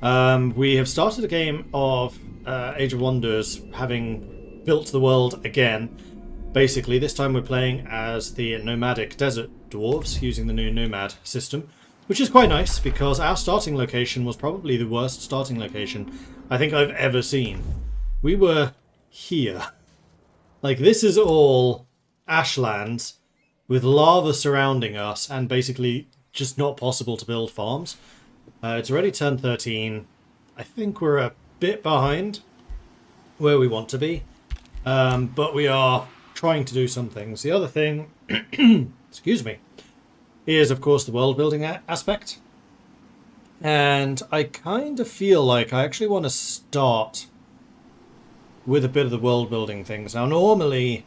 We have started a game of Age of Wonders, having built the world again. Basically, this time we're playing as the nomadic desert dwarves, using the new nomad system, which is quite nice because our starting location was probably the worst starting location I think I've ever seen. We were here. Like, this is all ashlands with lava surrounding us and basically just not possible to build farms. It's already turned 13. I think we're a bit behind where we want to be, but we are trying to do some things. The other thing, excuse me, is of course the world building aspect. And I kind of feel like I actually want to start with a bit of the world building things. Now normally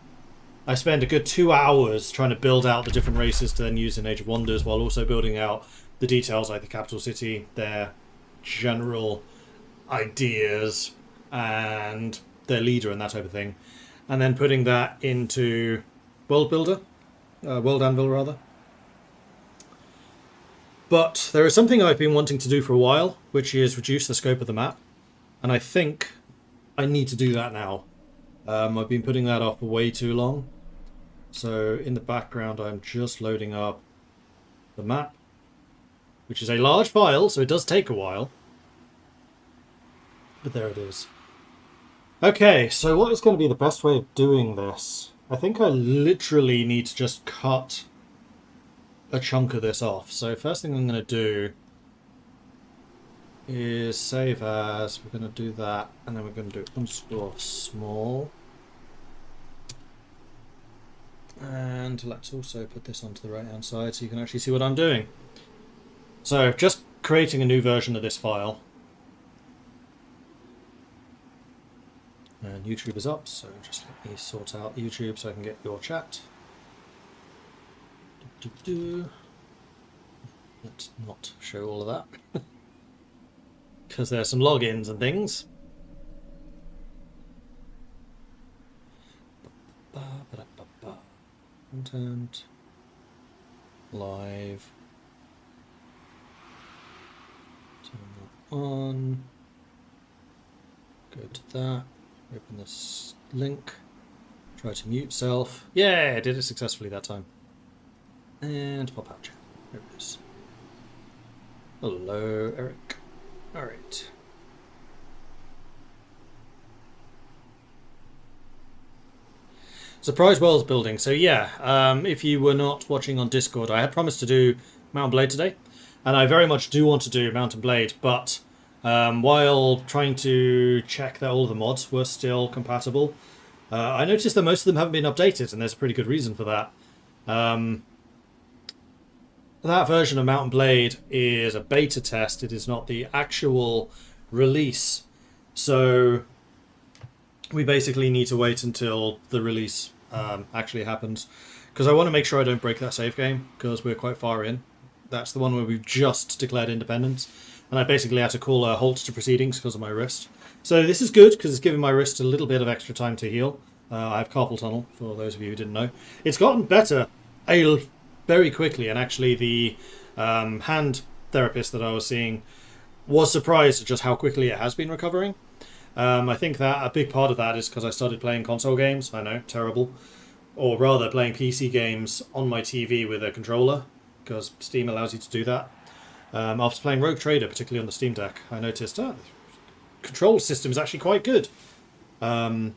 I spend a good 2 hours trying to build out the different races to then use in Age of Wonders, while also building out the details like the capital city, their general ideas and their leader and that type of thing, and then putting that into World Anvil rather. But there is something I've been wanting to do for a while, which is reduce the scope of the map, and I think I need to do that now. I've been putting that off for way too long. So in the background I'm just loading up the map, which is a large file, so it does take a while. But there it is. Okay, so what is going to be the best way of doing this? I think I literally need to just cut a chunk of this off. So first thing I'm going to do is save as. We're going to do that, and then we're going to do underscore small. And let's also put this onto the right hand side so you can actually see what I'm doing. So just creating a new version of this file. And YouTube is up, so just let me sort out YouTube so I can get your chat. Let's not show all of that. Because there's some logins and things. Content. Live. Turn that on. Go to that. Open this link. Try to mute self. Yeah, I did it successfully that time. And pop out chat. There it is. Hello, Eric. Alright. Surprise worlds building. So yeah, if you were not watching on Discord, I had promised to do Mount Blade today, and I very much do want to do Mountain Blade, but while trying to check that all of the mods were still compatible, I noticed that most of them haven't been updated, and there's a pretty good reason for that. That version of Mountain Blade is a beta test. It is not the actual release, so we basically need to wait until the release actually happens, because I want to make sure I don't break that save game, because we're quite far in. That's the one where we've just declared independence, and I basically had to call a halt to proceedings because of my wrist. So this is good because it's giving my wrist a little bit of extra time to heal. I have carpal tunnel, for those of you who didn't know. It's gotten better very quickly, and actually the hand therapist that I was seeing was surprised at just how quickly it has been recovering. I think that a big part of that is because I started playing console games. I know, terrible. Or rather, playing PC games on my TV with a controller, because Steam allows you to do that. After playing Rogue Trader, particularly on the Steam Deck, I noticed the control system is actually quite good. And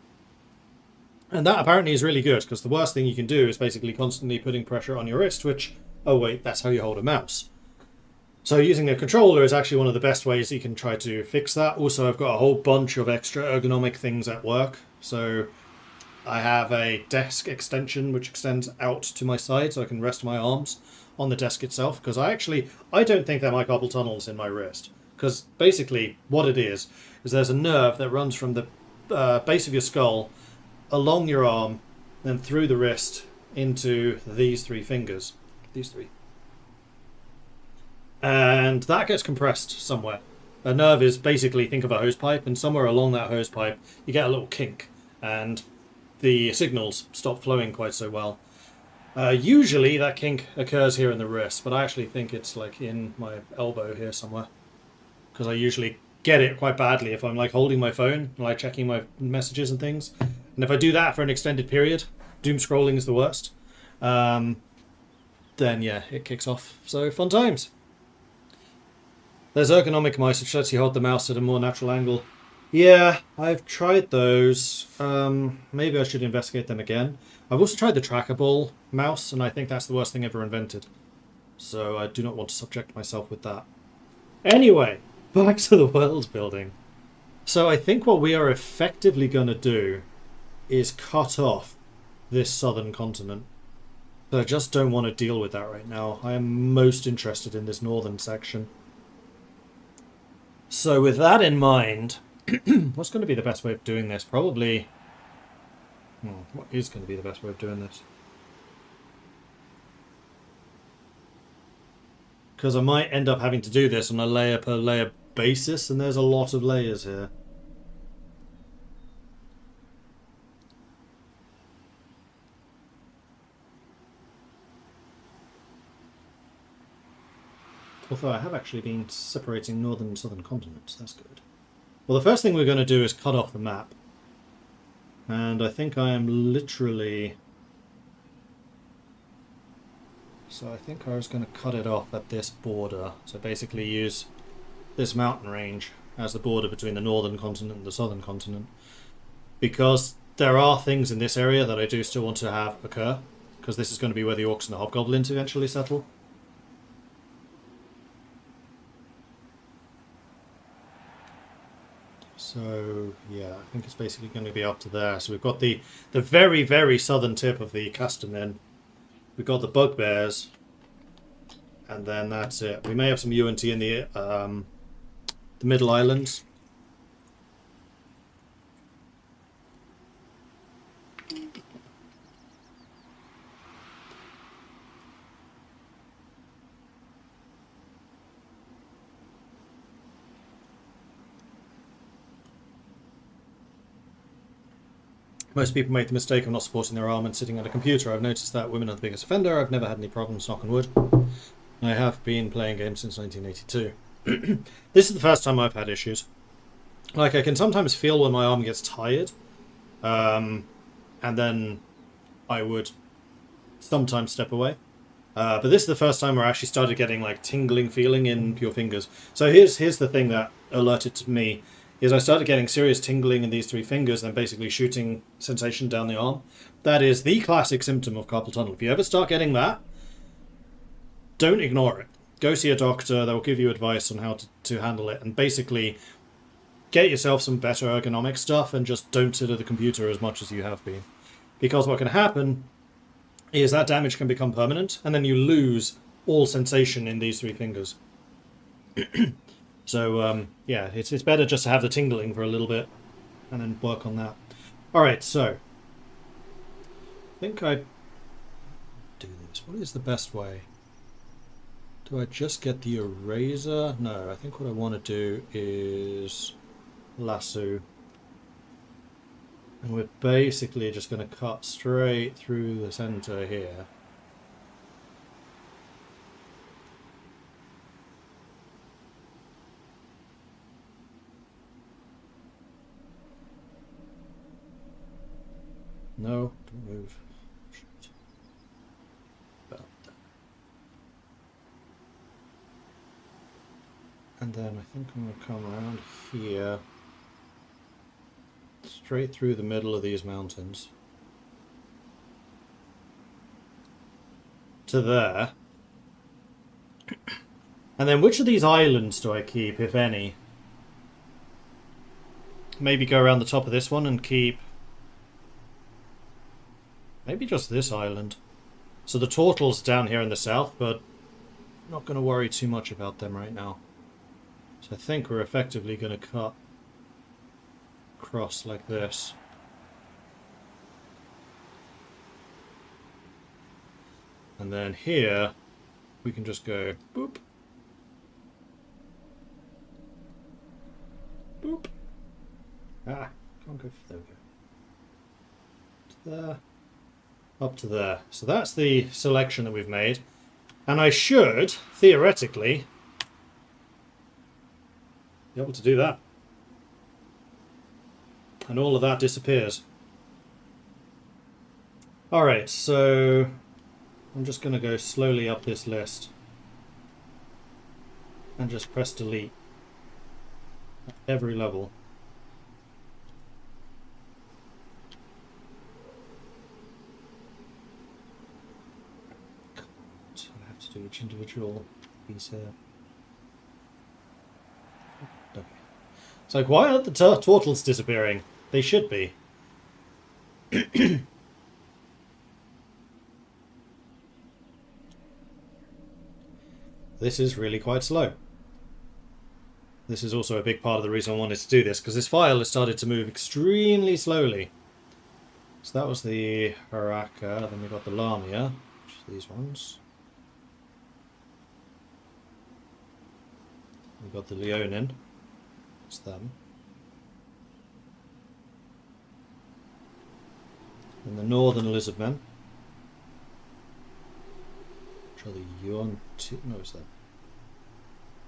that apparently is really good, because the worst thing you can do is basically constantly putting pressure on your wrist, which, oh wait, that's how you hold a mouse. So using a controller is actually one of the best ways you can try to fix that. Also, I've got a whole bunch of extra ergonomic things at work. So I have a desk extension which extends out to my side so I can rest my arms on the desk itself. Because I don't think that my carpal tunnel is in my wrist. Because basically what it is there's a nerve that runs from the base of your skull along your arm, then through the wrist into these three fingers. These three. And that gets compressed somewhere. A nerve is basically, think of a hose pipe, and somewhere along that hose pipe you get a little kink, and the signals stop flowing quite so well. Usually that kink occurs here in the wrist, but I actually think it's like in my elbow here somewhere, because I usually get it quite badly if I'm like holding my phone, like checking my messages and things. And if I do that for an extended period, doom scrolling is the worst. Then yeah, it kicks off. So fun times. There's ergonomic mice which lets you hold the mouse at a more natural angle. Yeah, I've tried those. Maybe I should investigate them again. I've also tried the trackable mouse, and I think that's the worst thing ever invented. So I do not want to subject myself with that. Anyway, back to the world building. So I think what we are effectively going to do is cut off this southern continent. But I just don't want to deal with that right now. I am most interested in this northern section. So with that in mind, what's going to be the best way of doing this? Probably... what is going to be the best way of doing this? Because I might end up having to do this on a layer per layer basis, and there's a lot of layers here. Although I have actually been separating northern and southern continents, that's good. Well, the first thing we're going to do is cut off the map. And I think I am literally... So I think I was going to cut it off at this border. So basically use this mountain range as the border between the northern continent and the southern continent. Because there are things in this area that I do still want to have occur. Because this is going to be where the orcs and the hobgoblins eventually settle. So, yeah, I think it's basically going to be up to there. So we've got the very, very southern tip of the Castamin. We've got the bugbears. And then that's it. We may have some UNT in the Middle Islands. Most people make the mistake of not supporting their arm and sitting at a computer. I've noticed that women are the biggest offender. I've never had any problems, knock on wood. I have been playing games since 1982. This is the first time I've had issues. Like, I can sometimes feel when my arm gets tired. And then I would sometimes step away. But this is the first time where I actually started getting, like, tingling feeling in your fingers. So here's the thing that alerted to me. Is I started getting serious tingling in these three fingers and basically shooting sensation down the arm. That is the classic symptom of carpal tunnel. If you ever start getting that, don't ignore it. Go see a doctor. They'll give you advice on how to handle it. And basically, get yourself some better ergonomic stuff and just don't sit at the computer as much as you have been. Because what can happen is that damage can become permanent, and then you lose all sensation in these three fingers. So, yeah, it's better just to have the tingling for a little bit and then work on that. Alright, so I think I do this. What is the best way? Do I just get the eraser? No, I think what I want to do is lasso. And we're basically just going to cut straight through the center here. No, don't move. Shit. About that. And then I think I'm going to come around here, straight through the middle of these mountains, to there. And then which of these islands do I keep, if any? Maybe go around the top of this one and keep... maybe just this island. So the turtles down here in the south, but I'm not going to worry too much about them right now. So I think we're effectively going to cut across like this. And then here, we can just go boop. Boop. Ah, can't go, there we go. To there. Up to there. So that's the selection that we've made. And I should, theoretically, be able to do that. And all of that disappears. Alright, so I'm just going to go slowly up this list and just press delete at every level. So I have to do each individual piece here. Okay. It's like, why aren't the turtles disappearing? They should be. This is really quite slow. This is also a big part of the reason I wanted to do this, because this file has started to move extremely slowly. So that was the Haraka, then we got the Lamia, which are these ones. We got the Leonin, it's them. And the Northern Lizardmen. Which are the Yuan... No, it's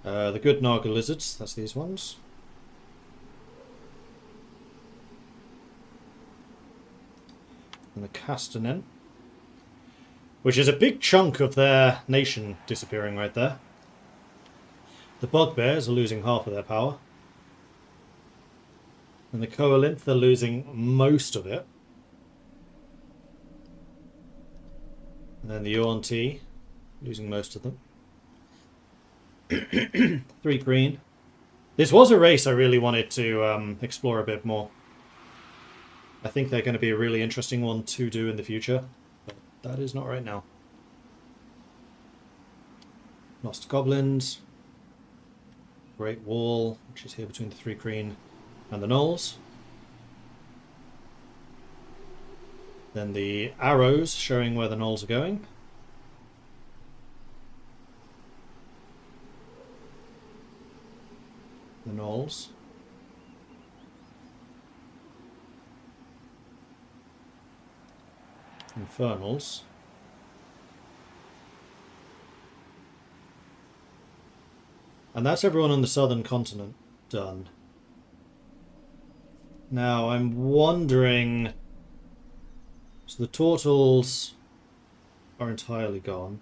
that. The good Naga lizards, that's these ones. And the Castanen, which is a big chunk of their nation disappearing right there. The Bugbears are losing half of their power. And the Coalinth, they're losing most of it. And then the Yuan-Ti, losing most of them. 3 green. This was a race I really wanted to explore a bit more. I think they're going to be a really interesting one to do in the future, but that is not right now. Lost Goblins. Great Wall, which is here between the 3 green and the Gnolls. Then the arrows showing where the Gnolls are going. The Gnolls. Infernals. And that's everyone on the southern continent done. Now I'm wondering... So the Turtles are entirely gone.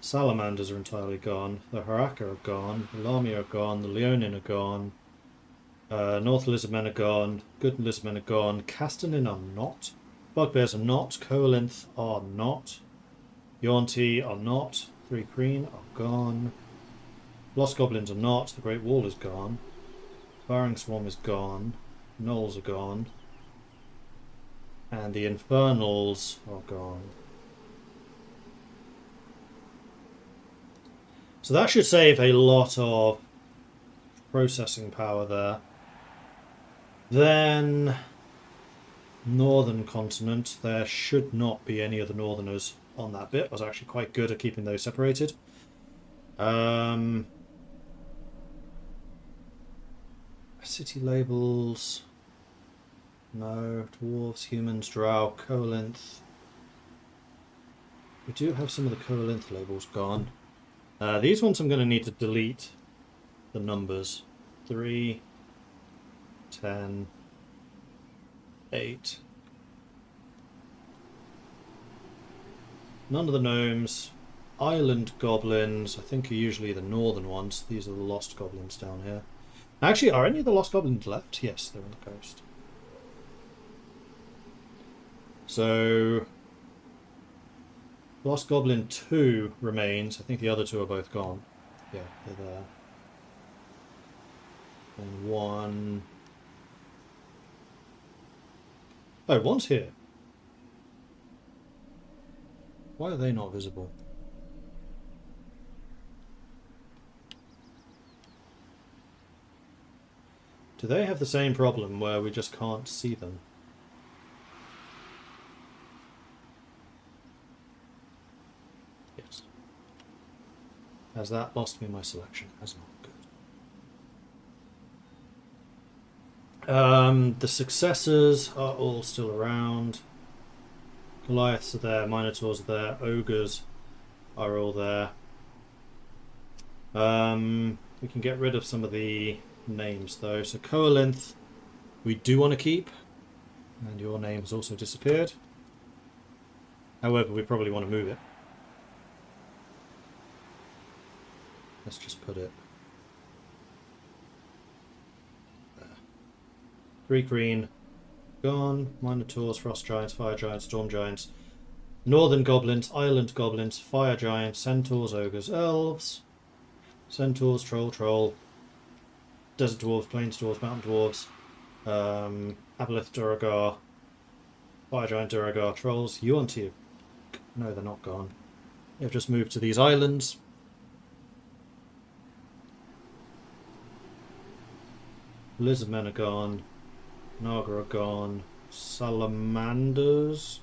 Salamanders are entirely gone. The Haraka are gone. The Lamia are gone. The Leonin are gone. North Lizardmen are gone. Good Lizardmen are gone. Castanen are not. Bugbears are not. Coalinth are not. Yuan-Ti are not. 3 green are gone. Lost Goblins are not. The Great Wall is gone. Firing Swarm is gone. Gnolls are gone. And the Infernals are gone. So that should save a lot of processing power there. Then Northern Continent, there should not be any of the Northerners on that bit. I was actually quite good at keeping those separated. City labels. No. Dwarves, humans, drow, Coalinth. We do have some of the Coalinth labels gone. These ones I'm going to need to delete the numbers. 3, 10, 8. None of the gnomes. Island goblins, I think, are usually the northern ones. These are the lost goblins down here. Actually, are any of the lost goblins left? Yes, they're on the coast. So, Lost Goblin 2 remains. I think the other 2 are both gone. Yeah, they're there. And 1... Oh, 1's here. Why are they not visible? Do they have the same problem where we just can't see them? Yes. Has that lost me my selection? Has not. Good. The successors are all still around. Goliaths are there, Minotaurs are there, Ogres are all there. We can get rid of some of the names though. So Coalinth we do want to keep. And your name has also disappeared. However, we probably want to move it. Let's just put it there. 3 green. Gone. Minotaurs, Frost Giants, Fire Giants, Storm Giants. Northern Goblins, Island Goblins, Fire Giants, Centaurs, Ogres, Elves. Centaurs, Troll. Desert Dwarves, Plains Dwarves, Mountain Dwarves. Aboleth, Duragar. Fire Giant, Duragar, Trolls. Yuan-Ti. No, they're not gone. They've just moved to these islands. Lizardmen are gone. Naga are gone. Salamanders.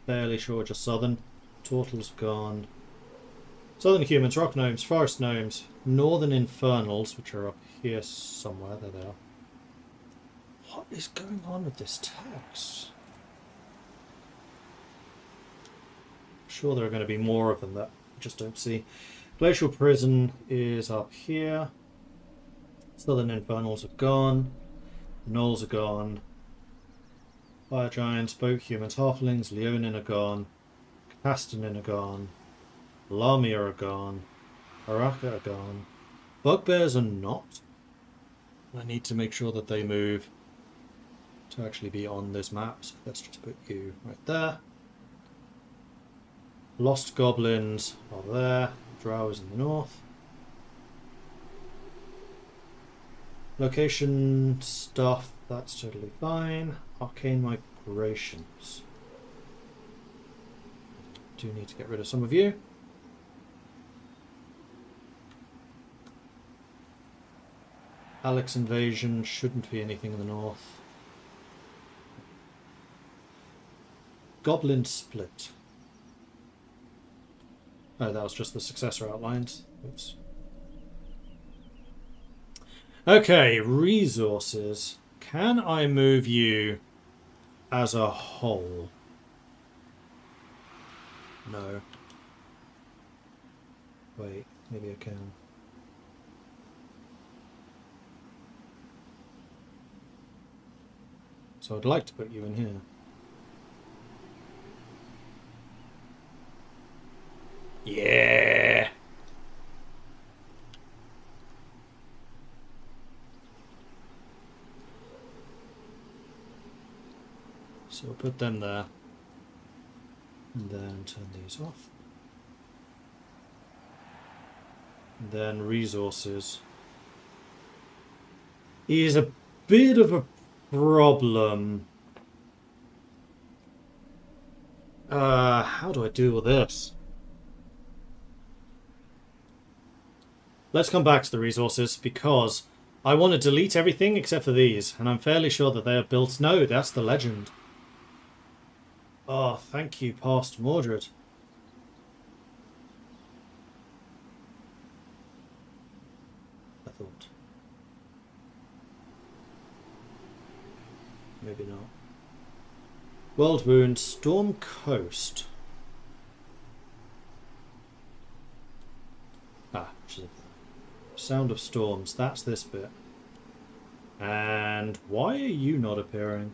Fairly sure just southern. Turtles gone. Southern humans, rock gnomes, forest gnomes, northern infernals, which are up here somewhere. There they are. What is going on with this text? I'm sure there are going to be more of them that I just don't see. Glacial Prison is up here. Southern infernals are gone. Gnolls are gone. Fire giants, boat humans, halflings, Leonin are gone. Castanin are gone. Lamia are gone. Araka are gone. Bugbears are not. I need to make sure that they move to actually be on this map. So let's just put you right there. Lost goblins are there. Drow is in the north. Location stuff, that's totally fine. Arcane migrations. Do need to get rid of some of you. Alex invasion, shouldn't be anything in the north. Goblin split. Oh, that was just the successor outlines. Oops. Okay, resources. Can I move you as a whole? No. Wait, maybe I can. So I'd like to put you in here. Yeah! So we'll put them there. And then turn these off. And then resources. Is a bit of a problem. How do I deal with this? Let's come back to the resources because I want to delete everything except for these, and I'm fairly sure that they are built. No, that's the legend. Oh, thank you, past Mordred. I thought. Maybe not. World Wound, Storm Coast. Ah, which is up there. Sound of Storms, that's this bit. And why are you not appearing?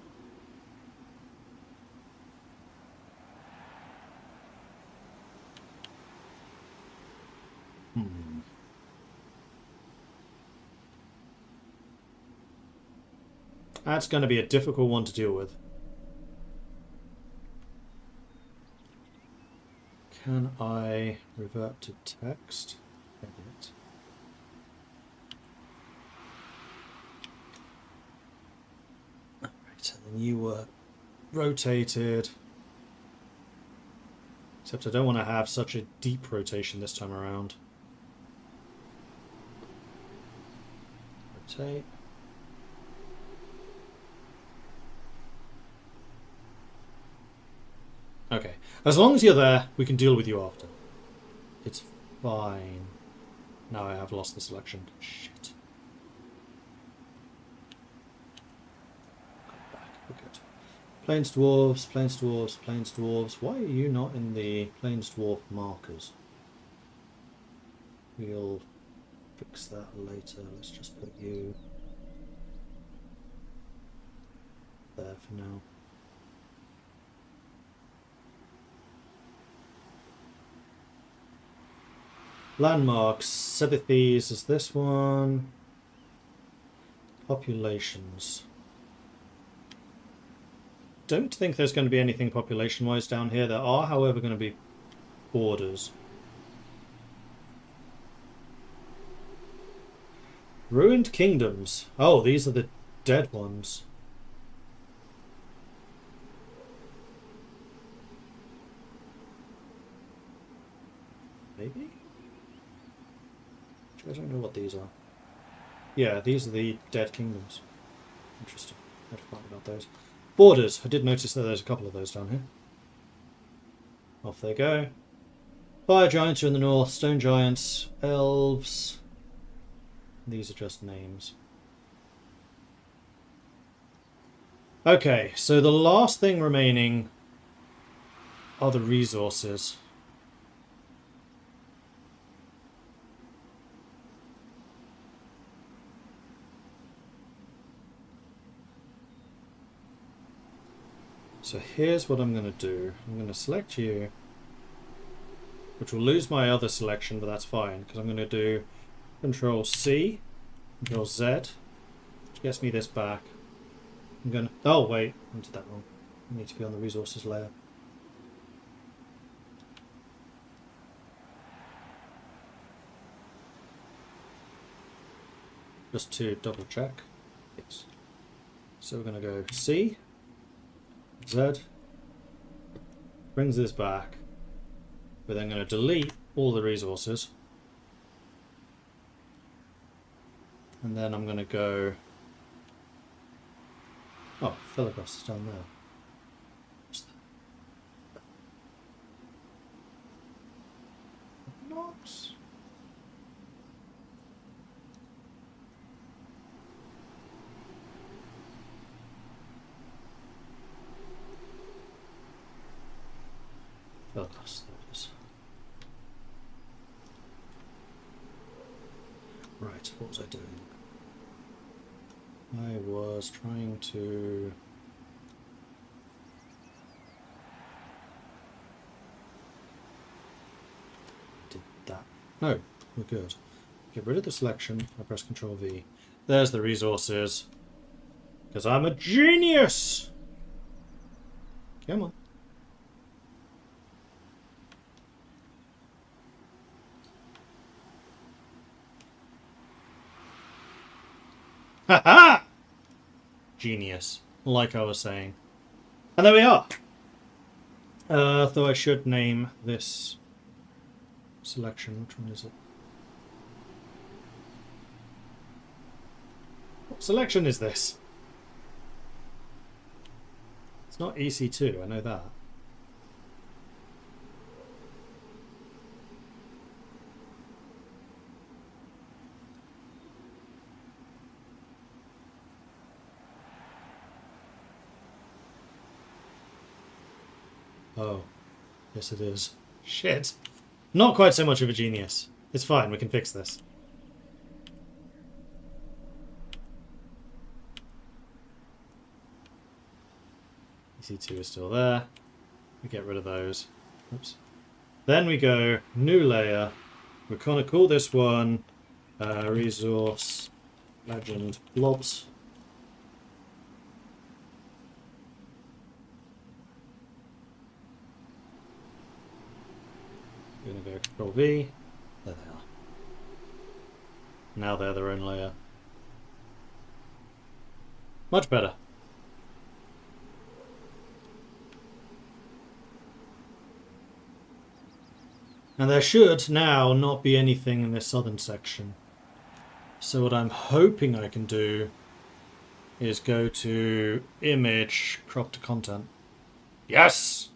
That's going to be a difficult one to deal with. Can I revert to text? Edit. Alright, and then you were rotated. Except I don't want to have such a deep rotation this time around. Rotate. Okay. As long as you're there, we can deal with you after. It's fine. Now I have lost the selection. Shit. Come back. We're good. Plains Dwarves, Plains Dwarves, Plains Dwarves. Why are you not in the Plains Dwarf markers? We'll fix that later. Let's just put you there for now. Landmarks. Sebethes is this one. Populations. Don't think there's going to be anything population-wise down here. There are, however, going to be borders. Ruined kingdoms. Oh, these are the dead ones. Maybe? I don't know what these are. Yeah, these are the dead kingdoms. Interesting. I forgot about those. Borders. I did notice that there's a couple of those down here. Off they go. Fire giants are in the north. Stone giants. Elves. These are just names. Okay, so the last thing remaining are the resources. So here's what I'm going to do. I'm going to select you, which will lose my other selection, but that's fine, because I'm going to do Control C, Control Z, which gets me this back. I'm going to... Oh, wait, I did that wrong. I need to be on the resources layer. Just to double check. Yes. So we're going to go C, Z, brings this back. We're then going to delete all the resources. And then I'm going to go... Oh, Philogos is down there. What's that? Nox? Philogos, there it is. Right, what was I doing? I was trying to... Did that. No, we're good. Get rid of the selection. I press Control V. There's the resources. Because I'm a genius! Come on. Ha-ha! Genius, like I was saying. And there we are. Though I should name this selection. Which one is it? What selection is this? It's not EC2, I know that. Oh, yes it is. Shit. Not quite so much of a genius. It's fine, we can fix this. EC2 is still there. We get rid of those. Oops. Then we go, new layer. We're going to call this one resource legend blobs. We're going to go Control V. There they are. Now they're their own layer. Much better. And there should now not be anything in this southern section. So what I'm hoping I can do is go to image, crop to content. Yes!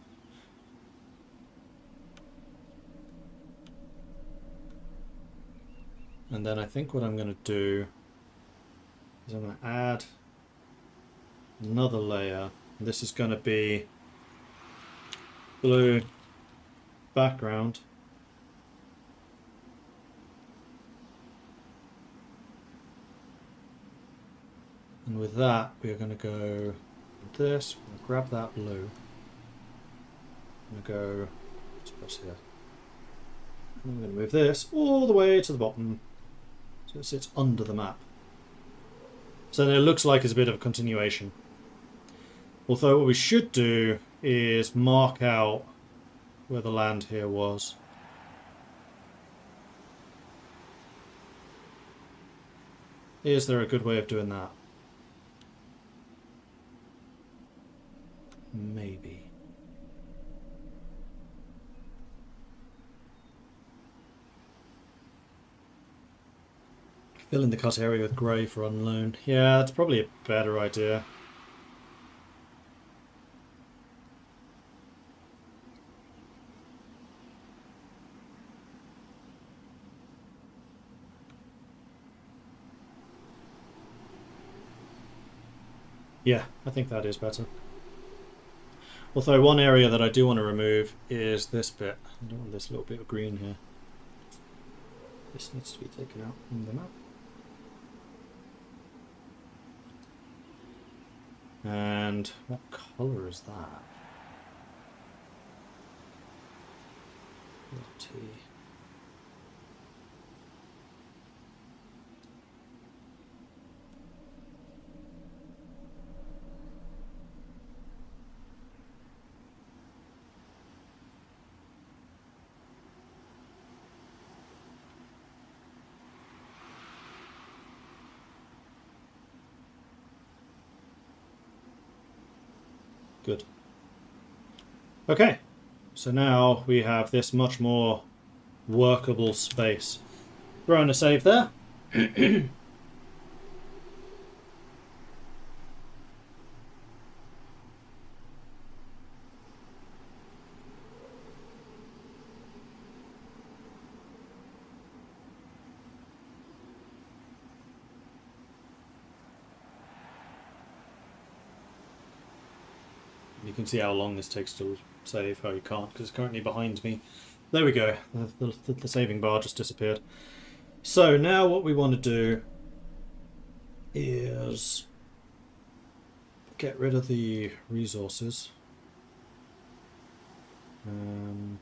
And then I think what I'm going to do is I'm going to add another layer. This is going to be blue background. And with that, we are going to go with this. We're going to grab that blue. I'm going to go, let's press here. And I'm going to move this all the way to the bottom, so it sits under the map. So then it looks like it's a bit of a continuation. Although what we should do is mark out where the land here was. Is there a good way of doing that? Maybe. Fill in the cut area with grey for unknown. Yeah, that's probably a better idea. Yeah, I think that is better. Although one area that I do want to remove is this bit. I don't want this little bit of green here. This needs to be taken out from the map. And what colour is that? T. Good. Okay, so now we have this much more workable space. Throwing a save there. You can see how long this takes to save. Oh, you can't because it's currently behind me. There we go. The saving bar just disappeared. So now what we want to do is get rid of the resources. No,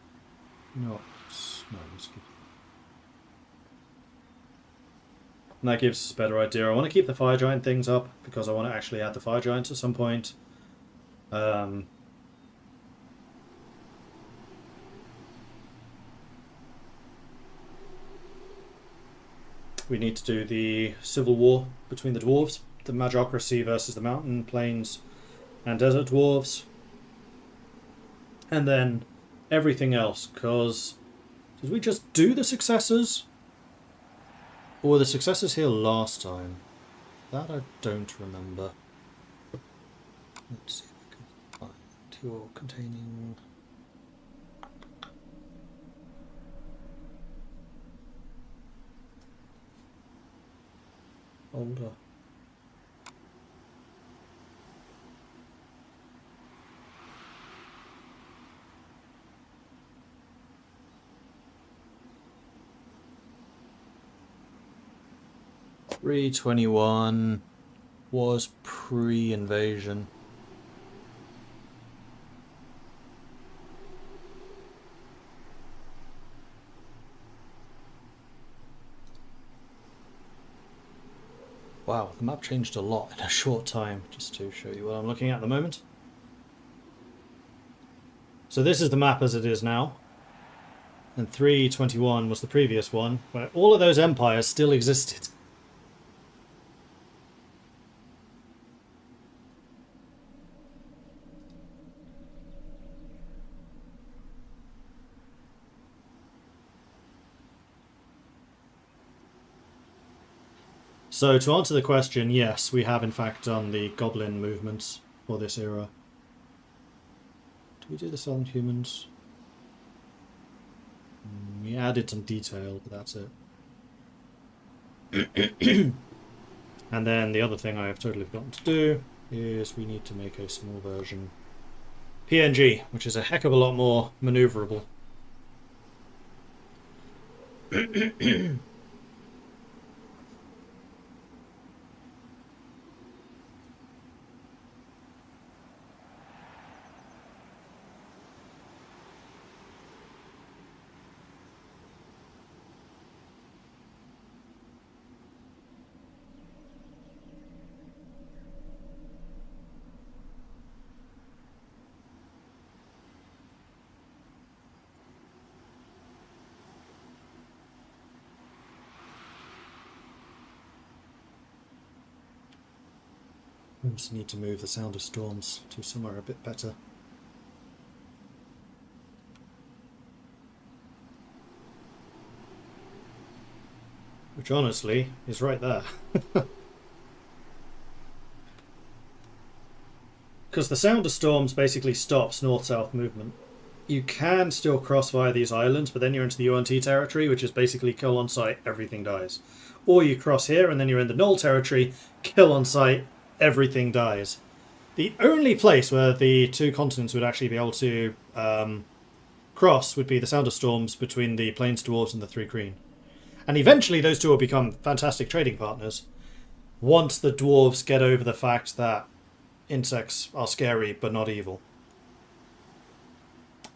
let's keep. And that gives us a better idea. I want to keep the fire giant things up because I want to actually add the fire giants at some point. We need to do the civil war between the dwarves, the magocracy versus the mountain, plains and desert dwarves. And then everything else, because did we just do the successors? Or were the successors here last time? That I don't remember. Let's see if I can find your containing... older. $321 was pre-invasion. Wow, the map changed a lot in a short time, just to show you what I'm looking at the moment. So this is the map as it is now. And 321 was the previous one, where all of those empires still existed. So to answer the question, yes, we have in fact done the goblin movements for this era. Did we do the Southern Humans? We added some detail, but that's it. And then the other thing I have totally forgotten to do is we need to make a small version PNG, which is a heck of a lot more maneuverable. We just need to move the Sound of Storms to somewhere a bit better. Which honestly is right there. Because the Sound of Storms basically stops north-south movement. You can still cross via these islands, but then you're into the UNT territory, which is basically kill on sight, everything dies. Or you cross here, and then you're in the Null territory, kill on sight, everything dies. The only place where the two continents would actually be able to cross would be the Sound of Storms between the Plains Dwarves and the Three Kreen. And eventually those two will become fantastic trading partners once the Dwarves get over the fact that insects are scary but not evil.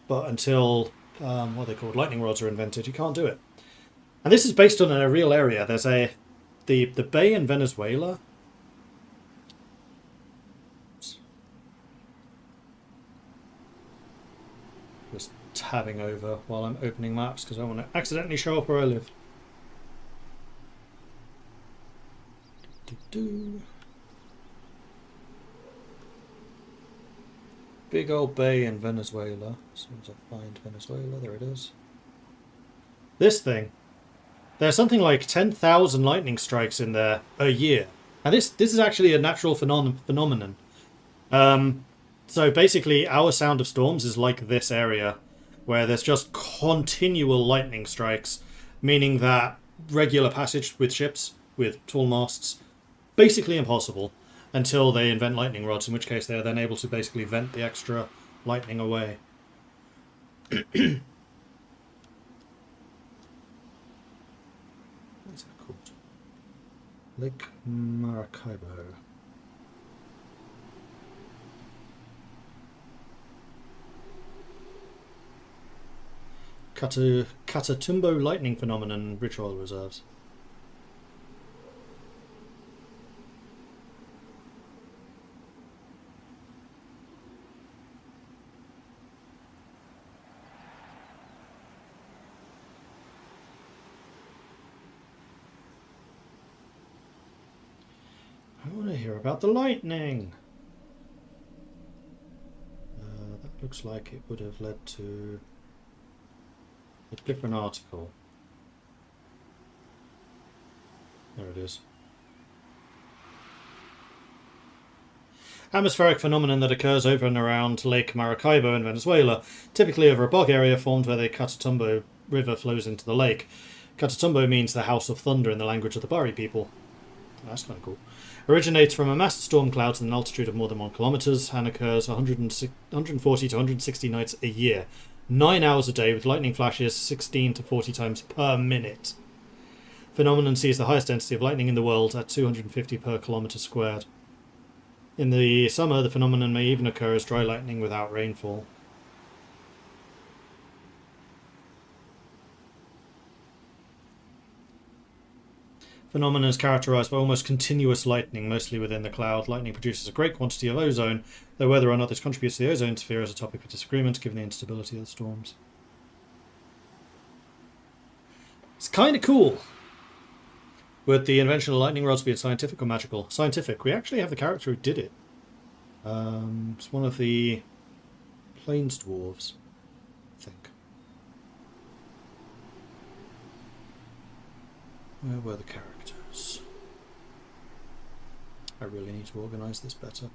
But until what are they called, lightning rods are invented, you can't do it. And this is based on a real area. There's the bay in Venezuela. Just tabbing over while I'm opening maps because I want to accidentally show up where I live. Big old bay in Venezuela. As soon as I find Venezuela, there it is. This thing. There's something like 10,000 lightning strikes in there a year. And this is actually a natural phenomenon. So basically our Sound of Storms is like this area, where there's just continual lightning strikes, meaning that regular passage with ships, with tall masts, basically impossible. Until they invent lightning rods, in which case they are then able to basically vent the extra lightning away. What's that called? Lake Maracaibo. Catatumbo lightning phenomenon ritual reserves. I want to hear about the lightning. That looks like it would have led to a different article. There it is. Atmospheric phenomenon that occurs over and around Lake Maracaibo in Venezuela, typically over a bog area formed where the Catatumbo River flows into the lake. Catatumbo means the House of Thunder in the language of the Bari people. That's kind of cool. Originates from a mass storm cloud at an altitude of more than 1 kilometers and occurs 140 to 160 nights a year. 9 hours a day with lightning flashes 16 to 40 times per minute. Phenomenon sees the highest density of lightning in the world at 250 per kilometer squared. In the summer, the phenomenon may even occur as dry lightning without rainfall. Phenomenon is characterized by almost continuous lightning, mostly within the cloud. Lightning produces a great quantity of ozone, though whether or not this contributes to the ozone sphere is a topic of disagreement, given the instability of the storms. It's kind of cool. Would the invention of lightning rods be scientific or magical? Scientific. We actually have the character who did it. It's one of the Plains Dwarves, I think. Where were the characters? I really need to organise this better.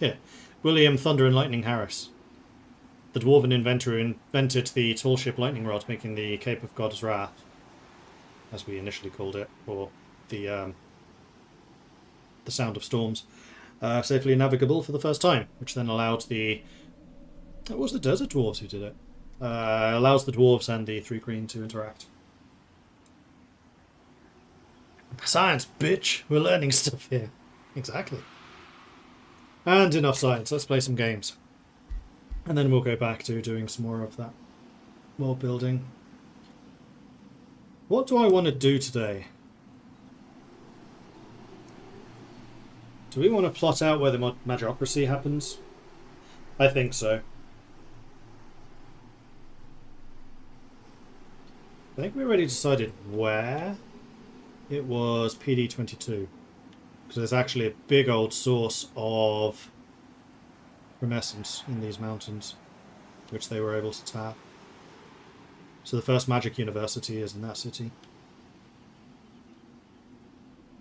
Here, William Thunder and Lightning Harris. The dwarven inventor who invented the tall ship lightning rod, making the Cape of God's Wrath, as we initially called it, or the Sound of Storms, safely navigable for the first time, which then allowed the... It was the Desert Dwarves who did it. Allows the Dwarves and the Three Kreen to interact. Science, bitch! We're learning stuff here. Exactly. And enough science, let's play some games. And then we'll go back to doing some more of that world building. What do I want to do today? Do we want to plot out where the magocracy happens? I think so. I think we already decided where. It was PD22. Because there's actually a big old source of Primessence in these mountains, which they were able to tap. So the first magic university is in that city.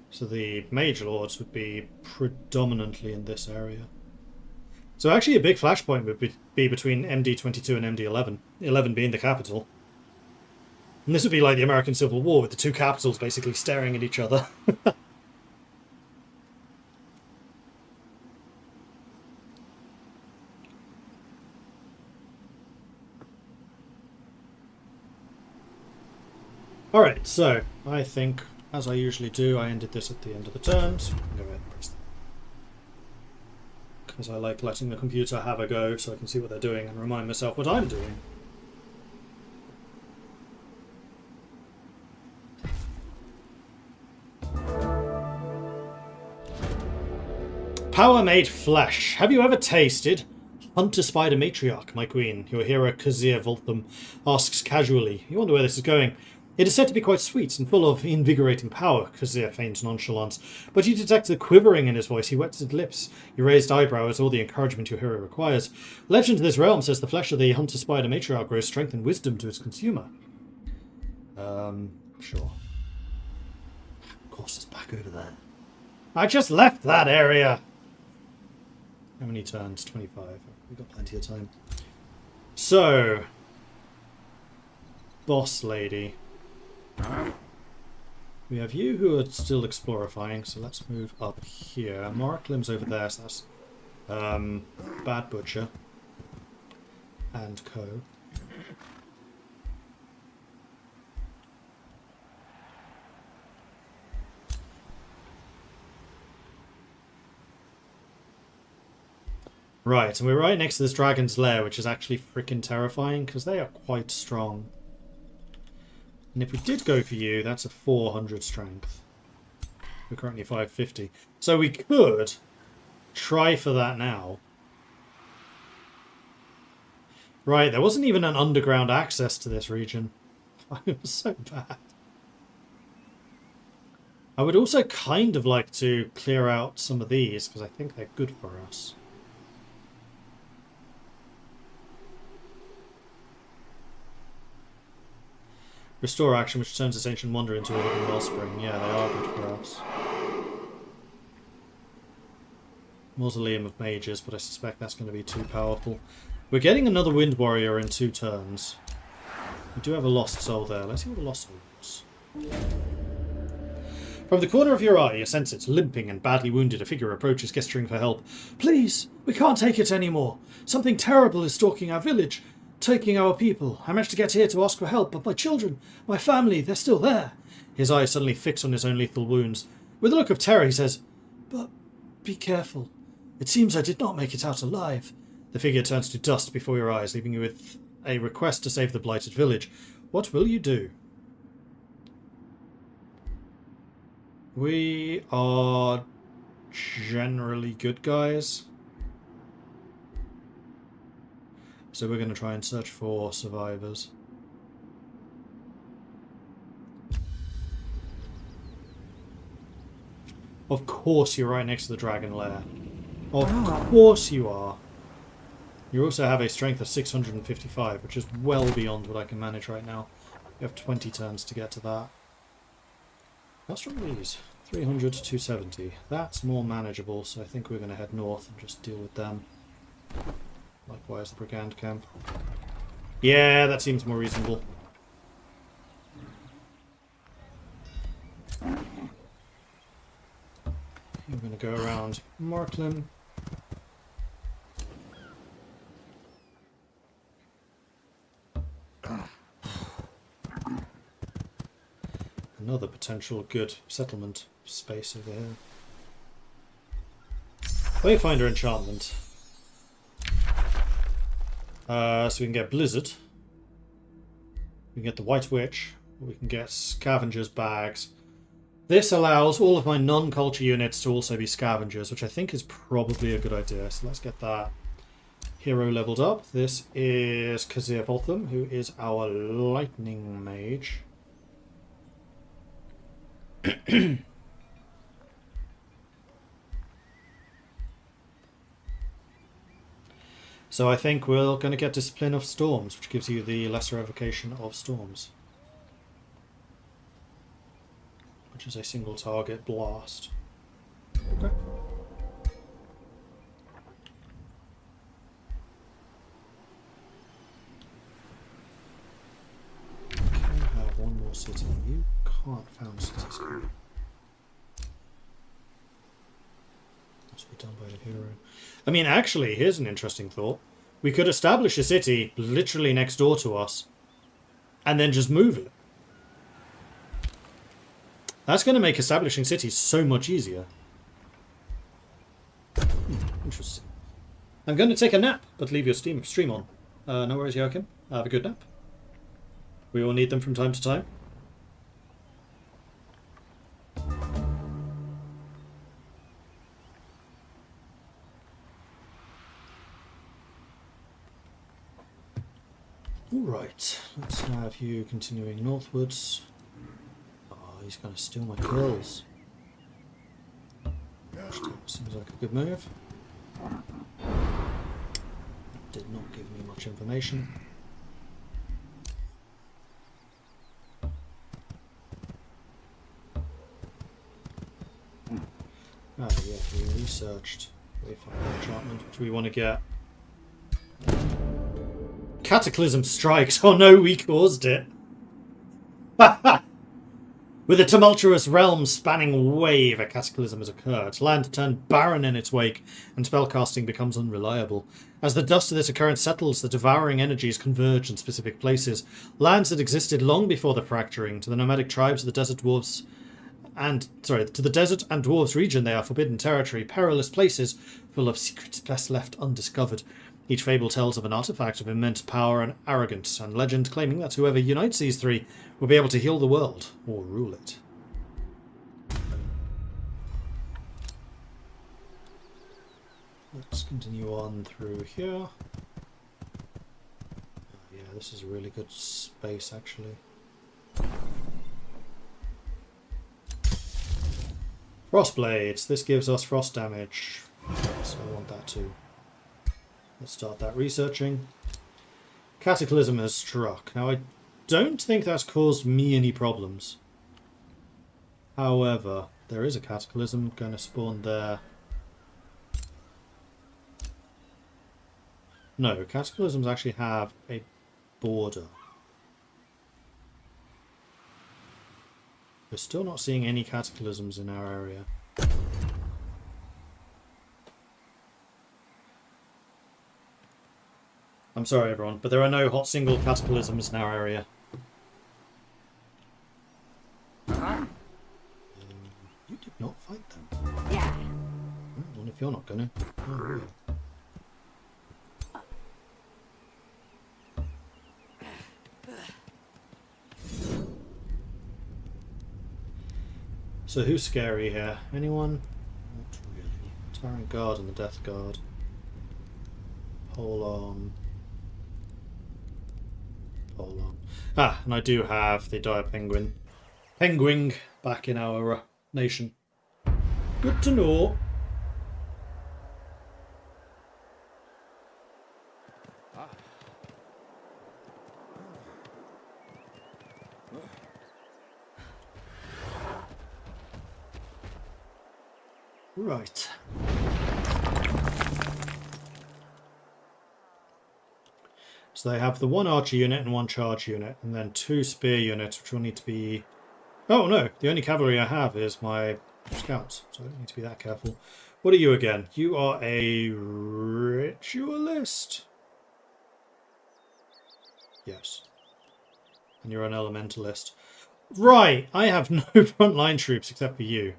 So the mage lords would be predominantly in this area. So actually a big flashpoint would be between MD22 and MD11, 11 being the capital. And this would be like the American Civil War, with the two capitals basically staring at each other. Alright, so I think, as I usually do, I ended this at the end of the turn, so you can go ahead and press that. Because I like letting the computer have a go so I can see what they're doing and remind myself what I'm doing. Power made flesh. Have you ever tasted? Hunter Spider Matriarch, my queen, your hero Kazir Voltham asks casually. You wonder where this is going. It is said to be quite sweet and full of invigorating power, Kazir feigns nonchalance, but you detect the quivering in his voice. He wets his lips. Your raised eyebrow is all the encouragement your hero requires. Legend of this realm says the flesh of the Hunter Spider Matriarch grows strength and wisdom to its consumer. Sure. Of course, it's back over there. I just left that area! How many turns? 25. We've got plenty of time. So, boss lady. We have you who are still explorifying, so let's move up here. Marklim's over there, so that's Bad Butcher and co. Right, and we're right next to this dragon's lair, which is actually freaking terrifying, because they are quite strong. And if we did go for you, that's a 400 strength. We're currently 550. So we could try for that now. Right, there wasn't even an underground access to this region. It was so bad. I would also kind of like to clear out some of these, because I think they're good for us. Restore action, which turns this ancient wonder into a living wellspring. Yeah, they are good for us. Mausoleum of Mages, but I suspect that's going to be too powerful. We're getting another Wind Warrior in 2 turns. We do have a Lost Soul there. Let's see what the Lost Soul was. From the corner of your eye, you sense it, limping and badly wounded. A figure approaches, gesturing for help. Please, we can't take it anymore. Something terrible is stalking our village. Taking our people. I managed to get here to ask for help, but my children, my family, they're still there. His eyes suddenly fix on his own lethal wounds. With a look of terror, he says, But be careful. It seems I did not make it out alive. The figure turns to dust before your eyes, leaving you with a request to save the blighted village. What will you do? We are generally good guys. So we're going to try and search for survivors. Of course you're right next to the dragon lair. Of course you are. You also have a strength of 655, which is well beyond what I can manage right now. You have 20 turns to get to that. How strong are these? 300 to 270. That's more manageable, so I think we're going to head north and just deal with them. Likewise, the Brigand camp. Yeah, that seems more reasonable. We're going to go around Marklim. Another potential good settlement space over here. Wayfinder enchantment. So we can get Blizzard. We can get the White Witch. We can get Scavenger's Bags. This allows all of my non-culture units to also be Scavengers, which I think is probably a good idea. So let's get that. hero leveled up. This is Kazir Voltham, who is our lightning mage. So I think we're going to get Discipline of Storms, which gives you the lesser evocation of storms, which is a single target blast. Okay. Can have one more city. You can't found cities. Must be done by a hero. I mean, actually, here's an interesting thought. We could establish a city literally next door to us and then just move it. That's going to make establishing cities so much easier. Interesting. I'm going to take a nap, but leave your stream on. No worries, Joachim. Have a good nap. We all need them from time to time. Alright, let's have you continuing northwards. Oh, he's going to steal my kills. Seems like a good move. Did not give me much information. Ah, yeah, we researched Wayfinder enchantment, which we want to get. Cataclysm strikes. Oh no, we caused it. With a tumultuous realm spanning wave, a cataclysm has occurred. Land turned barren in its wake, and spellcasting becomes unreliable. As the dust of this occurrence settles, the devouring energies converge in specific places. Lands that existed long before the fracturing. To the nomadic tribes of the desert dwarves to the desert and dwarves region, they are forbidden territory, perilous places full of secrets best left undiscovered. Each fable tells of an artifact of immense power and arrogance, and legend claiming that whoever unites these three will be able to heal the world or rule it. Let's continue on through here. Yeah, this is a really good space, actually. Frostblades. This gives us frost damage, so I want that too. Let's start that researching. Cataclysm has struck. Now, I don't think that's caused me any problems. However, there is a cataclysm going to spawn there. No, cataclysms actually have a border. We're still not seeing any cataclysms in our area. I'm sorry, everyone, but there are no hot single cataclysms in our area. You did not fight them. Yeah. Well, if you're not gonna. Oh, so who's scary here? Anyone? Not really. Tyrant Guard and the Death Guard. Hold on. Ah, and I do have the Dire Penguin. Penguin back in our nation. Good to know. Right. So they have the one archer unit and one charge unit, and then two spear units, which will need to be... Oh no, the only cavalry I have is my scouts, so I don't need to be that careful. What are you again? You are a ritualist? Yes. And you're an elementalist. Right, I have no frontline troops except for you.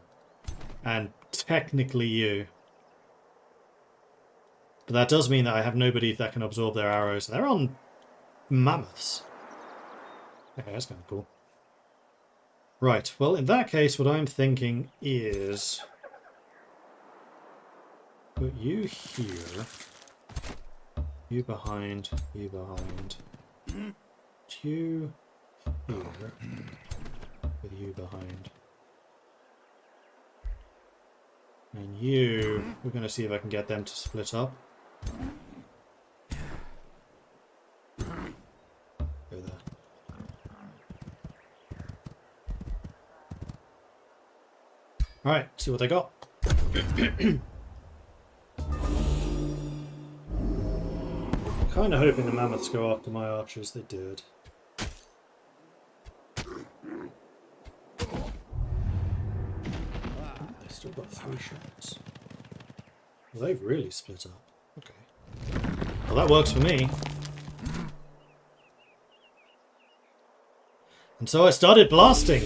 And technically you. But that does mean that I have nobody that can absorb their arrows. They're on mammoths. Okay, that's kind of cool. Right, well, in that case, what I'm thinking is... put you here. You behind, you behind. You here with you behind. And you, we're going to see if I can get them to split up. Go there. Alright, see what they got. Kind of hoping the mammoths go after my archers, they did. They still got 3 shots. Well, they've really split up. Okay. Well, that works for me. And so I started blasting.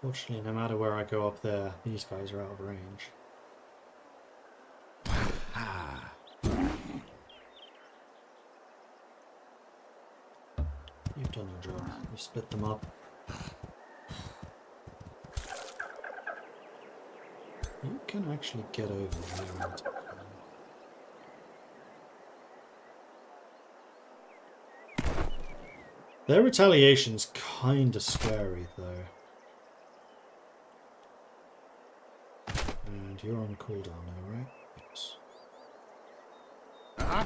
Fortunately, no matter where I go up there, these guys are out of range. You've done your job. You've split them up. You can actually get over there. Their retaliation's kinda scary, though. And you're on cooldown now, right? Yes. Yeah.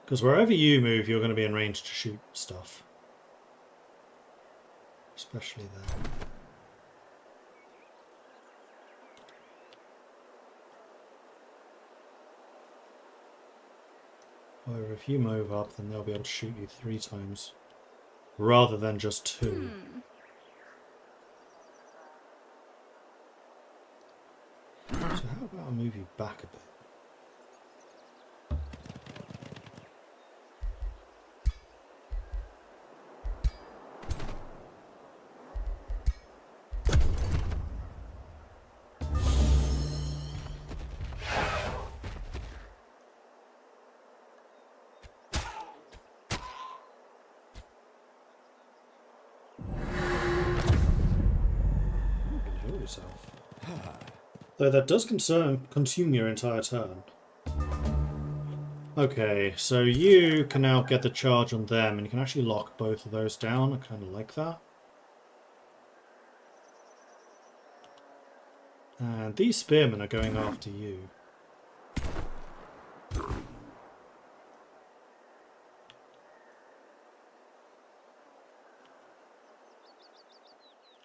Because wherever you move, you're going to be in range to shoot stuff. Especially there. However, if you move up, then they'll be able to shoot you 3 times. Rather than just 2. So how about I move you back a bit? Though that does consume your entire turn. Okay, so you can now get the charge on them, and you can actually lock both of those down. I kind of like that. And these spearmen are going after you.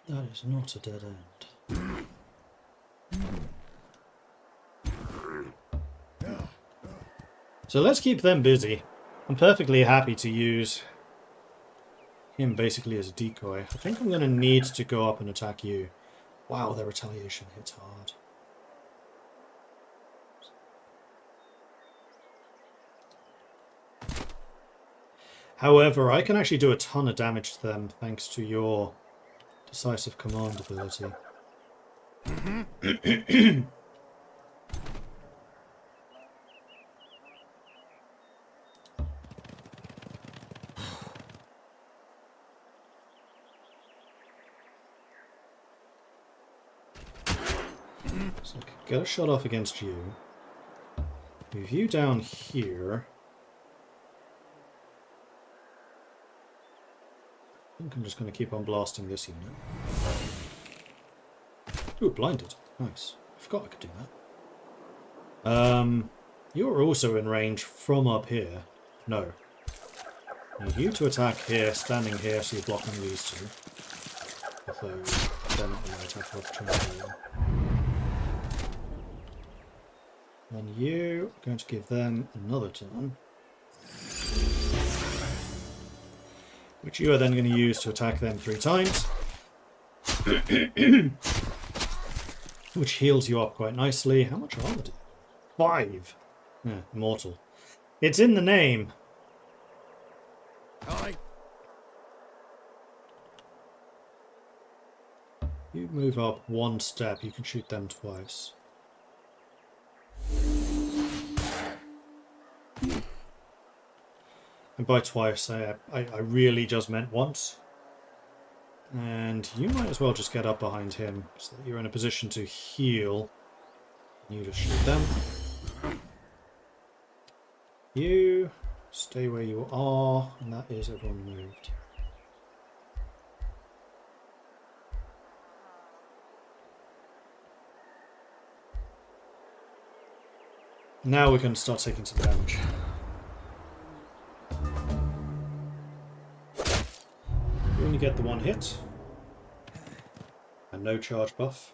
That is not a dead end. So let's keep them busy. I'm perfectly happy to use him basically as a decoy. I think I'm going to need to go up and attack you. Wow, their retaliation hits hard. However, I can actually do a ton of damage to them thanks to your decisive command ability. So I could get a shot off against you. Move you down here. I think I'm just going to keep on blasting this unit. Ooh, blinded. Nice. I forgot I could do that. You're also in range from up here. No. Need you to attack here, standing here, so you're blocking these two. Although, they're not going to attack of opportunity. And you are going to give them another turn. which you are then going to use to attack them 3 times. Which heals you up quite nicely. How much armor do you? 5. Yeah, immortal. It's in the name. You move up 1 step, you can shoot them twice. And by twice, I really just meant once. And you might as well just get up behind him so that you're in a position to heal. You just shoot them. You stay where you are, and that is everyone moved. Now we can start taking some damage. You only get the 1 hit. And no charge buff.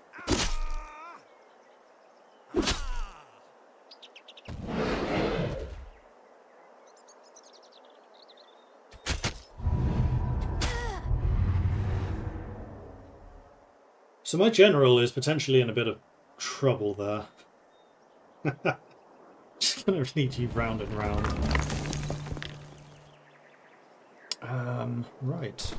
So my general is potentially in a bit of trouble there. Just gonna lead you round and round. Right.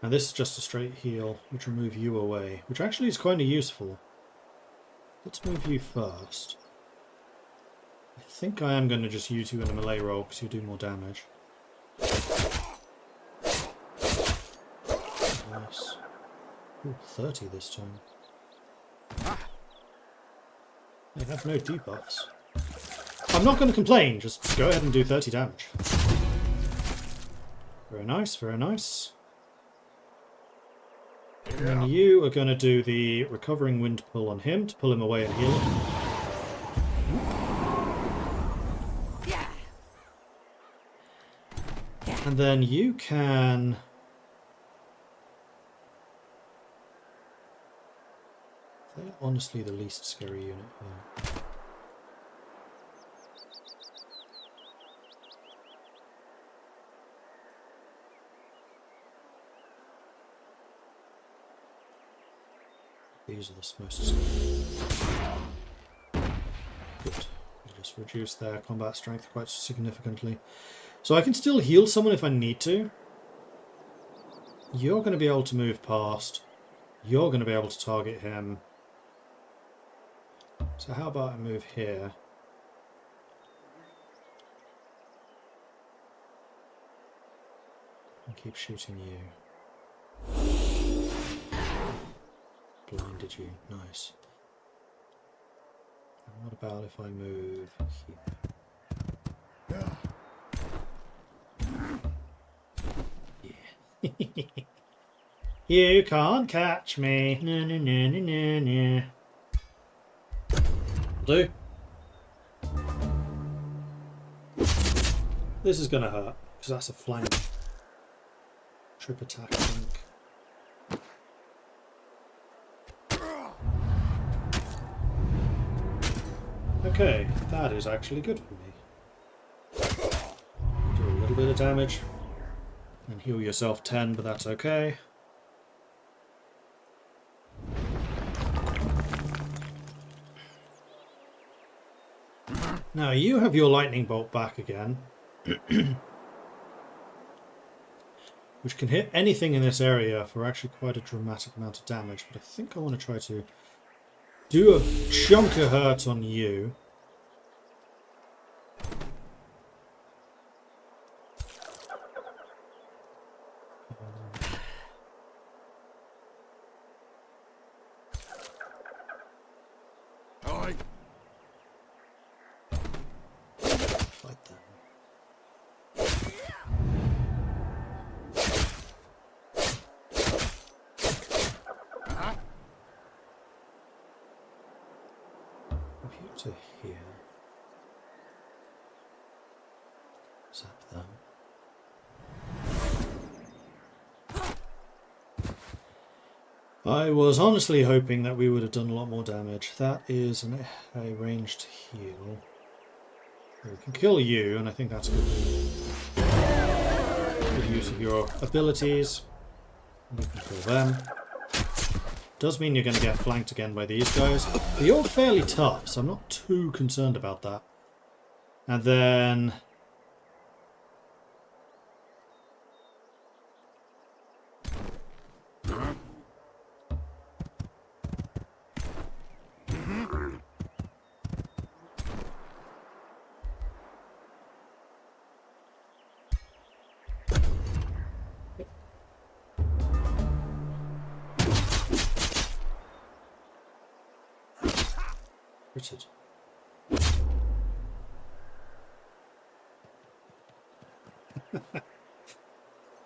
And this is just a straight heal, which will move you away, which actually is kind of useful. Let's move you first. I think I am going to just use you in a melee roll because you do more damage. Nice. Ooh, 30 this time. They have no debuffs. I'm not going to complain, just go ahead and do 30 damage. Very nice, very nice. And then you are going to do the recovering wind pull on him to pull him away and heal him. And then you can... They're honestly the least scary unit here. These are the most scary. Good. We'll just reduce their combat strength quite significantly. So I can still heal someone if I need to. You're going to be able to move past. You're going to be able to target him. So how about I move here? And keep shooting you. Blinded you. Nice. And what about if I move here? Yeah. You can't catch me. No, no, no, no, no, no. Do. This is going to hurt because that's a flank. Trip attack, I think. Okay, that is actually good for me. Do a little bit of damage and heal yourself 10, but that's okay. Now you have your lightning bolt back again, which can hit anything in this area for actually quite a dramatic amount of damage, but I think I want to try to do a chunk of hurt on you. Fight them. to here. Zap them. I was honestly hoping that we would have done a lot more damage. That is a ranged heal. We can kill you, and I think that's good. Good use of your abilities. You can kill them. Does mean you're going to get flanked again by these guys. But you're fairly tough, so I'm not too concerned about that. And then... Richard.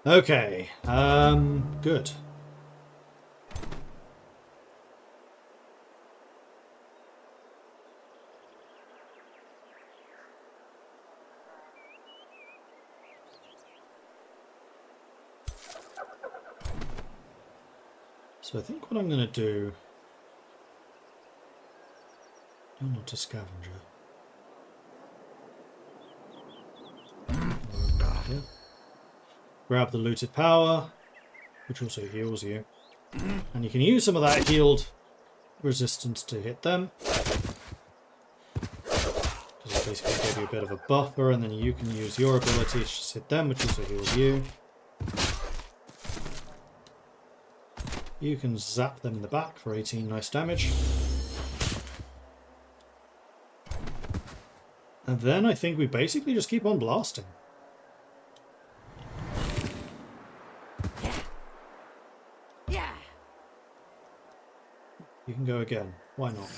Okay, good. So I think what I'm going to do... Oh, not a scavenger. Yeah. Grab the looted power, which also heals you. And you can use some of that healed resistance to hit them. Because it basically give you a bit of a buffer, and then you can use your ability to just hit them, which also heals you. You can zap them in the back for 18 nice damage. And then I think we basically just keep on blasting. You can go again. Why not?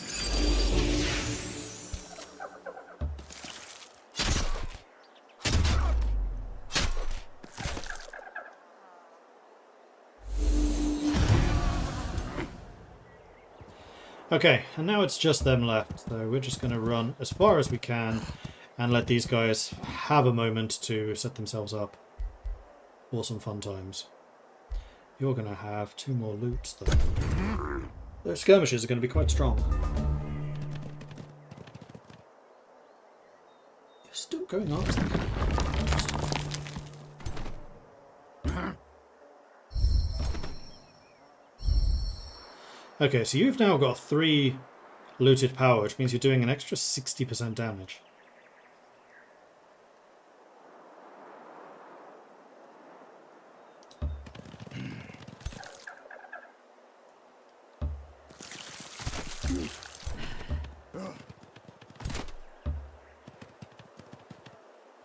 Okay, and now it's just them left, so we're just going to run as far as we can and let these guys have a moment to set themselves up for some fun times. You're going to have 2 more loots though. Those skirmishes are going to be quite strong. You're still going up. Okay, so you've now got 3 looted power, which means you're doing an extra 60% damage.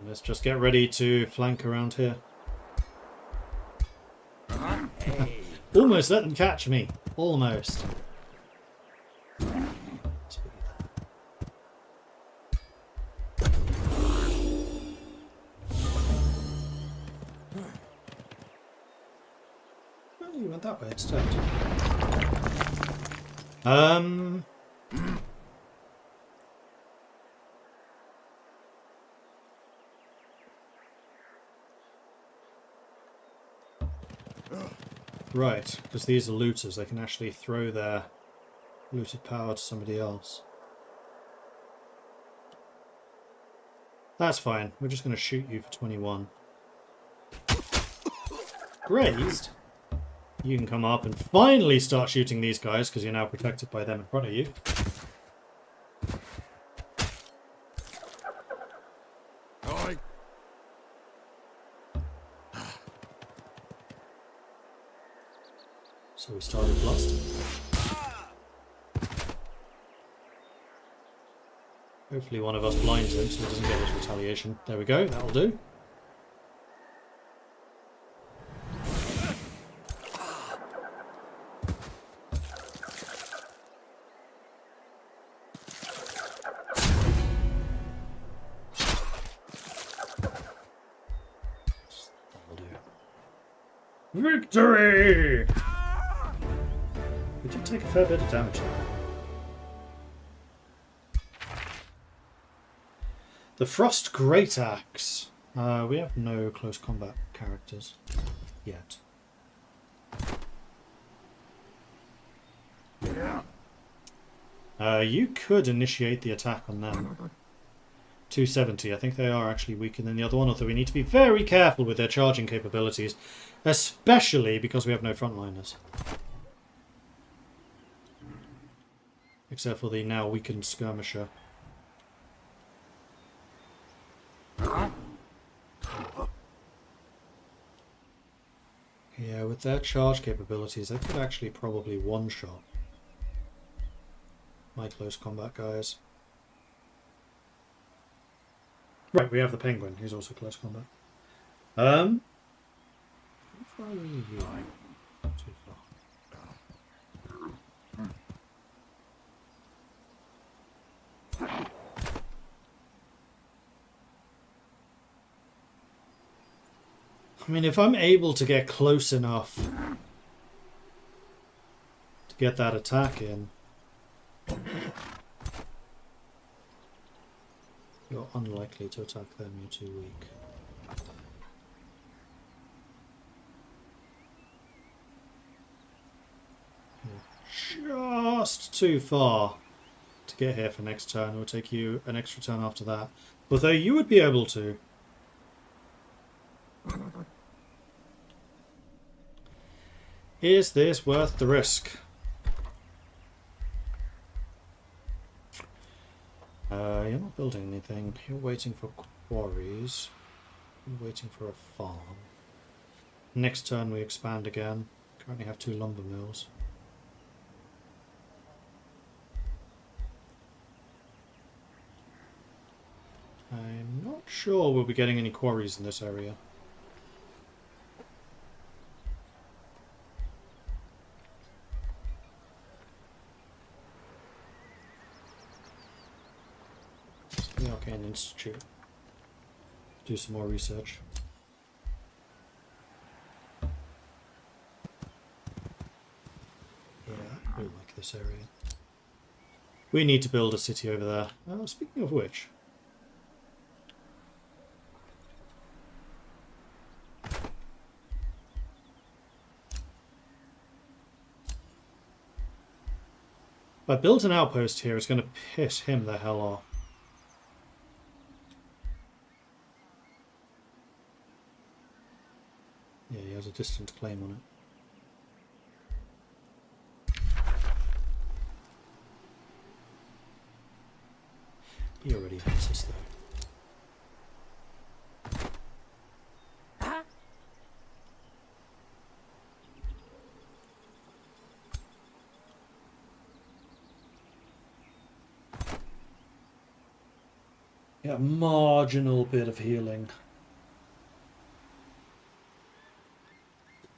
Let's just get ready to flank around here. Almost let them catch me. Almost. Oh, you went that way instead. Right, because these are looters, they can actually throw their looted power to somebody else. That's fine, we're just going to shoot you for 21. Grazed? You can come up and finally start shooting these guys, because you're now protected by them in front of you. So we started blasting. Hopefully one of us blinds him so he doesn't get his retaliation. There we go, that'll do. That'll do. Victory! We did take a fair bit of damage there. The Frost Great Axe. We have no close combat characters yet. You could initiate the attack on them. 270. I think they are actually weaker than the other one, although we need to be very careful with their charging capabilities, especially because we have no frontliners. Except for the now weakened skirmisher. Yeah, with their charge capabilities, they could actually probably one-shot my close combat guys. Right, we have the penguin, who's also close combat. How far are you? Not too far. I mean, if I'm able to get close enough to get that attack in, you're unlikely to attack them, you're too weak. You're just too far to get here for next turn. It will take you an extra turn after that. Although you would be able to. Is this worth the risk? You're not building anything. You're waiting for quarries. You're waiting for a farm. Next turn we expand again. Currently have 2 lumber mills. I'm not sure we'll be getting any quarries in this area. The Arcane Institute. Do some more research. Yeah, I really like this area. We need to build a city over there. Speaking of which. If I build an outpost here, it's going to piss him the hell off. Yeah, he has a distant claim on it. He already hates us, though. Yeah, marginal bit of healing.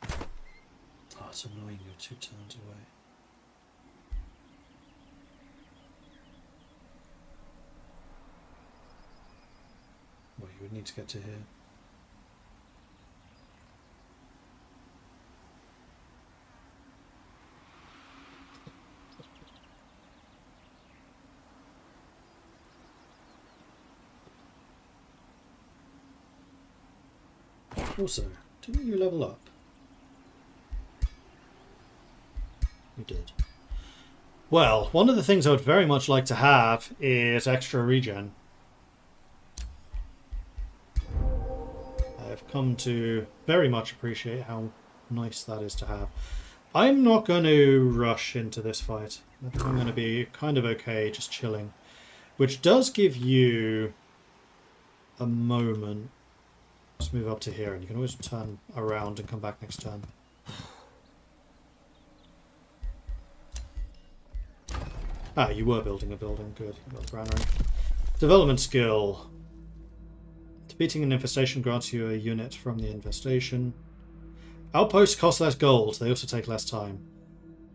Oh, it's annoying you're 2 turns away. Well, you would need to get to here. Also, didn't you level up? You did. Well, one of the things I would very much like to have is extra regen. I've come to very much appreciate how nice that is to have. I'm not going to rush into this fight. I think I'm going to be kind of okay, just chilling. Which does give you a moment. Let's move up to here, and you can always turn around and come back next turn. Ah, you were building a building. Good. You got the granary. Development skill. Defeating an infestation grants you a unit from the infestation. Outposts cost less gold. They also take less time.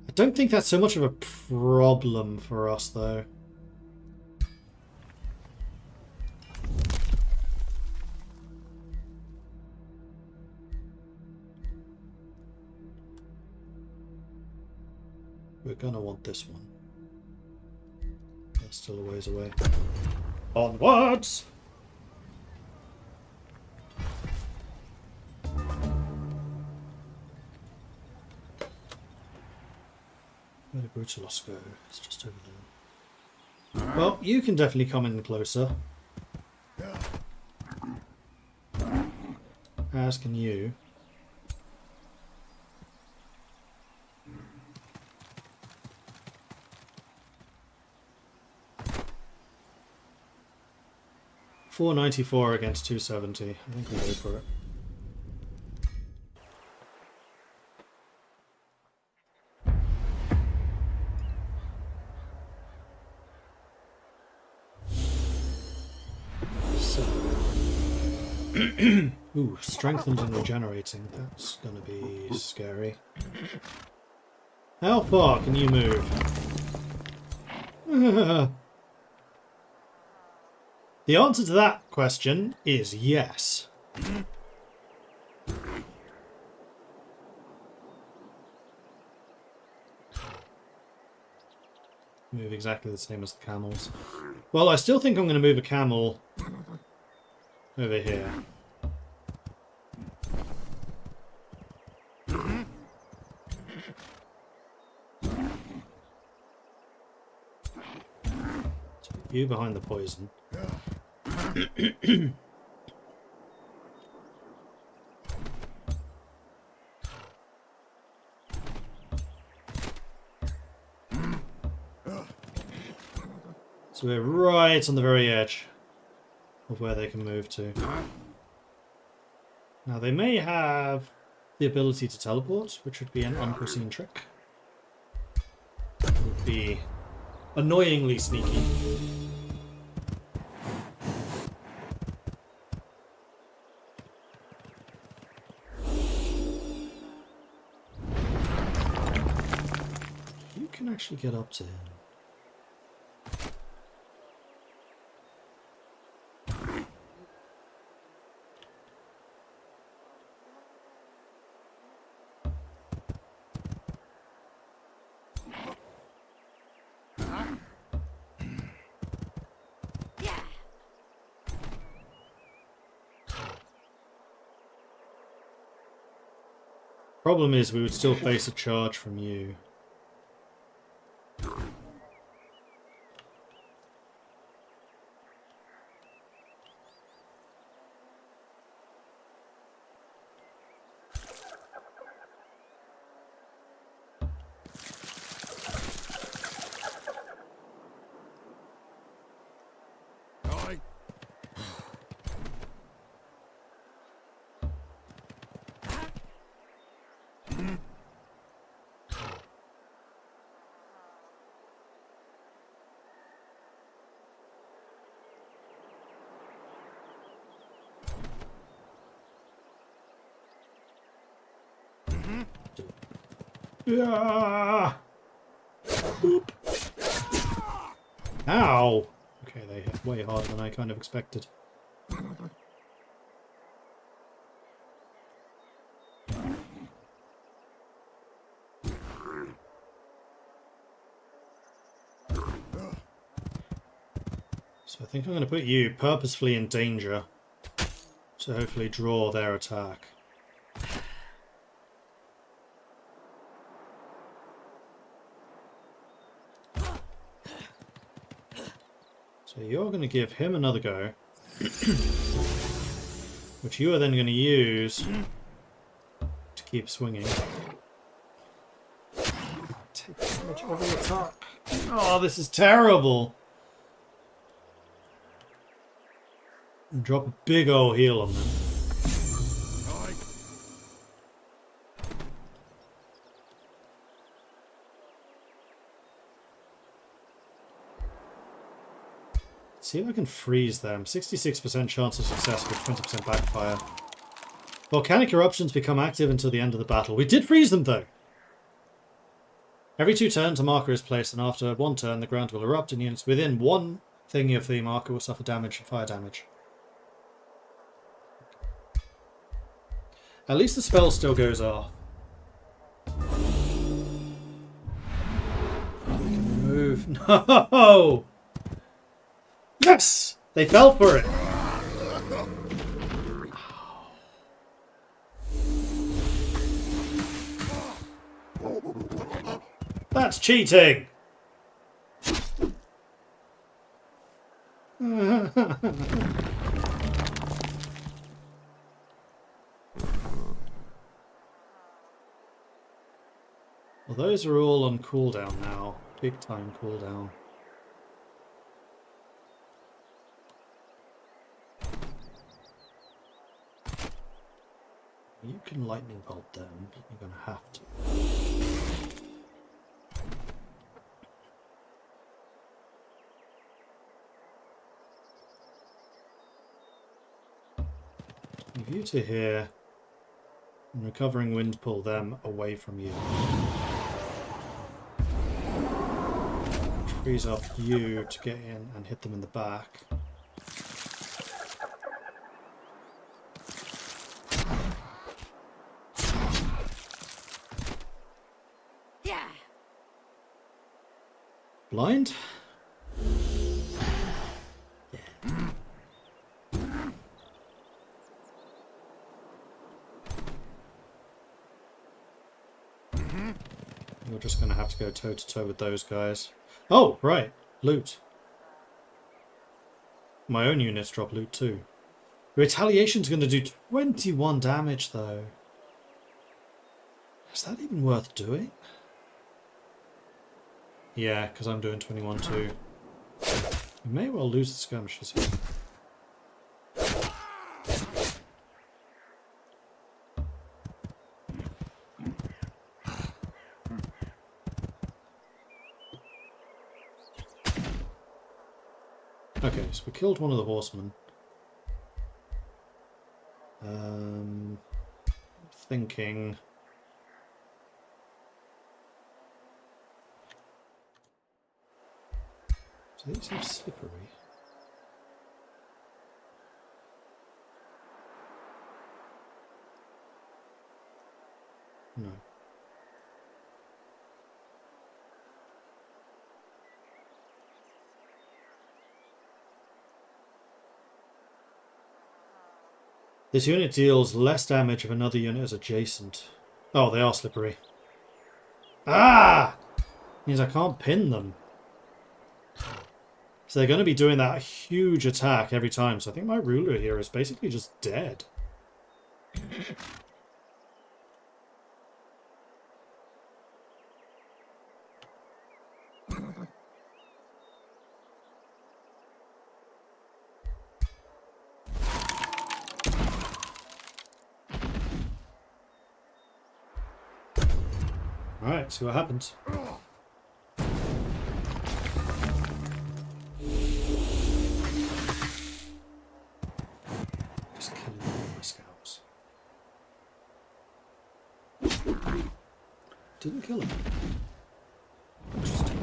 I don't think that's so much of a problem for us, though. We're gonna want this one. That's still a ways away. Onwards! Where did Brutalos go? It's just over there. Well, you can definitely come in closer. As can you. $494 against 270. I think we'll go for it. Ooh, strengthened and regenerating. That's gonna be scary. How far can you move? The answer to that question is yes. Move exactly the same as the camels. Well, I still think I'm going to move a camel over here. You behind the poison. So we're right on the very edge of where they can move to. Now they may have the ability to teleport, which would be an unforeseen trick. It would be annoyingly sneaky. You can actually get up to him. Problem is, we would still face a charge from you. Yeah. Boop. Ow! Okay, they hit way harder than I kind of expected. So I think I'm going to put you purposefully in danger to hopefully draw their attack. So you're going to give him another go, which you are then going to use to keep swinging. Take damage every attack. Oh, this is terrible. And drop a big old heal on them. See if I can freeze them. 66% chance of success with 20% backfire. Volcanic eruptions become active until the end of the battle. We did freeze them though. Every 2 turns a marker is placed, and after 1 turn the ground will erupt and units within 1 thingy of the marker will suffer damage, fire damage. At least the spell still goes off. We can move. No! Yes! They fell for it! That's cheating! Well, those are all on cooldown now. Big time cooldown. You can lightning bolt them, but you're going to have to. Move you to here, and recovering wind pull them away from you. Which frees up you to get in and hit them in the back. Blind? Yeah. You're just going to have to go toe to toe with those guys. Oh, right. Loot. My own units drop loot too. Retaliation's going to do 21 damage though. Is that even worth doing? Yeah, because I'm doing 21 too. We may well lose the skirmishes here. Okay, so we killed one of the horsemen. Thinking... Do these have slippery? No. This unit deals less damage if another unit is adjacent. Oh, they are slippery. Ah! Means I can't pin them. So they're going to be doing that huge attack every time. So I think my ruler here is basically just dead. Alright, see what happens. Just killing all my scouts. Didn't kill him. Interesting.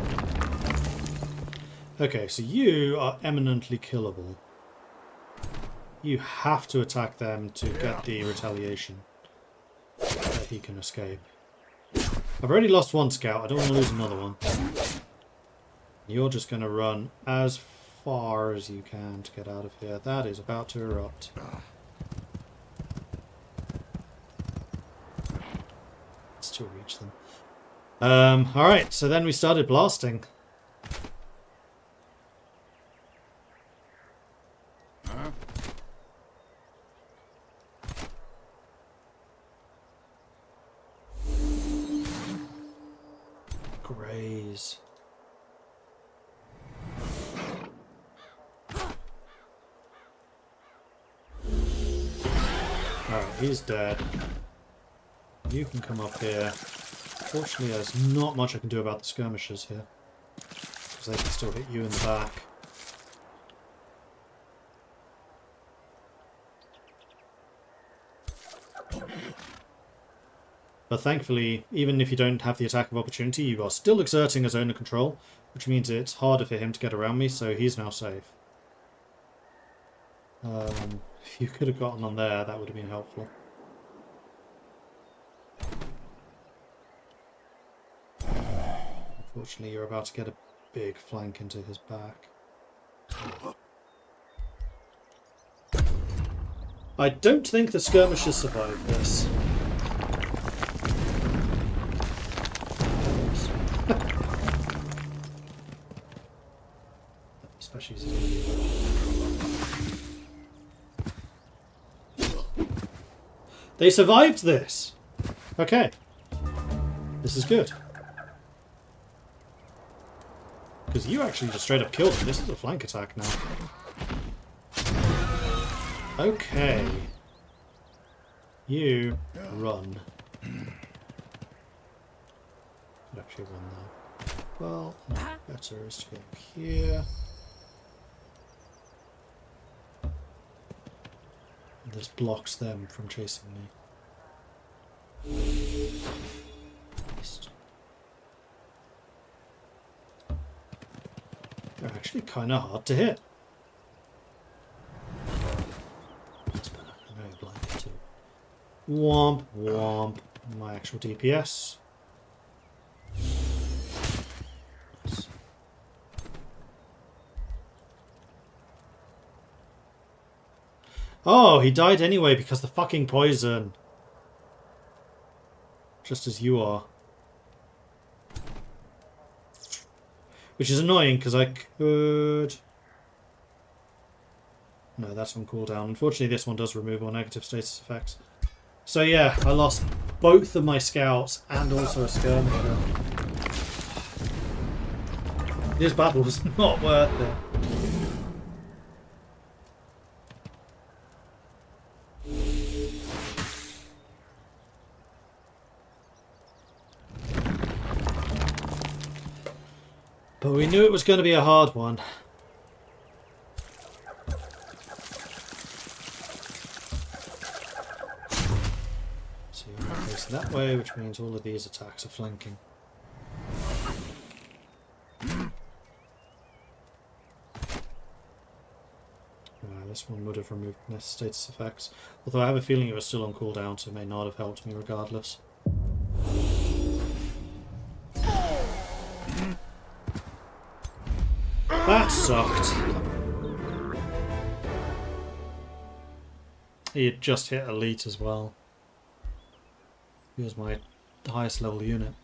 Okay, so you are eminently killable. You have to attack them to get the retaliation that he can escape. I've already lost one scout. I don't want to lose another one. You're just going to run as far as you can to get out of here. That is about to erupt. Still reach them. Alright, so then we started blasting. Graze. Alright, he's dead. You can come up here. Fortunately, there's not much I can do about the skirmishers here. Because they can still hit you in the back. But thankfully, even if you don't have the attack of opportunity, you are still exerting a zone of control, which means it's harder for him to get around me, so he's now safe. If you could have gotten on there, that would have been helpful. Unfortunately, you're about to get a big flank into his back. I don't think the skirmishers survived this. species. They survived this. Okay. This is good. Because you actually just straight up killed them. This is a flank attack now. Okay. You run. Could actually run there. Well, no, better is to go here. This blocks them from chasing me. They're actually kind of hard to hit. That's better. I'm very blind too. Womp womp. My actual DPS. Nice. Oh, he died anyway because the fucking poison. Just as you are. Which is annoying because I could... No, that's on cooldown. Unfortunately, this one does remove all negative status effects. So yeah, I lost both of my scouts and also a skirmisher. This battle was not worth it. But we knew it was going to be a hard one. So you're facing that way, which means all of these attacks are flanking. This one would have removed status effects. Although I have a feeling it was still on cooldown, so it may not have helped me regardless. That sucked. He had just hit elite as well. He was my highest level unit.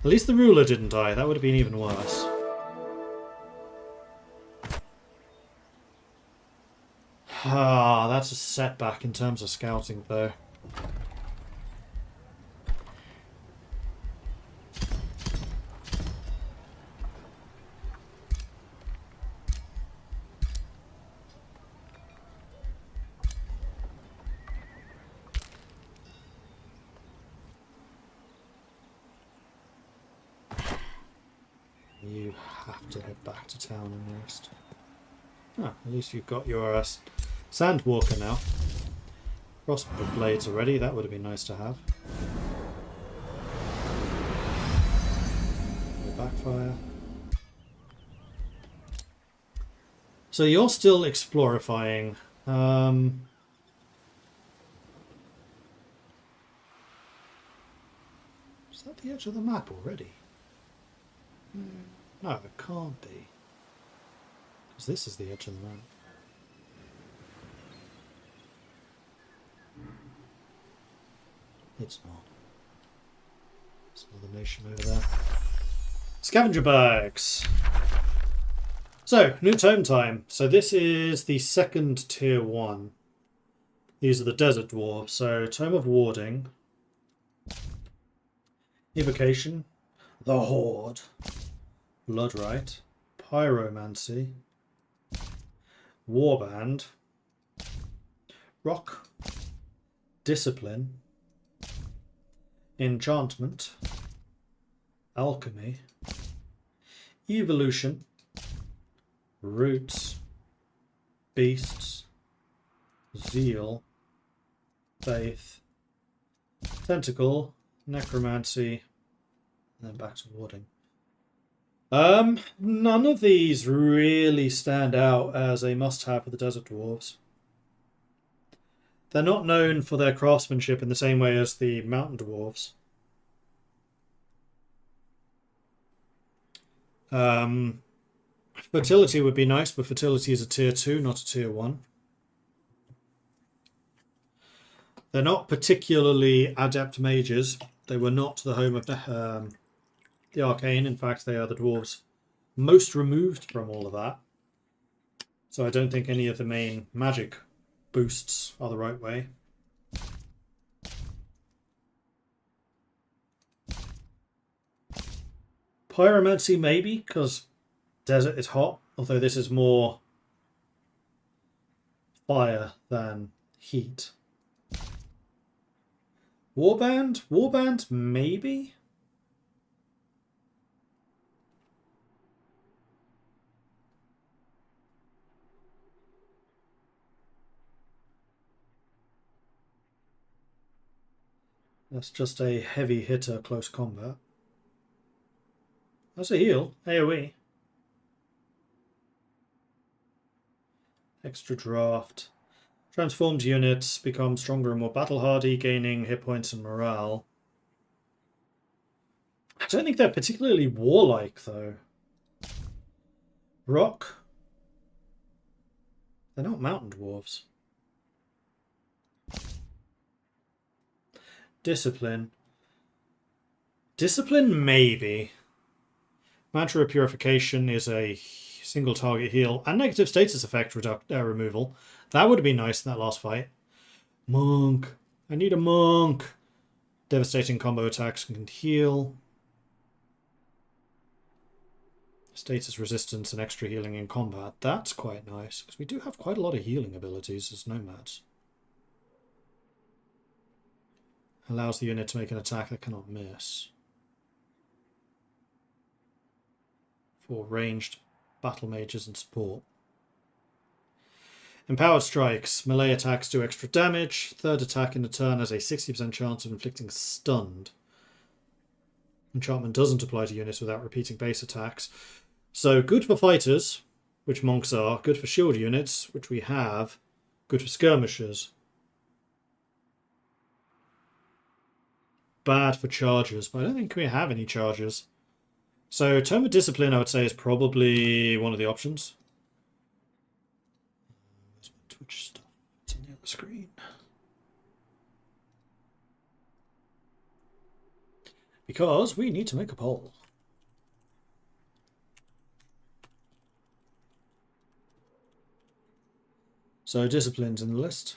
At least the ruler didn't die. That would have been even worse. Ah, that's a setback in terms of scouting though. You have to head back to town and rest. Ah, at least you've got your Sandwalker now. Crossbow blades already, that would have been nice to have. No backfire. So you're still explorifying. Is that the edge of the map already? No, it can't be. Because this is the edge of the map. It's not. There's another nation over there. Scavenger bags. So, new tome time. So this is the second tier 1. These are the desert dwarves. So, Tome of Warding. Evocation. The Horde. Bloodrite. Pyromancy. Warband. Rock. Discipline. Enchantment. Alchemy. Evolution. Roots. Beasts. Zeal. Faith. Tentacle. Necromancy. And then back to warding. None of these really stand out as a must-have for the Desert Dwarves. They're not known for their craftsmanship in the same way as the Mountain Dwarves. Fertility would be nice, but fertility is a tier 2, not a tier 1. They're not particularly adept mages. They were not the home of the arcane. In fact, they are the dwarves most removed from all of that. So I don't think any of the main magic boosts are the right way. Pyromancy maybe, because desert is hot, although this is more fire than heat. Warband? Warband maybe? That's just a heavy hitter close combat. That's a heal. AoE. Extra draft. Transformed units become stronger and more battle hardy, gaining hit points and morale. I don't think they're particularly warlike though. Rock. They're not mountain dwarves. Discipline. Discipline maybe. Mantra of Purification is a single target heal and negative status effect removal. That would have been nice in that last fight. Monk. I need a monk. Devastating combo attacks can heal. Status resistance and extra healing in combat. That's quite nice, because we do have quite a lot of healing abilities as nomads. Allows the unit to make an attack that cannot miss. For ranged battle mages and support. Empowered strikes. Melee attacks do extra damage. Third attack in the turn has a 60% chance of inflicting stunned. Enchantment doesn't apply to units without repeating base attacks. So good for fighters, which monks are. Good for shield units, which we have. Good for skirmishers. Bad for chargers, but I don't think we have any chargers. So Tome of Discipline, I would say, is probably one of the options. Where's my Twitch stuff? It's on the other screen. Because we need to make a poll. So disciplines in the list.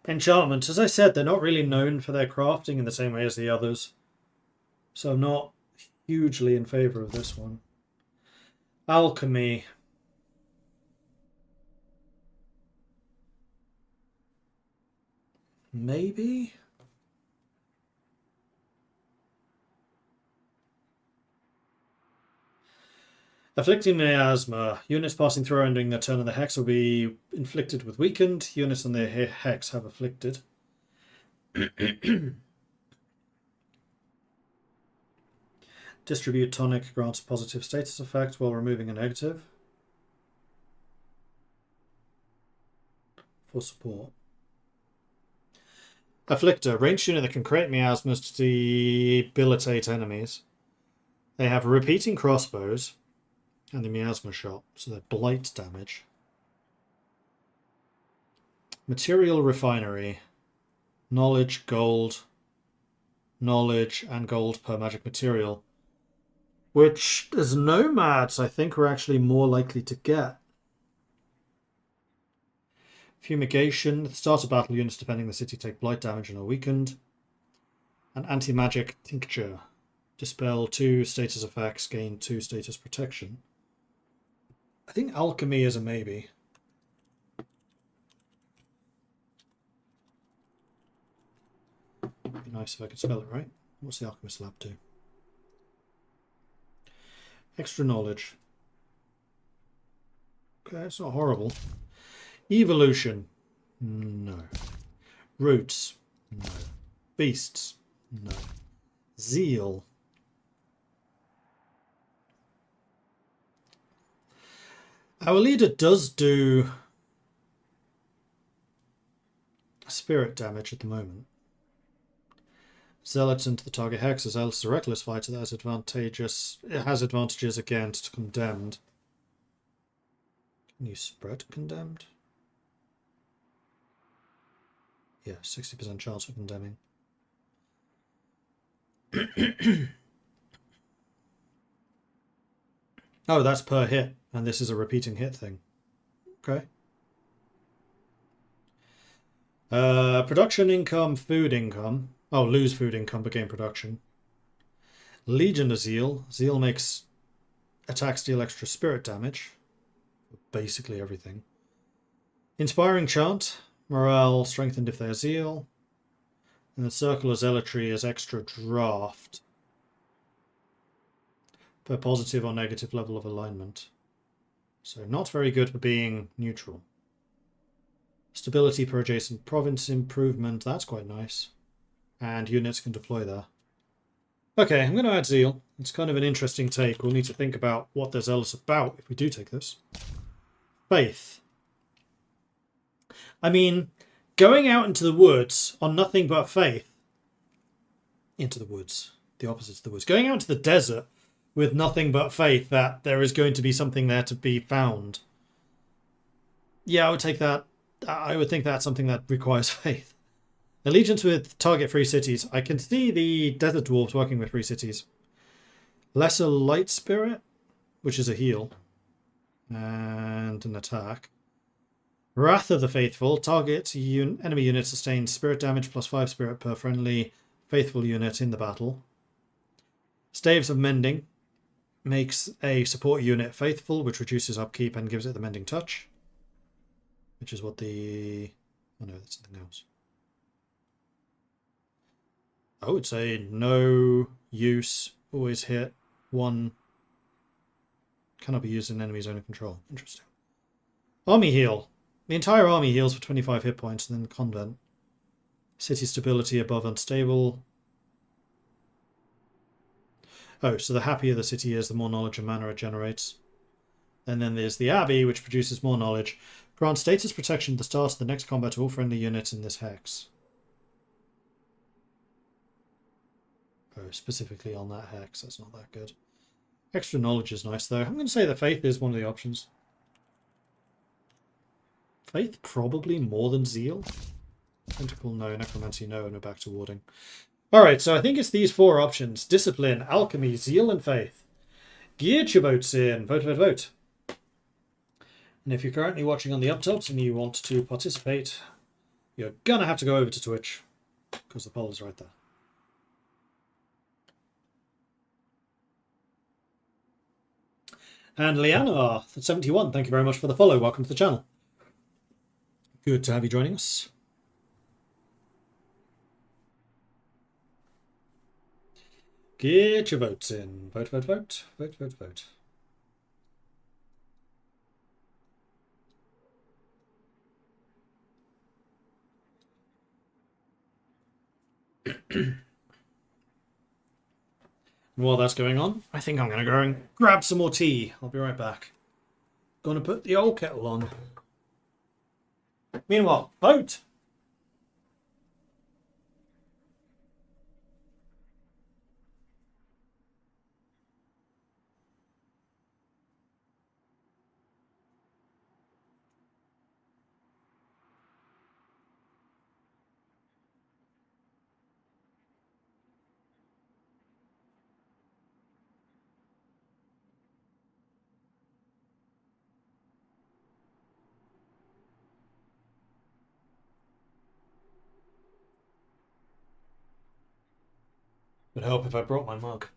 Enchantment, as I said, they're not really known for their crafting in the same way as the others. So I'm not hugely in favour of this one. Alchemy. Maybe? Afflicting Miasma. Units passing through ending their turn on the hex will be inflicted with weakened. Units on their hex have afflicted. Distribute Tonic grants a positive status effect while removing a negative. For support. Afflictor. Ranged unit that can create miasmas to debilitate enemies. They have repeating crossbows and the miasma shot, so they're blight damage. Material refinery. Knowledge, gold. Knowledge and gold per magic material. Which, as nomads, I think we're actually more likely to get. Fumigation. At the start of battle, units defending the city take blight damage and are weakened. An anti-magic tincture. Dispel 2 status effects, gain 2 status protection. I think alchemy is a maybe. It'd be nice if I could spell it right. What's the alchemist lab do? Extra knowledge. Okay, it's not horrible. Evolution. No. Roots. No. Beasts. No. Zeal. Our leader does do spirit damage at the moment. Zealots into the target hex. As Zealot's a reckless fighter that has advantages against condemned. Can you spread condemned? Yeah, 60% chance of condemning. Oh, that's per hit, and this is a repeating hit thing. Okay. Production income, food income. Oh, lose food income but gain production. Legion of Zeal. Zeal makes attacks deal extra spirit damage. Basically everything. Inspiring Chant. Morale strengthened if they are Zeal. And the Circle of Zealotry is extra draft. Per positive or negative level of alignment. So not very good for being neutral. Stability per adjacent province improvement. That's quite nice. And units can deploy there. Okay, I'm going to add Zeal. It's kind of an interesting take. We'll need to think about what they're zealous about if we do take this. Faith. I mean, going out into the woods on nothing but faith. Into the woods. The opposite of the woods. Going out into the desert with nothing but faith that there is going to be something there to be found. Yeah, I would take that. I would think that's something that requires faith. Allegiance with target free cities. I can see the desert dwarves working with free cities. Lesser light spirit, which is a heal. And an attack. Wrath of the Faithful. Target enemy unit sustains spirit damage plus 5 spirit per friendly faithful unit in the battle. Staves of Mending. Makes a support unit faithful, which reduces upkeep and gives it the Mending Touch. Which is what the... Oh no, that's something else. Oh, it's a no use, always hit, 1. Cannot be used in enemy zone of control. Interesting. Army Heal. The entire army heals for 25 hit points, and then Convent. City stability above unstable. Oh, so the happier the city is, the more knowledge and mana it generates. And then there's the Abbey, which produces more knowledge. Grants status protection at the start of the next combat to all friendly units in this hex. Oh, specifically on that hex. That's not that good. Extra knowledge is nice, though. I'm going to say that Faith is one of the options. Faith probably more than Zeal. Tentacle, no. Necromancy, no. And we're back to warding. Alright, so I think it's these 4 options. Discipline, Alchemy, Zeal, and Faith. Get your votes in. Vote, vote, vote. And if you're currently watching on the Uptops and you want to participate, you're going to have to go over to Twitch, because the poll is right there. And Liana, 71, thank you very much for the follow. Welcome to the channel. Good to have you joining us. Get your votes in. Vote, vote, vote. Vote, vote, vote. And while that's going on, I think I'm going to go and grab some more tea. I'll be right back. Going to put the old kettle on. Meanwhile, vote! Would help if I brought my mug.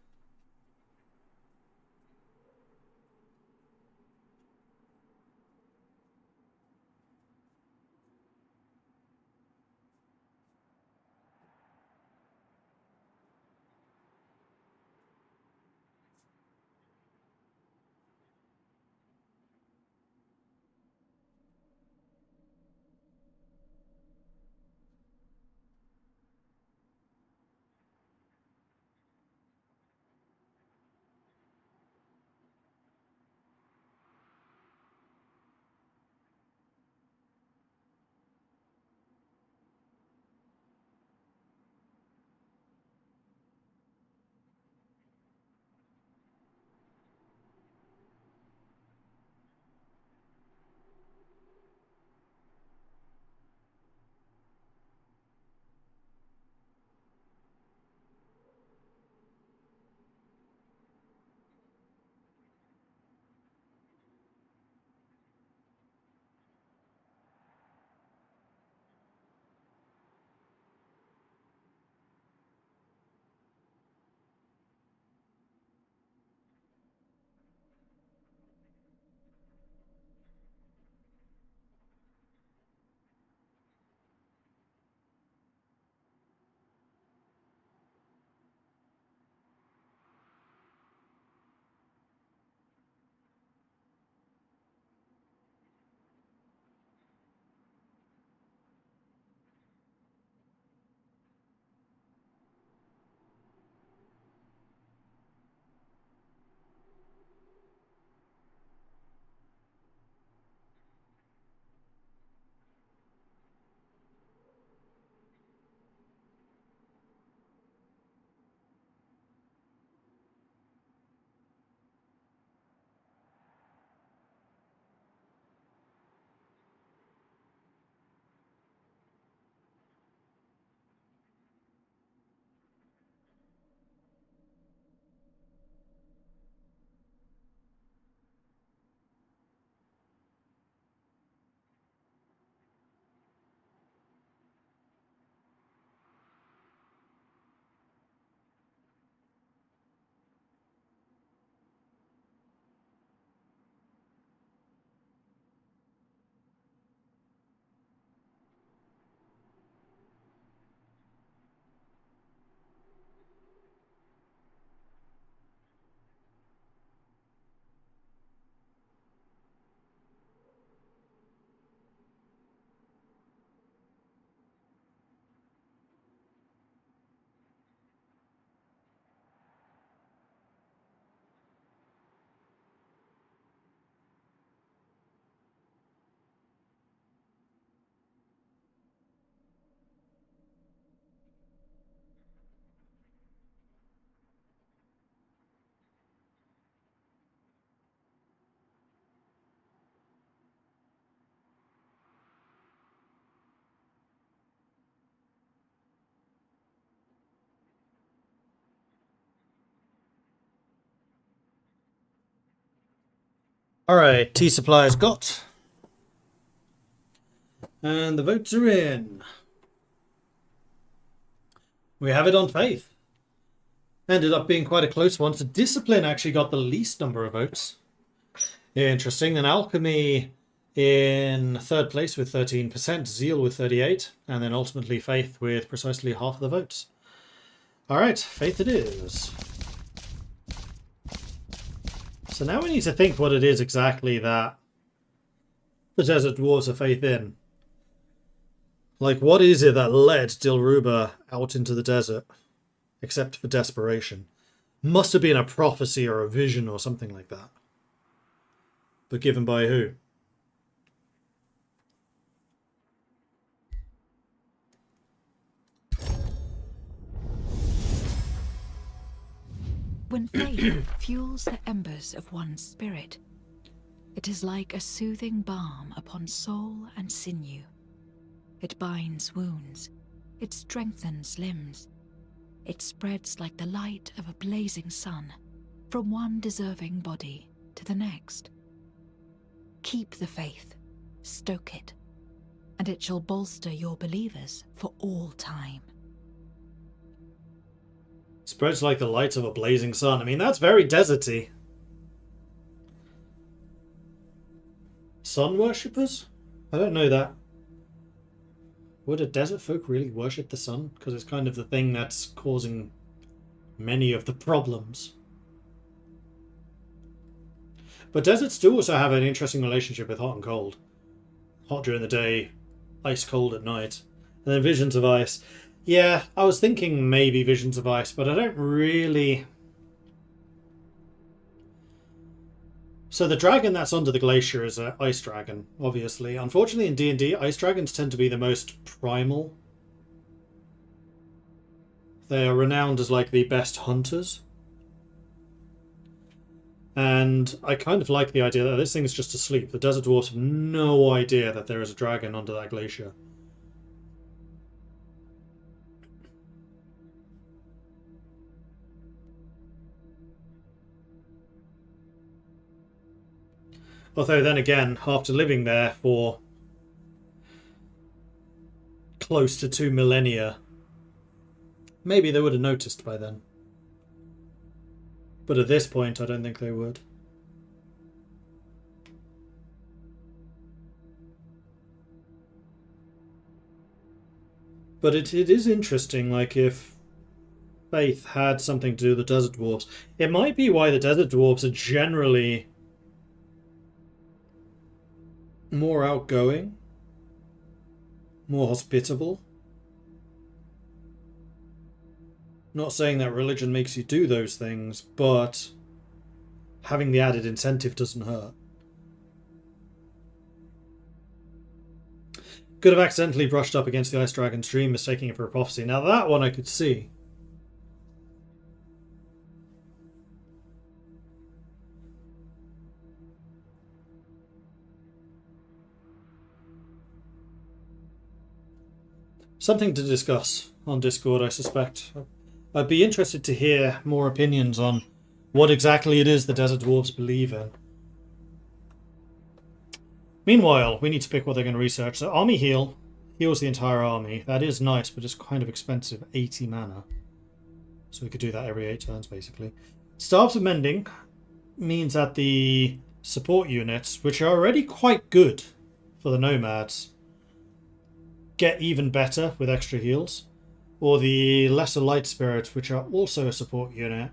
Alright, tea supply is got. And the votes are in. We have it on faith. Ended up being quite a close one. So discipline actually got the least number of votes. Interesting. Then alchemy in third place with 13%, zeal with 38%, and then ultimately faith with precisely half of the votes. Alright, faith it is. So now we need to think what it is exactly that the Desert Dwarves are faith in. Like, what is it that led Dilruba out into the desert? Except for desperation. Must have been a prophecy or a vision or something like that. But given by who? When faith fuels the embers of one's spirit, it is like a soothing balm upon soul and sinew. It binds wounds, it strengthens limbs, it spreads like the light of a blazing sun from one deserving body to the next. Keep the faith, stoke it, and it shall bolster your believers for all time. Spreads like the light of a blazing sun. I mean, that's very deserty. Sun worshippers? I don't know that. Would a desert folk really worship the sun? Because it's kind of the thing that's causing many of the problems. But deserts do also have an interesting relationship with hot and cold. Hot during the day, ice cold at night. And then visions of ice. Yeah, I was thinking maybe visions of ice, but I don't really... So the dragon that's under the glacier is an ice dragon, obviously. Unfortunately in D&D, ice dragons tend to be the most primal. They are renowned as like the best hunters. And I kind of like the idea that this thing's just asleep. The desert dwarves have no idea that there is a dragon under that glacier. Although then again, after living there for close to 2 millennia, maybe they would have noticed by then. But at this point, I don't think they would. But it is interesting, like, if faith had something to do with the desert dwarves. It might be why the desert dwarves are generally more outgoing, more hospitable. Not saying that religion makes you do those things, but having the added incentive doesn't hurt. Could have accidentally brushed up against the ice dragon's dream, mistaking it for a prophecy. Now that one I could see. Something to discuss on Discord, I suspect. I'd be interested to hear more opinions on what exactly it is the Desert Dwarves believe in. Meanwhile, we need to pick what they're going to research. So Army Heal heals the entire army. That is nice, but it's kind of expensive. 80 mana. So we could do that every 8 turns, basically. Staves of Mending means that the support units, which are already quite good for the Nomads, get even better with extra heals. Or the Lesser Light Spirits, which are also a support unit,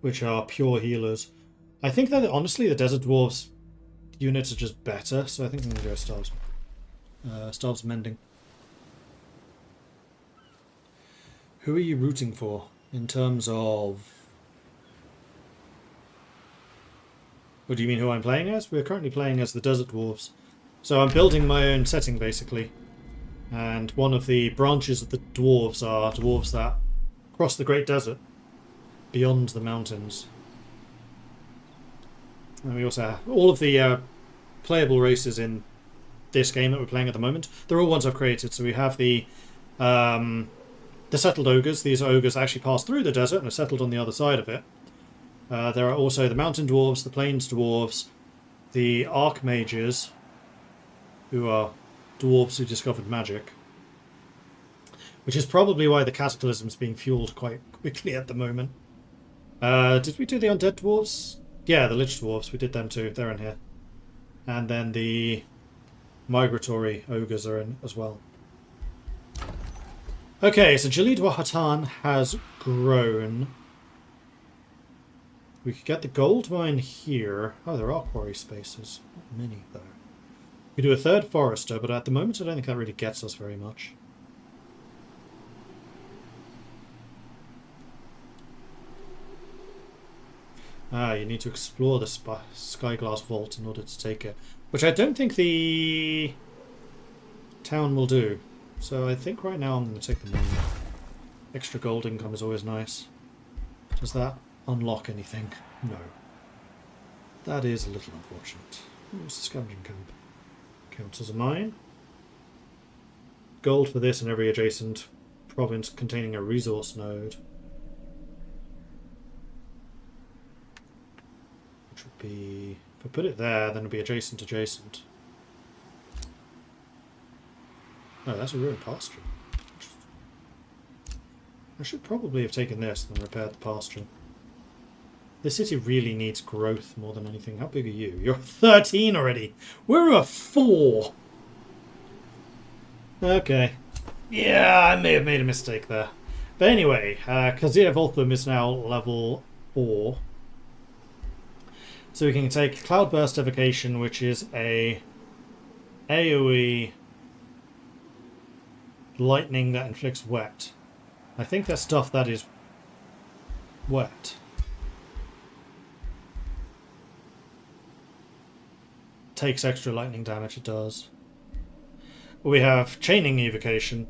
which are pure healers. I think that, honestly, the Desert Dwarves units are just better, so I think I'm going to go Staves Mending. Who are you rooting for in terms of... What do you mean who I'm playing as? We're currently playing as the Desert Dwarves. So I'm building my own setting, basically. And one of the branches of the dwarves are dwarves that cross the Great Desert beyond the mountains. And we also have all of the playable races in this game that we're playing at the moment. They're all ones I've created. So we have the settled ogres. These ogres actually pass through the desert and are settled on the other side of it. There are also the mountain dwarves, the plains dwarves, the archmages, who are dwarves who discovered magic, which is probably why the cataclysm's being fueled quite quickly at the moment. Did we do the undead dwarves? Yeah, the lich dwarves, we did them too. They're in here. And then the migratory ogres are in as well. Okay, so Jalid Wahatan has grown. We could get the gold mine here. Oh, there are quarry spaces. Not many, though. We could do a third forester, but at the moment I don't think that really gets us very much. Ah, you need to explore the Skyglass Vault in order to take it. Which I don't think the town will do. So I think right now I'm going to take the money. Extra gold income is always nice. Does that unlock anything? No. That is a little unfortunate. What's the scavenging camp? Counts as a mine. Gold for this and every adjacent province containing a resource node. Which would be... if I put it there, then it would be adjacent. No, that's a ruined pasture. I should probably have taken this and repaired the pasture. This city really needs growth more than anything. How big are you? You're 13 already. We're a 4. Okay. Yeah, I may have made a mistake there. But anyway, Kazir Voltham is now level 4. So we can take Cloudburst Evocation, which is a AoE lightning that inflicts wet. I think that's stuff that is wet. Takes extra lightning damage, it does. We have Chaining Evocation,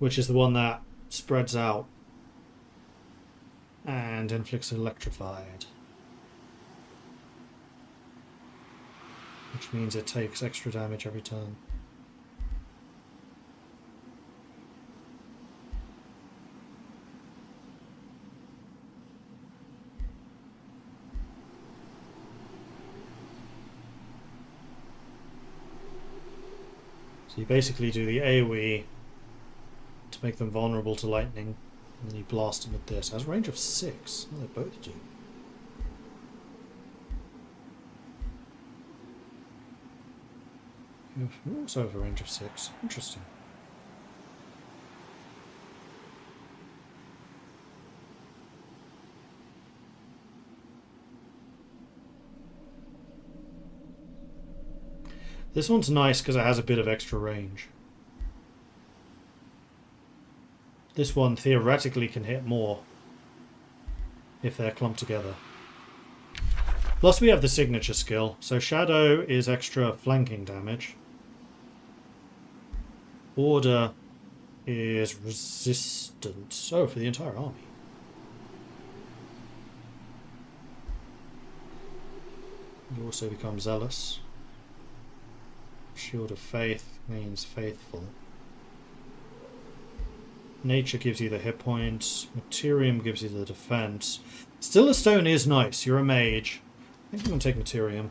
which is the one that spreads out and inflicts Electrified. Which means it takes extra damage every turn. So you basically do the AoE to make them vulnerable to lightning, and then you blast them with this. It has a range of 6. Well, they both do. You also have a range of 6. Interesting. This one's nice because it has a bit of extra range. This one theoretically can hit more if they're clumped together. Plus we have the signature skill. So Shadow is extra flanking damage. Order is resistance. Oh, for the entire army. You also become zealous. Shield of Faith means faithful. Nature gives you the hit points. Materium gives you the defense. Still a stone is nice. You're a mage. I think I'm going to take Materium.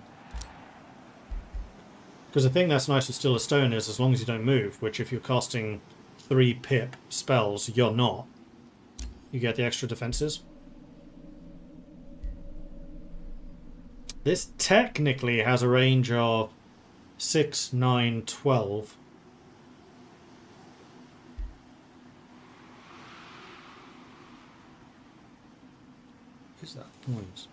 Because the thing that's nice with Still a Stone is as long as you don't move, which if you're casting 3 pip spells, you're not. You get the extra defenses. This technically has a range of 6, 9, 12. What is that noise?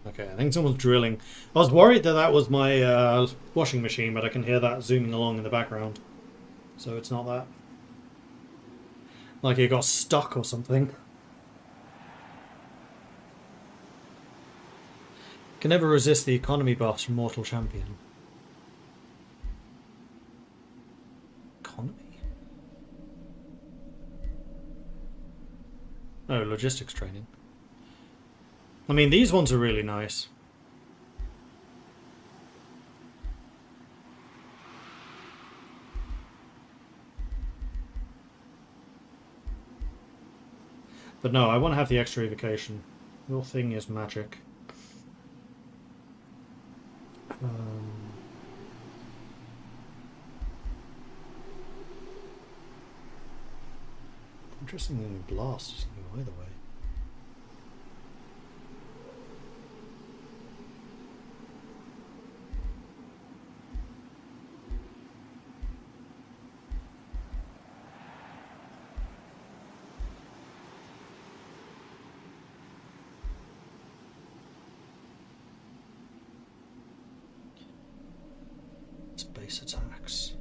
Okay, I think someone's drilling. I was worried that that was my washing machine, but I can hear that zooming along in the background. So it's not that. Like it got stuck or something. Can never resist the economy buffs from Mortal Champion. Economy? Oh, logistics training. I mean, these ones are really nice. But no, I want to have the extra evocation. Your thing is magic. Interestingly, blast is going either way. It's base attacks.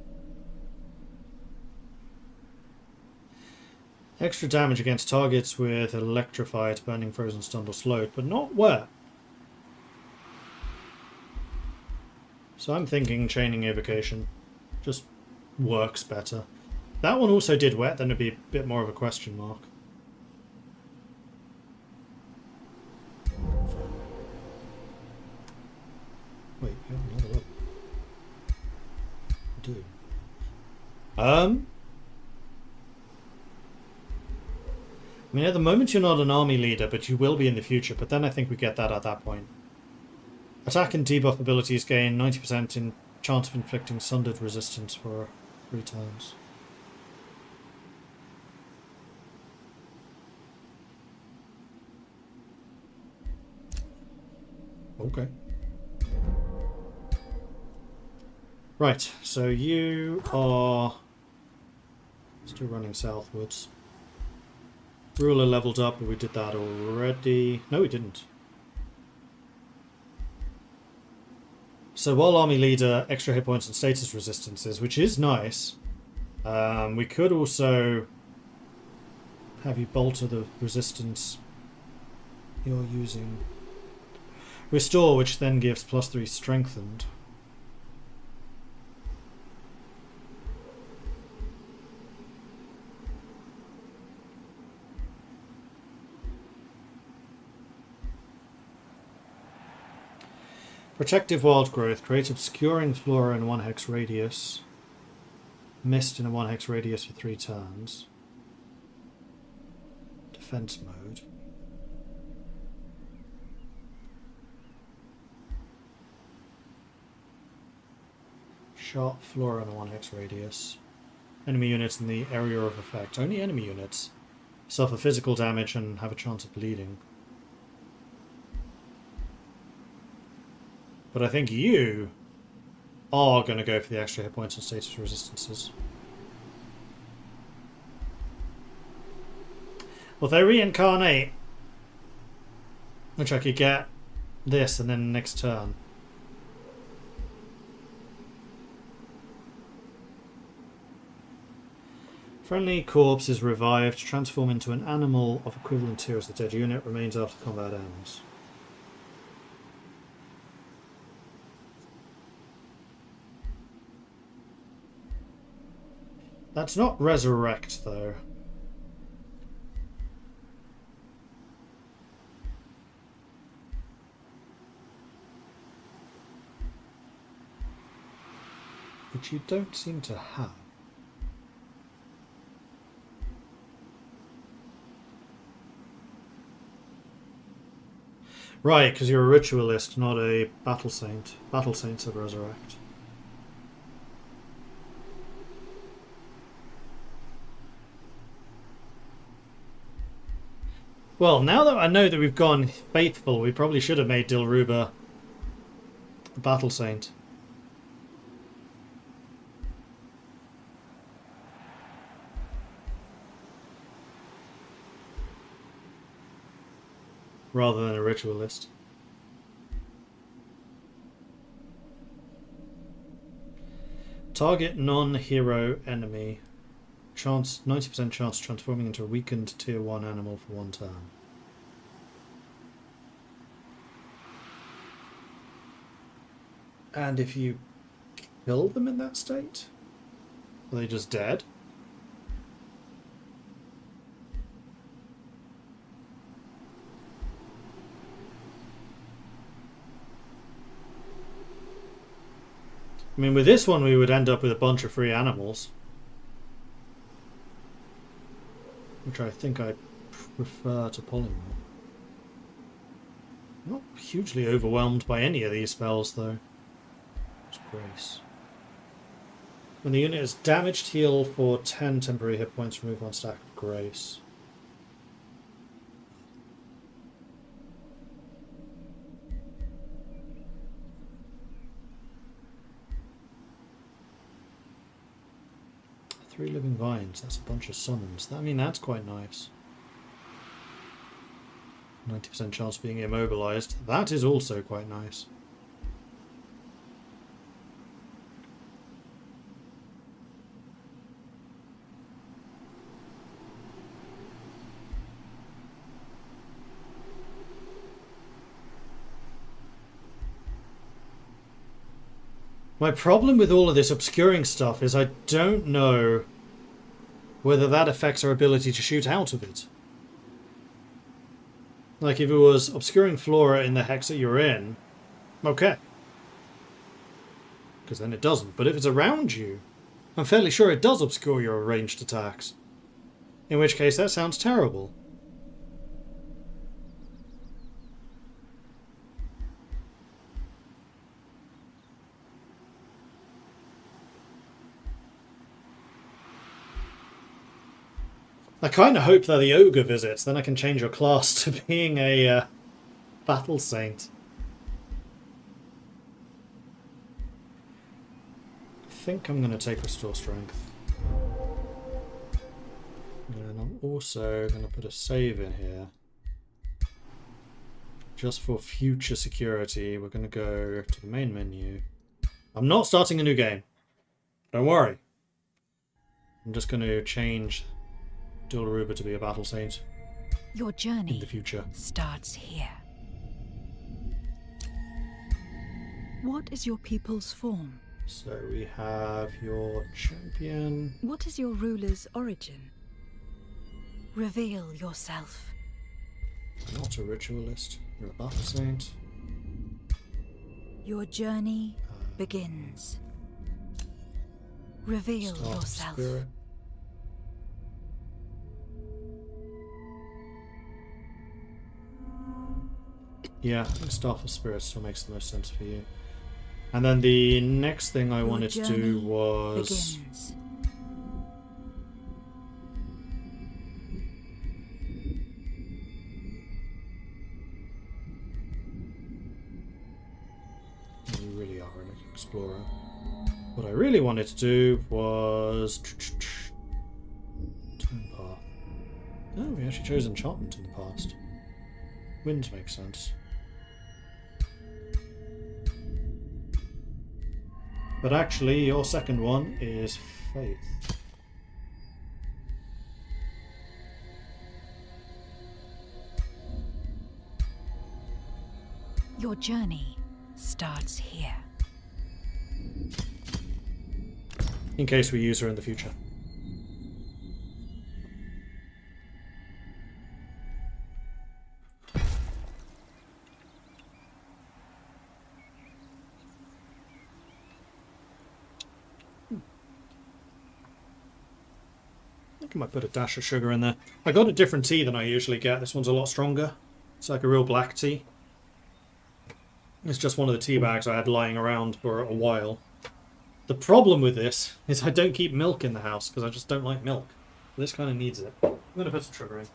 Extra damage against targets with electrified, burning, frozen, stunned, or slowed, but not wet. So I'm thinking chaining evocation just works better. That one also did wet, then it'd be a bit more of a question mark. Wait, you haven't leveled up. I do. I mean, at the moment you're not an army leader, but you will be in the future, but then I think we get that at that point. Attack and debuff abilities gain 90% in chance of inflicting sundered resistance for 3 times. Okay. Right, so you are still running southwards. Ruler leveled up, but we did that already. No, we didn't. So while army leader, extra hit points and status resistances, which is nice. We could also have you bolter the resistance you're using. Restore, which then gives +3 strengthened. Protective wild growth creates obscuring flora in 1 hex radius. Mist in a 1 hex radius for 3 turns. Defense mode. Sharp flora in a 1 hex radius. Enemy units in the area of effect. Only enemy units suffer physical damage and have a chance of bleeding. But I think you are going to go for the extra hit points and status resistances. Well, if they reincarnate, which I could get this and then next turn. Friendly corpse is revived, transform into an animal of equivalent tier as the dead unit, remains after combat ends. That's not resurrect, though. Which you don't seem to have. Right, because you're a ritualist, not a battle saint. Battle saints have resurrect. Well, now that I know that we've gone faithful, we probably should have made Dilruba a battle saint. Rather than a ritualist. Target non-hero enemy. Chance 90% chance transforming into a weakened tier 1 animal for 1 turn. And if you kill them in that state, are they just dead? I mean, with this one we would end up with a bunch of free animals. Which I think I prefer to polymorph. I'm not hugely overwhelmed by any of these spells, though. It's Grace. When the unit is damaged, heal for 10 temporary hit points, remove 1 stack of Grace. Three living vines, that's a bunch of summons. I mean, that's quite nice. 90% chance of being immobilized. That is also quite nice. My problem with all of this obscuring stuff is I don't know whether that affects our ability to shoot out of it. Like if it was obscuring flora in the hex that you're in, okay. Because then it doesn't. But if it's around you, I'm fairly sure it does obscure your ranged attacks. In which case that sounds terrible. I kind of hope that the ogre visits, then I can change your class to being a battle saint. I think I'm going to take Restore Strength. And I'm also going to put a save in here. Just for future security, we're going to go to the main menu. I'm not starting a new game. Don't worry. I'm just going to change Dularuba to be a battle saint. Your journey in the future starts here. What is your people's form? So we have your champion. What is your ruler's origin? Reveal yourself. Not a ritualist. You're a battle saint. Your journey begins. Reveal Staff of yourself. Spirit. Yeah, I think Staff of Spirit still makes the most sense for you. And then the next thing I wanted to do was... begins. You really are an explorer. What I really wanted to do was... Tone path. Oh, we actually chose enchantment in the past. Wind makes sense. But actually, your second one is Faith. Your journey starts here. In case we use her in the future. I think I might put a dash of sugar in there. I got a different tea than I usually get. This one's a lot stronger. It's like a real black tea. It's just one of the tea bags I had lying around for a while. The problem with this is I don't keep milk in the house because I just don't like milk. This kind of needs it. I'm going to put some sugar in.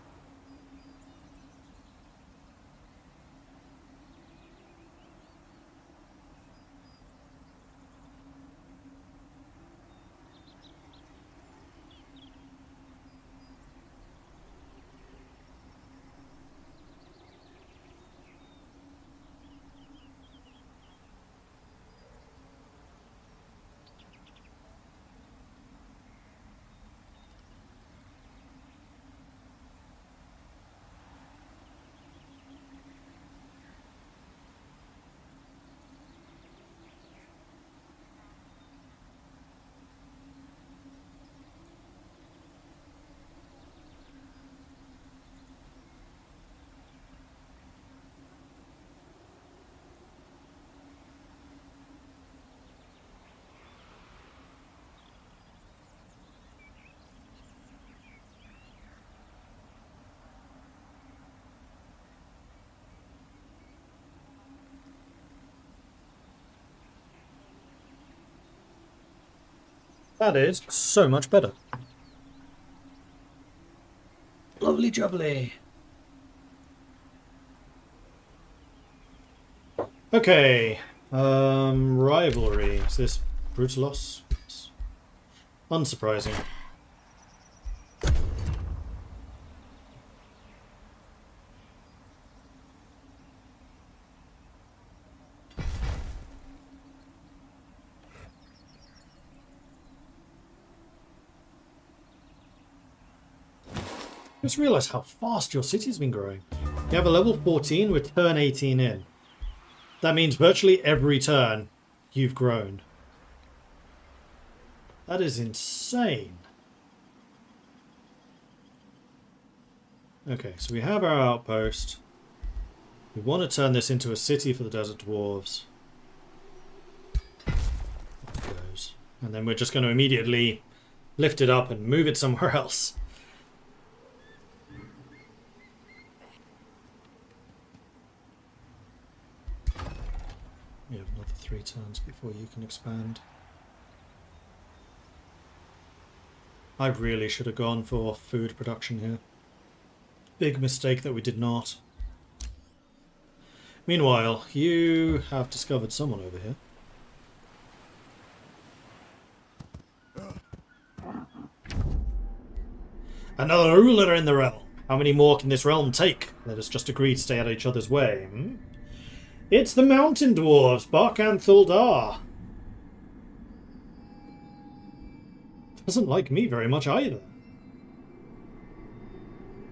That is so much better. Lovely jubbly. Okay. Rivalry. Is this Brutalos? Unsurprising. Just realised how fast your city's been growing. You have a level 14 with turn 18 in. That means virtually every turn you've grown. That is insane. Okay, so we have our outpost. We want to turn this into a city for the Desert Dwarves. There it goes. And then we're just going to immediately lift it up and move it somewhere else. You have another 3 turns before you can expand. I really should have gone for food production here. Big mistake that we did not. Meanwhile, you have discovered someone over here. Another ruler in the realm. How many more can this realm take? Let us just agree to stay out of each other's way. It's the mountain dwarves, Bok and Thuldar. Doesn't like me very much either.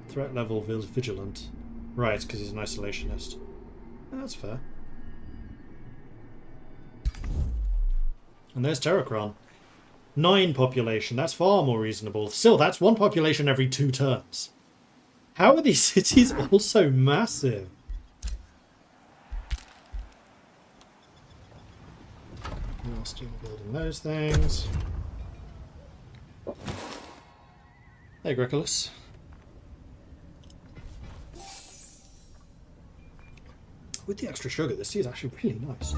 Threat level vigilant. Right, because he's an isolationist. That's fair. And there's Terracron. 9 population, that's far more reasonable. Still, that's 1 population every 2 turns. How are these cities all so massive? We're still building those things. Hey, Agricolas. With the extra sugar, this tea is actually really nice.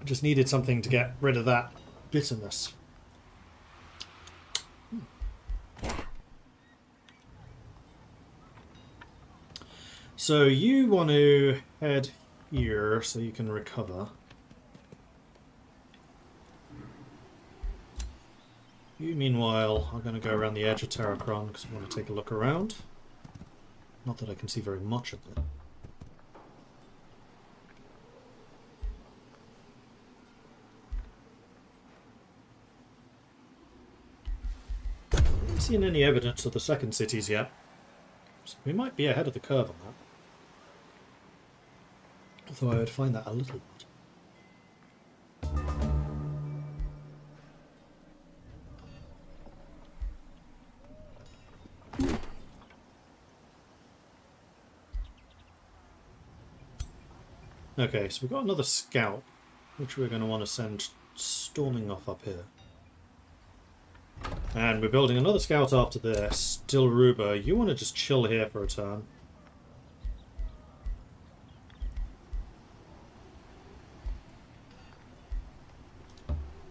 I just needed something to get rid of that bitterness. So you want to head here so you can recover. You, meanwhile, are going to go around the edge of Terracron because I want to take a look around. Not that I can see very much of it. I haven't seen any evidence of the second cities yet. So we might be ahead of the curve on that. Although I would find that a little odd. Okay, so we've got another scout, which we're going to want to send storming off up here. And we're building another scout after this. Dilruba, you want to just chill here for a turn.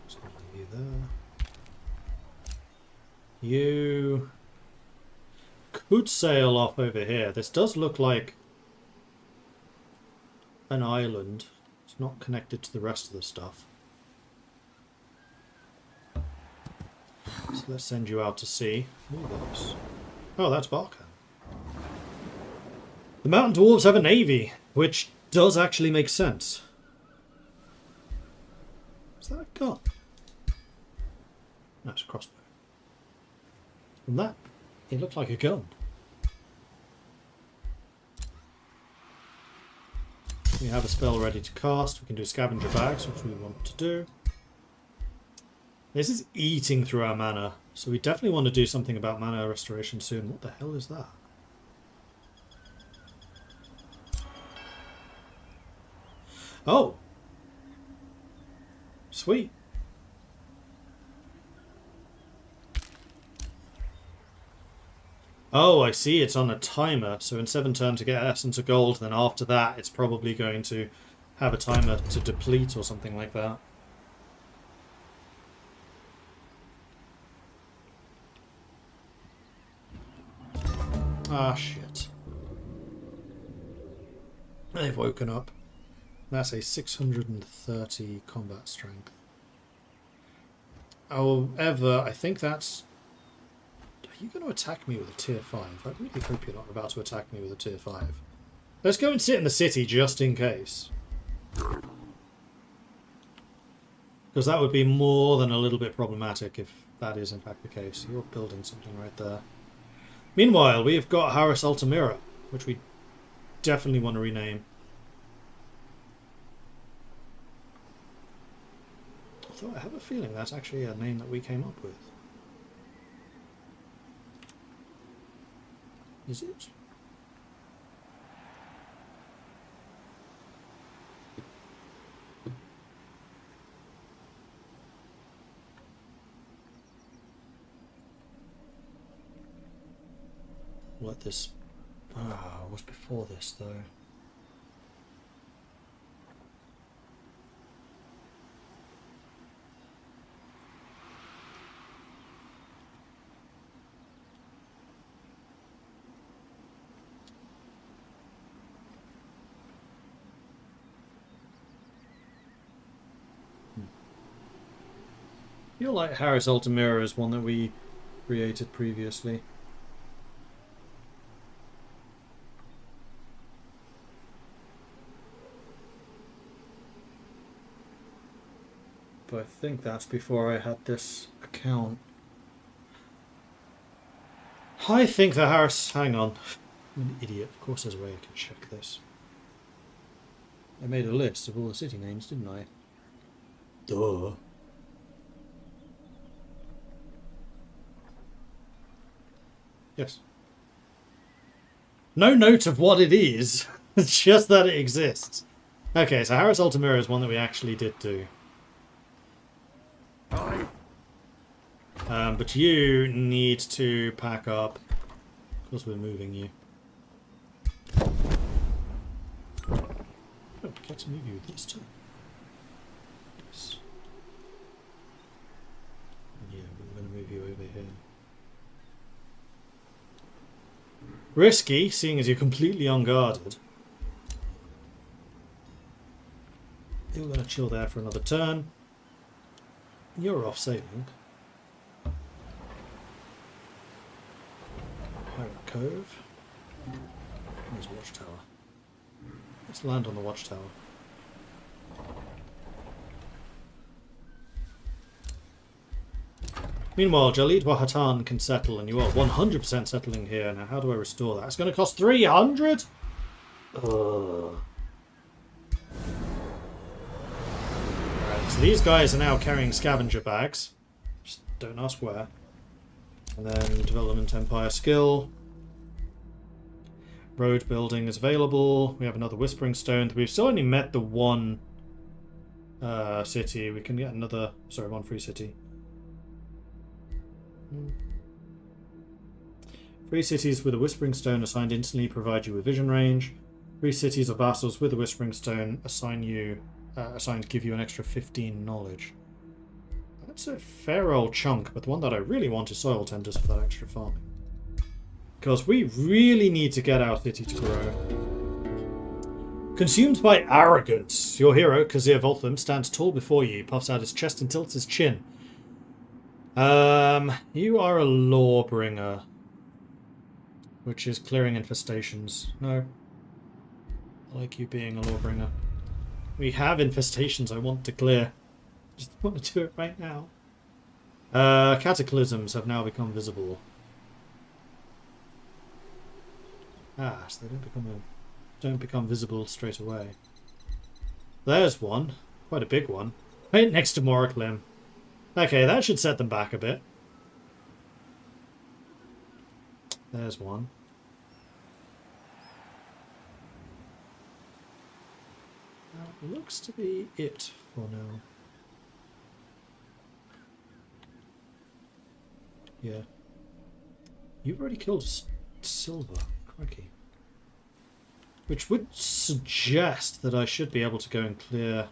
Just going to leave you there. You could sail off over here. This does look like an island. It's not connected to the rest of the stuff. So let's send you out to sea. Oh, that's Barkham. The mountain dwarves have a navy, which does actually make sense. Is that a gun? No, it's a crossbow. From that, it looked like a gun. We have a spell ready to cast. We can do scavenger bags, which we want to do. This is eating through our mana, so we definitely want to do something about mana restoration soon. What the hell is that? Oh! Sweet. Oh, I see. It's on a timer. So in 7 turns to get Essence of Gold, then after that it's probably going to have a timer to deplete or something like that. Ah, shit. They've woken up. That's a 630 combat strength. However, I think that's... Are you going to attack me with a tier 5? I really hope you're not about to attack me with a tier 5. Let's go and sit in the city just in case. Because that would be more than a little bit problematic if that is in fact the case. You're building something right there. Meanwhile, we've got Harris Altamira, which we definitely want to rename. Although I have a feeling that's actually a name that we came up with. Is it? What this... Ah, what's before this though? I feel like Harris Altamira is one that we created previously. But I think that's before I had this account. I think the Harris... Hang on. I'm an idiot. Of course there's a way I can check this. I made a list of all the city names, didn't I? Duh. Yes. No note of what it is. It's just that it exists. Okay, so Harris Altamira is one that we actually did do. But you need to pack up. Of course we're moving you. Oh, we get to move you this time. Yes. Yeah, we're going to move you over here. Risky, seeing as you're completely unguarded. You're going to chill there for another turn. You're off sailing. Pirate Cove. There's a watchtower. Let's land on the watchtower. Meanwhile, Jalid Wahatan can settle, and you are 100% settling here. Now, how do I restore that? It's going to cost 300? Ugh. Alright, so these guys are now carrying scavenger bags. Just don't ask where. And then Development Empire skill. Road building is available. We have another Whispering Stone. We've still only met the one city. We can get another... Sorry, one free city. Free cities with a Whispering Stone assigned instantly provide you with vision range. Free cities or vassals with a Whispering Stone assigned to give you an extra 15 knowledge. That's a fair old chunk, but the one that I really want is Soil Tenders for that extra farming. Because we really need to get our city to grow. Consumed by arrogance. Your hero, Kazir Voltham, stands tall before you, puffs out his chest and tilts his chin. You are a lawbringer. Which is clearing infestations. No. I like you being a lawbringer. We have infestations I want to clear. Just want to do it right now. Cataclysms have now become visible. Ah, so they don't become visible straight away. There's one. Quite a big one. Right next to Moriklim. Okay, that should set them back a bit. There's one. That looks to be it for now. Yeah. You've already killed silver. Crikey. Which would suggest that I should be able to go and clear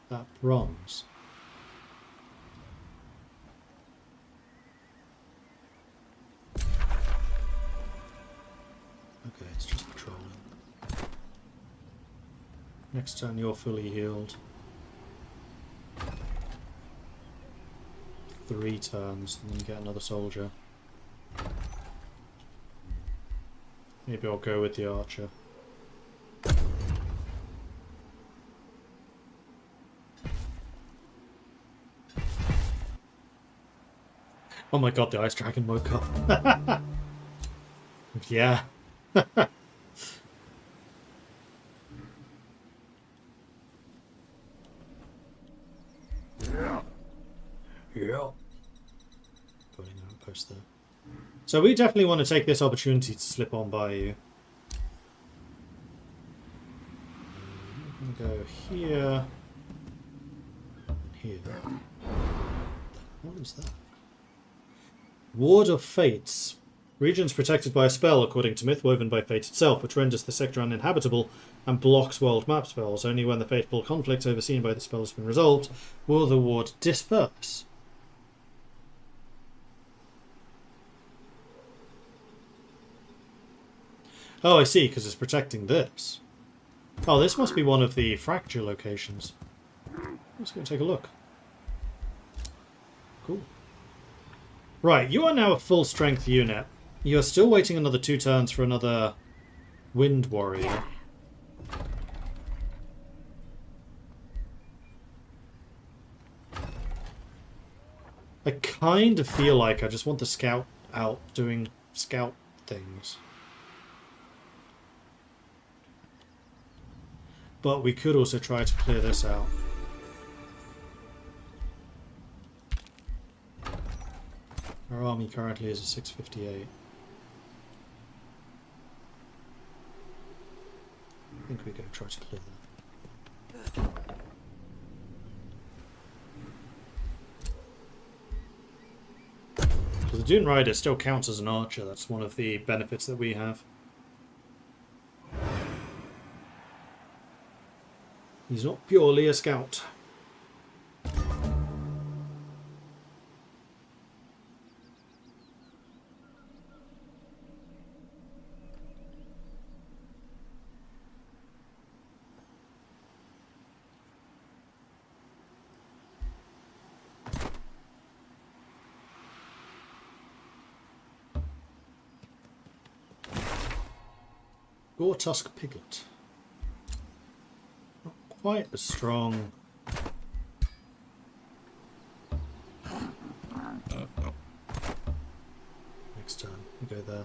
that bronze. Next turn you're fully healed. 3 turns, and then you get another soldier. Maybe I'll go with the archer. Oh my god, the ice dragon woke up. Yeah. Yeah. Putting an outpost there. So we definitely want to take this opportunity to slip on by you. I'm going to go here. Here. What is that? Ward of Fates. Regions protected by a spell, according to myth, woven by fate itself, which renders the sector uninhabitable and blocks world map spells. Only when the fateful conflict overseen by the spell has been resolved will the ward disperse. Oh, I see, because it's protecting this. Oh, this must be one of the fracture locations. Let's go take a look. Cool. Right, you are now a full-strength unit. You are still waiting another 2 turns for another Wind Warrior. I kind of feel like I just want the scout out doing scout things. But we could also try to clear this out. Our army currently is a 658. I think we go try to clear that. So the Dune Rider still counts as an archer. That's one of the benefits that we have. He's not purely a scout. Gore-Tusk Piglet. Not quite as strong. Next turn, we go there.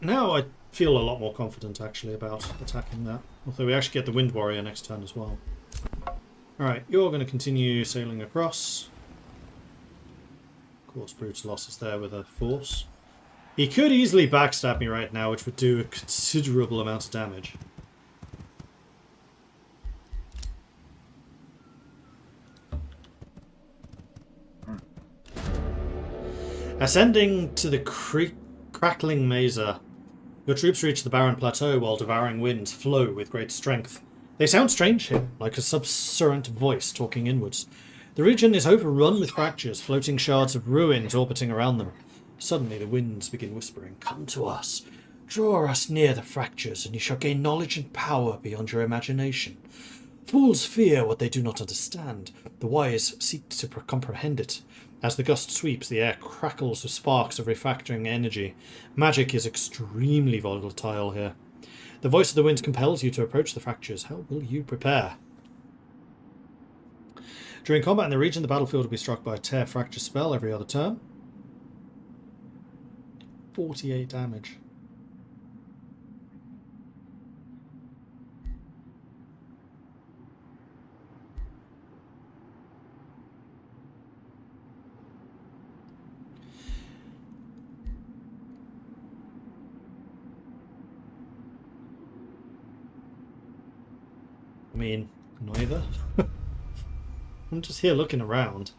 Now I feel a lot more confident actually about attacking that. Although we actually get the Wind Warrior next turn as well. Alright, you're going to continue sailing across. Of course, Brutalos is there with a force. He could easily backstab me right now, which would do a considerable amount of damage. Ascending to the crackling mesa, your troops reach the barren plateau while devouring winds flow with great strength. They sound strange here, like a subservient voice talking inwards. The region is overrun with fractures, floating shards of ruins orbiting around them. Suddenly the winds begin whispering, "Come to us. Draw us near the fractures, and you shall gain knowledge and power beyond your imagination. Fools fear what they do not understand. The wise seek to comprehend it. As the gust sweeps, the air crackles with sparks of refractoring energy. Magic is extremely volatile here. The voice of the wind compels you to approach the fractures. How will you prepare? During combat in the region, the battlefield will be struck by a tear fracture spell every other turn. 48 damage. I mean, neither. I'm just here looking around.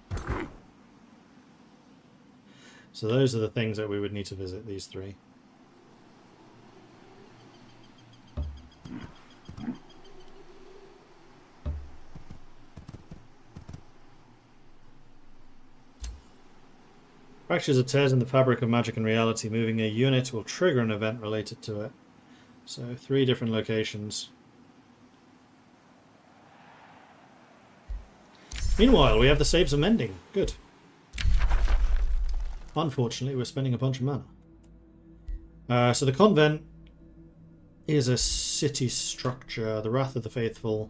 So those are the things that we would need to visit, these 3. Fractures are tears in the fabric of magic and reality. Moving a unit will trigger an event related to it. So 3 different locations. Meanwhile, we have the Saves of Mending. Good. Unfortunately, we're spending a bunch of mana. So the convent is a city structure. The Wrath of the Faithful.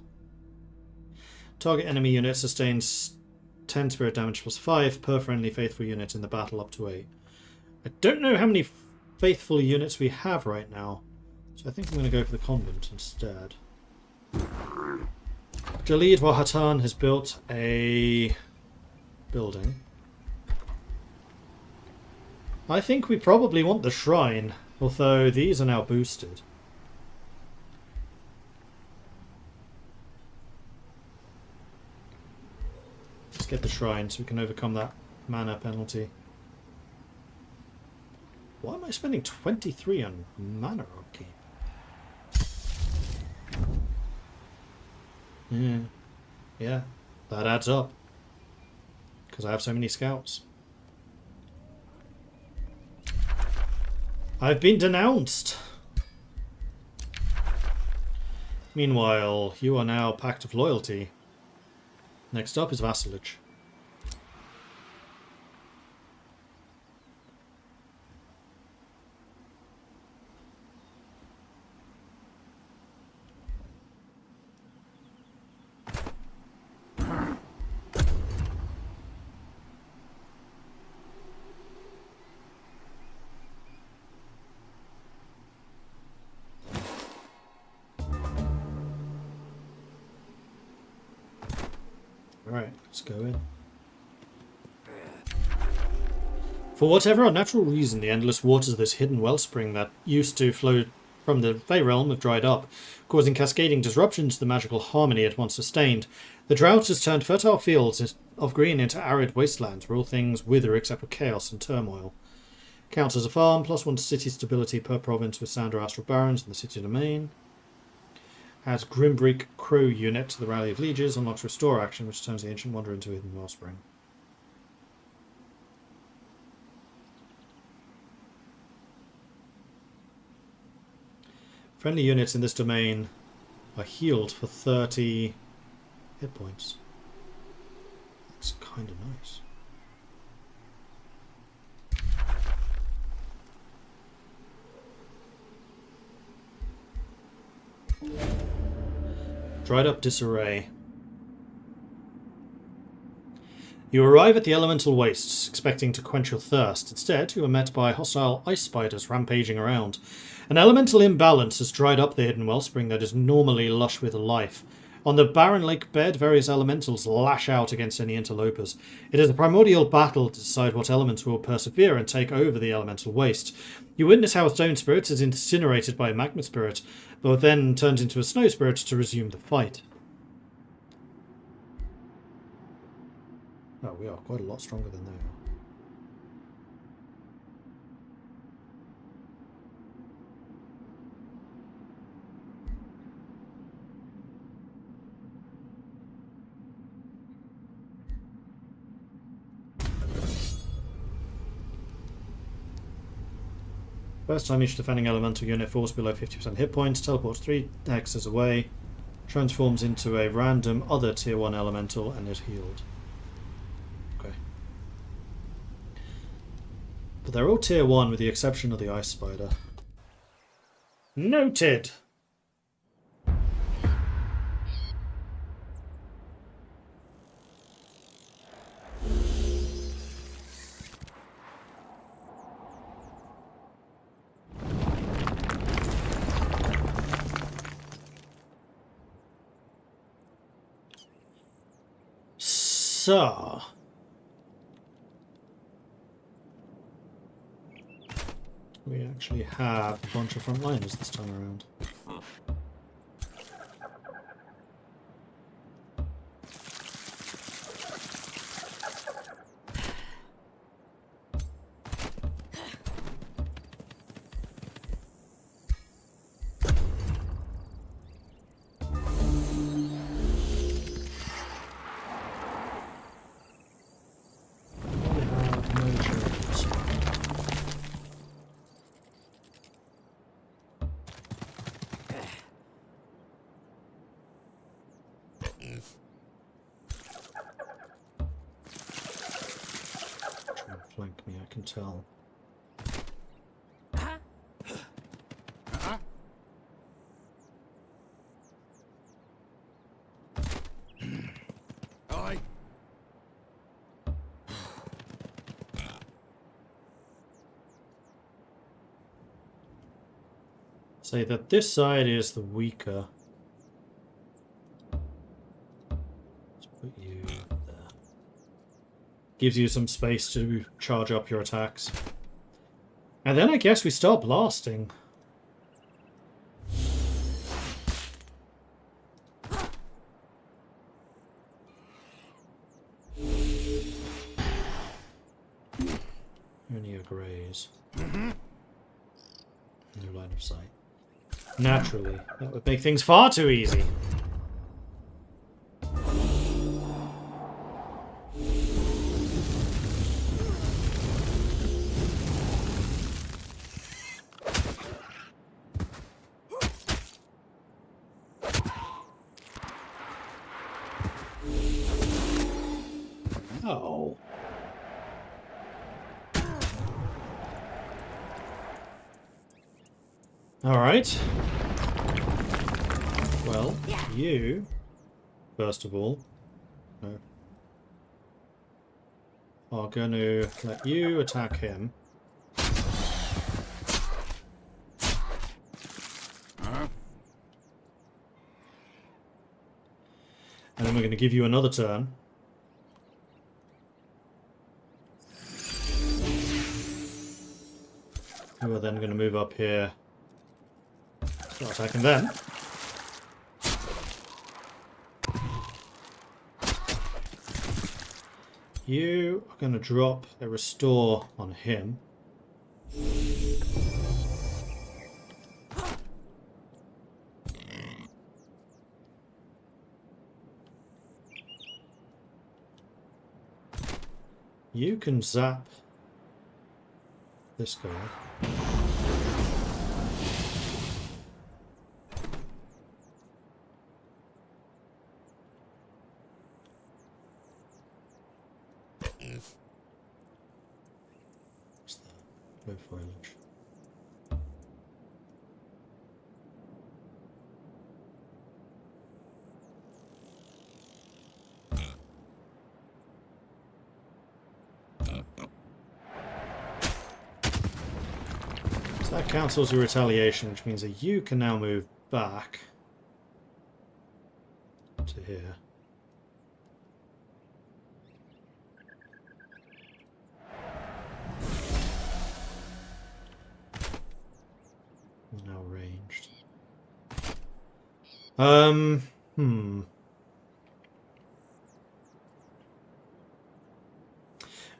Target enemy unit sustains 10 spirit damage plus 5 per friendly faithful unit in the battle up to 8. I don't know how many faithful units we have right now, so I think I'm going to go for the convent instead. Jalid Wahatan has built a building. I think we probably want the shrine, although these are now boosted. Let's get the shrine so we can overcome that mana penalty. Why am I spending 23 on mana upkeep? Yeah, that adds up. Because I have so many scouts. I've been denounced! Meanwhile, you are now Pact of Loyalty. Next up is Vassalage. Alright, let's go in. For whatever unnatural reason, the endless waters of this hidden wellspring that used to flow from the Fey realm have dried up, causing cascading disruptions to the magical harmony it once sustained. The drought has turned fertile fields of green into arid wastelands where all things wither except for chaos and turmoil. Counts as a farm, +1 to city stability per province with Sandra Astral Barons in the city domain. Adds Grimbreak Crow unit to the Rally of Lieges, unlocks Restore action, which turns the Ancient Wanderer into a hidden wellspring. Friendly units in this domain are healed for 30 hit points. That's kind of nice. Dried up disarray. You arrive at the elemental wastes, expecting to quench your thirst. Instead, you are met by hostile ice spiders rampaging around. An elemental imbalance has dried up the hidden wellspring that is normally lush with life. On the barren lake bed, various elementals lash out against any interlopers. It is a primordial battle to decide what elements will persevere and take over the elemental waste. You witness how a stone spirit is incinerated by a magma spirit, but then turns into a snow spirit to resume the fight. Oh, we are quite a lot stronger than they are. First time each defending elemental unit falls below 50% hit points, teleports 3 hexes away, transforms into a random other tier 1 elemental and is healed. Okay. But they're all tier 1 with the exception of the ice spider. Noted! So, we actually have a bunch of frontliners this time around. flank me, I can tell. Say that this side is the weaker. Let's put you there. Gives you some space to charge up your attacks. And then I guess we start blasting. Only a graze. No line of sight. Naturally, that would make things far too easy. Oh. All right. Well, you, first of all, are going to let you attack him. And then we're going to give you another turn. You are then going to move up here. Start attacking them. You are going to drop a restore on him. You can zap this guy. What's that? No foliage. So that counts as a retaliation, which means that you can now move back to here. Now ranged.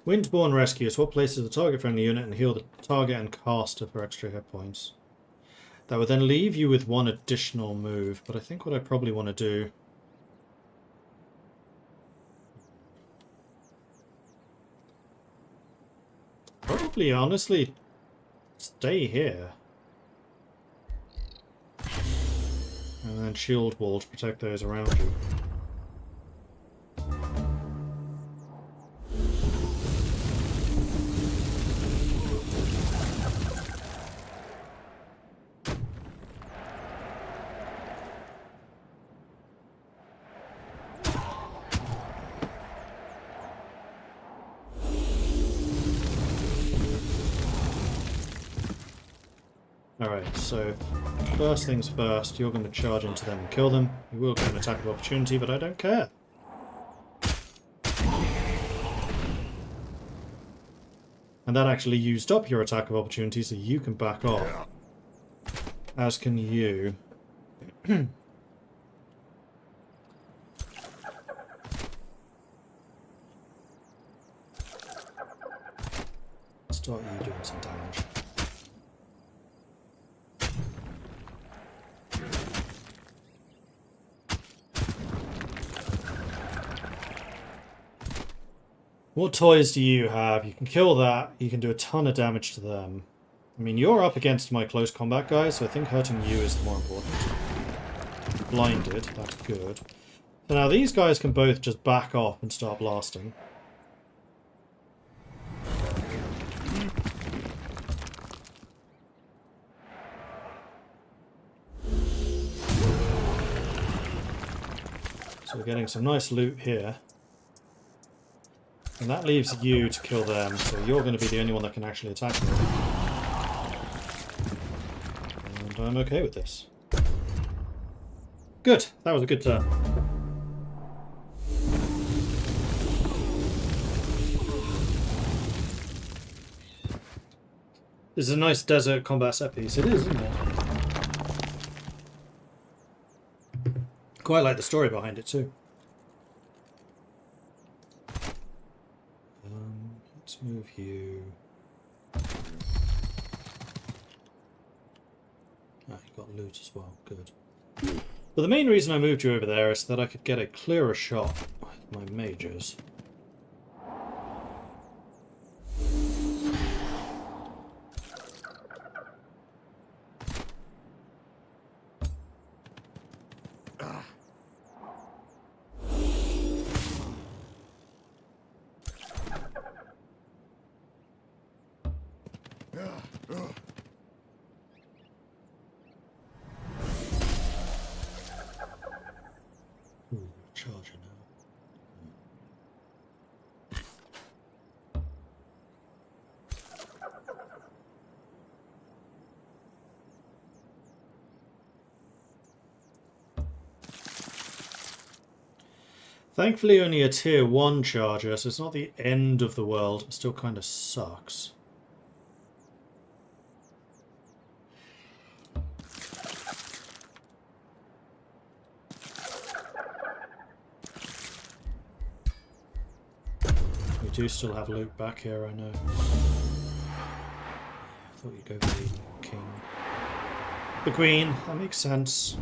Windborne Rescue. Swap places the target friendly unit and heal the target and caster for extra hit points. That would then leave you with one additional move, but I think what I probably want to do... Probably, honestly, stay here. And then shield wall to protect those around you. Alright, so first things first, you're going to charge into them and kill them. You will get an attack of opportunity, but I don't care. And that actually used up your attack of opportunity, so you can back off. As can you. Start you doing some damage. What toys do you have? You can kill that. You can do a ton of damage to them. I mean, you're up against my close combat guys, so I think hurting you is the more important. Blinded, that's good. So now these guys can both just back off and start blasting. getting some nice loot here. And that leaves you to kill them, so you're going to be the only one that can actually attack them. And I'm okay with this. Good, that was a good turn. This is a nice desert combat set piece. It is, isn't it? Quite like the story behind it too. Let's move you. Ah, you got loot as well. Good. But the main reason I moved you over there is that I could get a clearer shot with my mages. Charger now. Thankfully only a tier 1 charger, so it's not the end of the world. It still kind of sucks. We do still have loot back here, I know. I thought you'd go for the king. The queen, that makes sense.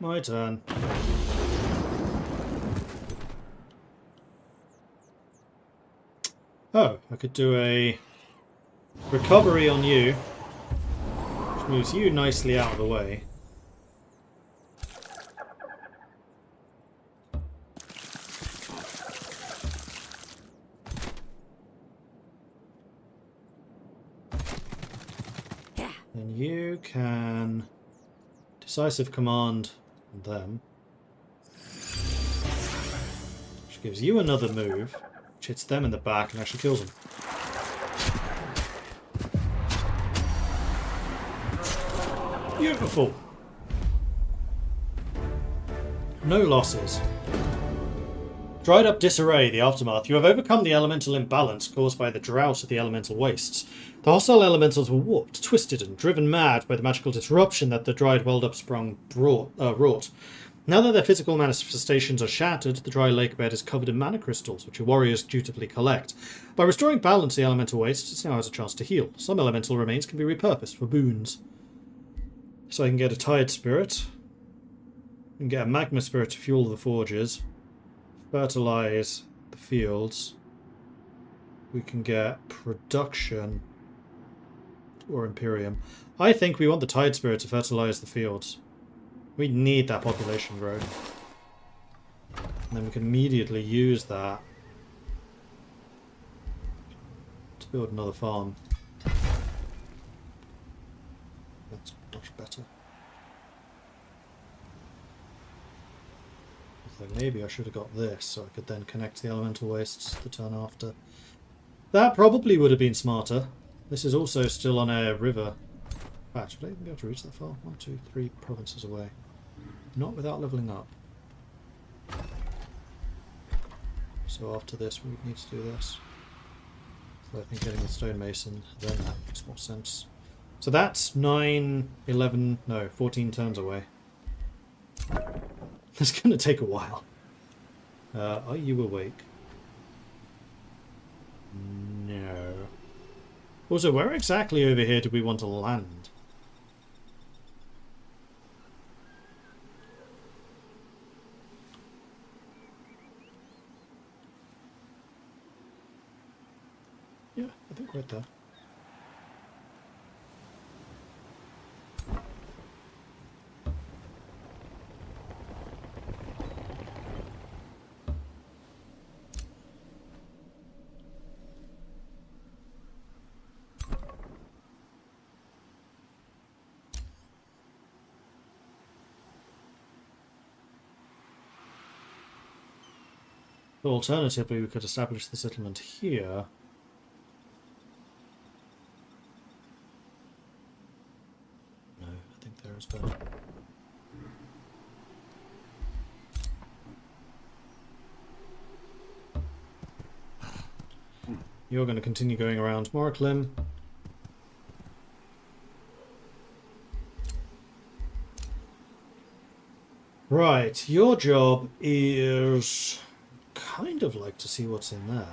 My turn. Oh, I could do a recovery on you, which moves you nicely out of the way. Then you can decisive command them, which gives you another move, which hits them in the back and actually kills them. Beautiful. No losses. Dried up disarray, the aftermath. You have overcome the elemental imbalance caused by the drought of the elemental wastes. The hostile elementals were warped, twisted, and driven mad by the magical disruption that the dried welled-up sprung wrought. Now that their physical manifestations are shattered, the dry lake bed is covered in mana crystals, which your warriors dutifully collect. By restoring balance to the elemental wastes, it now has a chance to heal. Some elemental remains can be repurposed for boons. So I can get a Tide Spirit, I can get a Magma Spirit to fuel the forges, fertilize the fields. We can get production or Imperium. I think we want the Tide Spirit to fertilize the fields. We need that population growth. And then we can immediately use that to build another farm. That's much better. Although maybe I should have got this so I could then connect the elemental wastes the turn after. That probably would have been smarter. This is also still on a river. Actually, I won't be able to reach that far. 1, 2, 3 provinces away. Not without levelling up. So after this, we would need to do this. So I think getting the stonemason, then that makes more sense. So that's 9, 11, no, 14 turns away. It's going to take a while. Are you awake? No. Also, where exactly over here do we want to land? Yeah, I think right there. Alternatively, we could establish the settlement here. No, I think there is better. You're going to continue going around Moraclim. Right, your job is kind of like to see what's in there.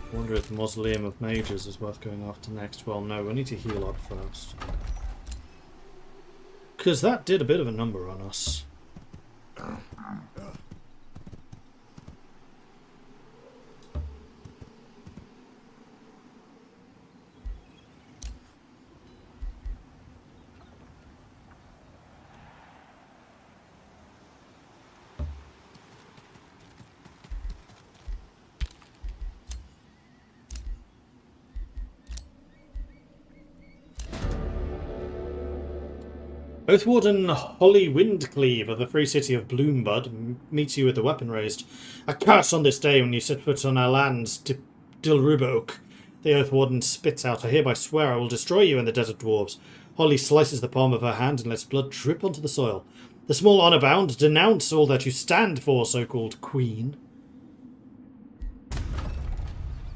I wonder if the Mausoleum of Mages is worth going after next. Well, no, we need to heal up first. Because that did a bit of a number on us. Oathwarden Holly Windcleave of the free city of Bloombud meets you with the weapon raised. A curse on this day when you set foot on our lands, Dilruba. The Oathwarden spits out, I hereby swear I will destroy you and the desert dwarves. Holly slices the palm of her hand and lets blood drip onto the soil. The small honour bound, denounce all that you stand for, so-called queen.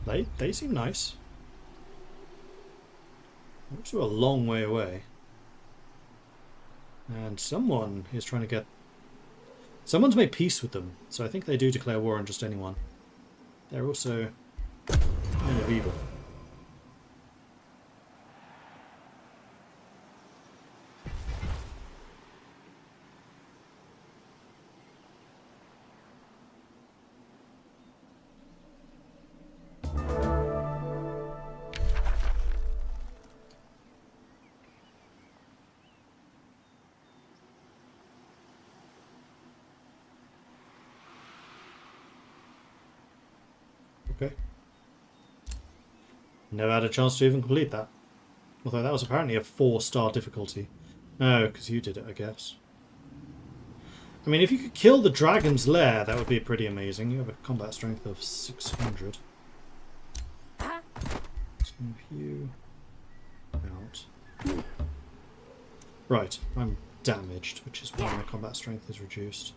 They seem nice. They're also a long way away. And someone is trying to get... Someone's made peace with them, so I think they do declare war on just anyone. They're also kind of evil. Okay. Never had a chance to even complete that. Although that was apparently a 4-star difficulty. No, because you did it, I guess. I mean, if you could kill the dragon's lair, that would be pretty amazing. You have a combat strength of 600. Let's move you out. Right, I'm damaged, which is why my combat strength is reduced.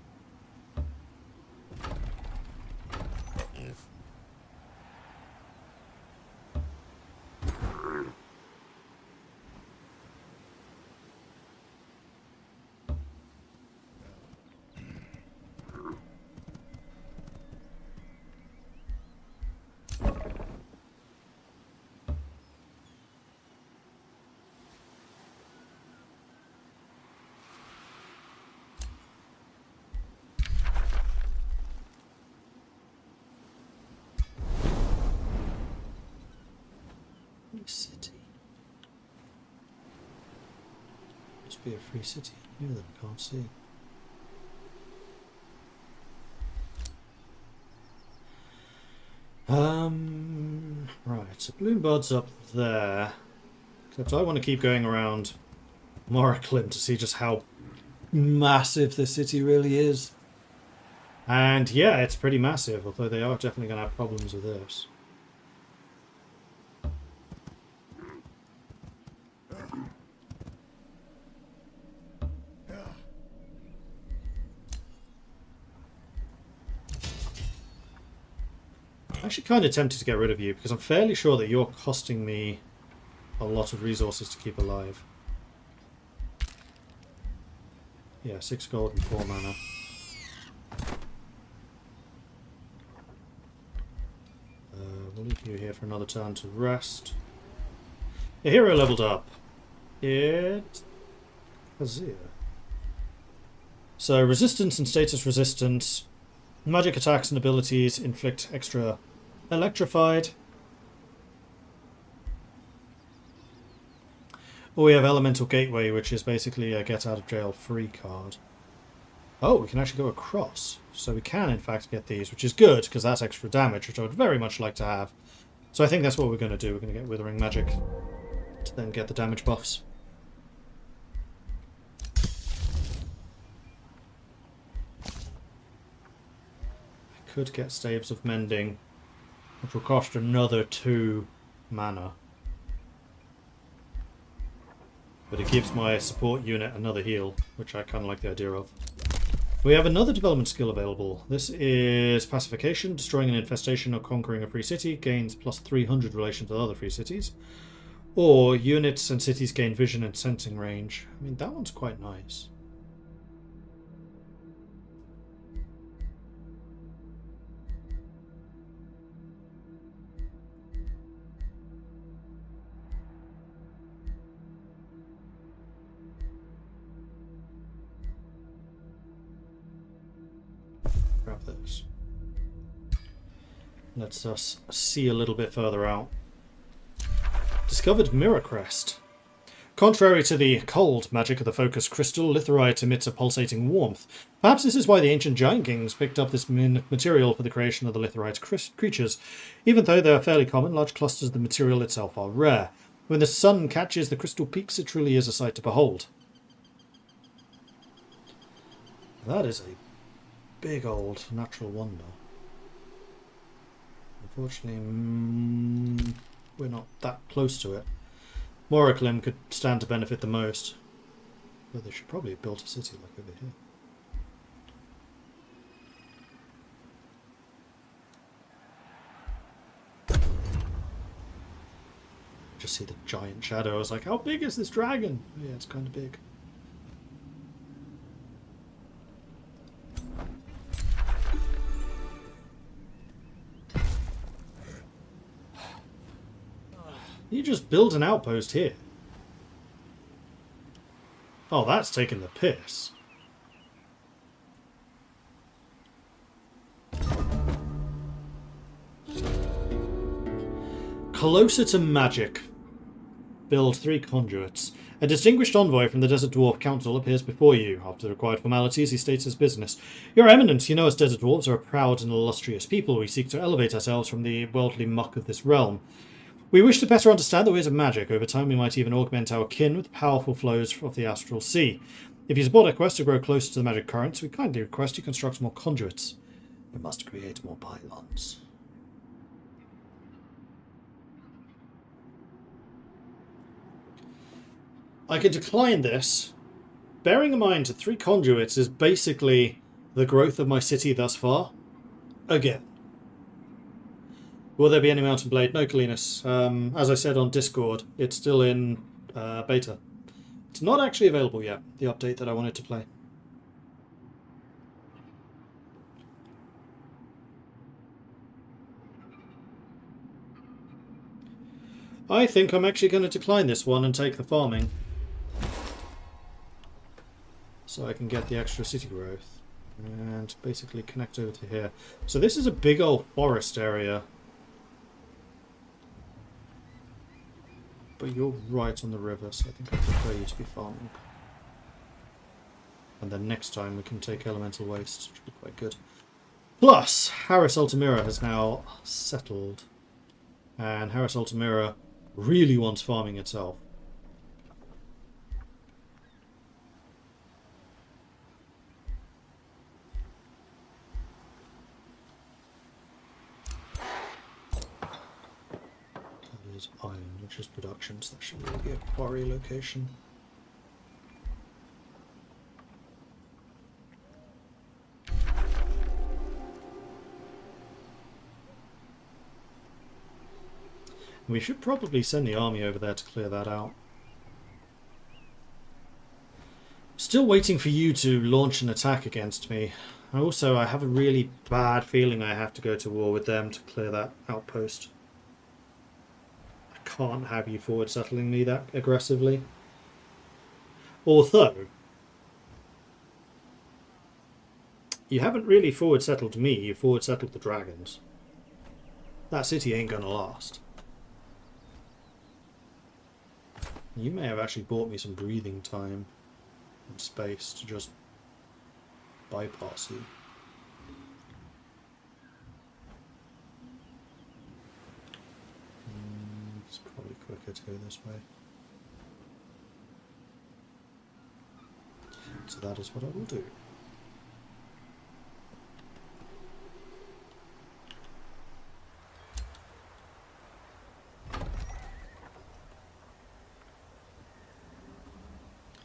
City. Must be a free city. Near them, can't see. Right, so Bloombud's up there. Except I want to keep going around Moraclim to see just how massive the city really is. And yeah, it's pretty massive, although they are definitely going to have problems with this. I'm actually kind of tempted to get rid of you because I'm fairly sure that you're costing me a lot of resources to keep alive. Yeah, 6 gold and 4 mana. We'll leave you here for another turn to rest. The hero leveled up. It's Azir. So resistance and status resistance. Magic attacks and abilities inflict extra electrified. Or we have Elemental Gateway, which is basically a get out of jail free card. Oh, we can actually go across. So we can, in fact, get these, which is good, because that's extra damage, which I would very much like to have. So I think that's what we're going to do. We're going to get Withering Magic to then get the damage buffs. I could get Staves of Mending, which will cost another 2 mana. But it gives my support unit another heal, which I kind of like the idea of. We have another development skill available. This is Pacification. Destroying an infestation or conquering a free city gains plus 300 relation to other free cities. Or units and cities gain vision and sensing range. I mean, that one's quite nice. Grab this. Lets us see a little bit further out. Discovered Mirror Crest. Contrary to the cold magic of the focus crystal, litherite emits a pulsating warmth. Perhaps this is why the ancient giant kings picked up this material for the creation of the litherite creatures. Even though they are fairly common, large clusters of the material itself are rare. When the sun catches the crystal peaks, it truly is a sight to behold. That is a big old natural wonder. Unfortunately, we're not that close to it. Moroclim could stand to benefit the most. But they should probably have built a city like over here. Just see the giant shadow. I was like, how big is this dragon? Yeah, it's kind of big. You just build an outpost here. Oh, that's taking the piss. Closer to magic. Build 3 conduits. A distinguished envoy from the Desert Dwarf Council appears before you. After the required formalities, he states his business. Your Eminence, you know us Desert Dwarves are a proud and illustrious people. We seek to elevate ourselves from the worldly muck of this realm. We wish to better understand the ways of magic. Over time, we might even augment our kin with powerful flows of the astral sea. If you support our quest to grow closer to the magic currents, we kindly request you construct more conduits. We must create more pylons. I can decline this, bearing in mind that 3 conduits is basically the growth of my city thus far. Again. Will there be any Mountain Blade? No, Kalinas. As I said on Discord, it's still in beta. It's not actually available yet, the update that I wanted to play. I think I'm actually going to decline this one and take the farming. So I can get the extra city growth. And basically connect over to here. So this is a big old forest area. But you're right on the river, so I think I prefer you to be farming. And then next time we can take Elemental Waste, which will be quite good. Plus, Harris Altamira has now settled. And Harris Altamira really wants farming itself. Iron, which is production, so that should really be a quarry location. We should probably send the army over there to clear that out. Still waiting for you to launch an attack against me. Also, I have a really bad feeling I have to go to war with them to clear that outpost. Can't have you forward settling me that aggressively. Although You haven't really forward settled me, you forward settled the dragons. That city ain't gonna last. You may have actually bought me some breathing time and space to just bypass you. It's probably quicker to go this way. So that is what I will do.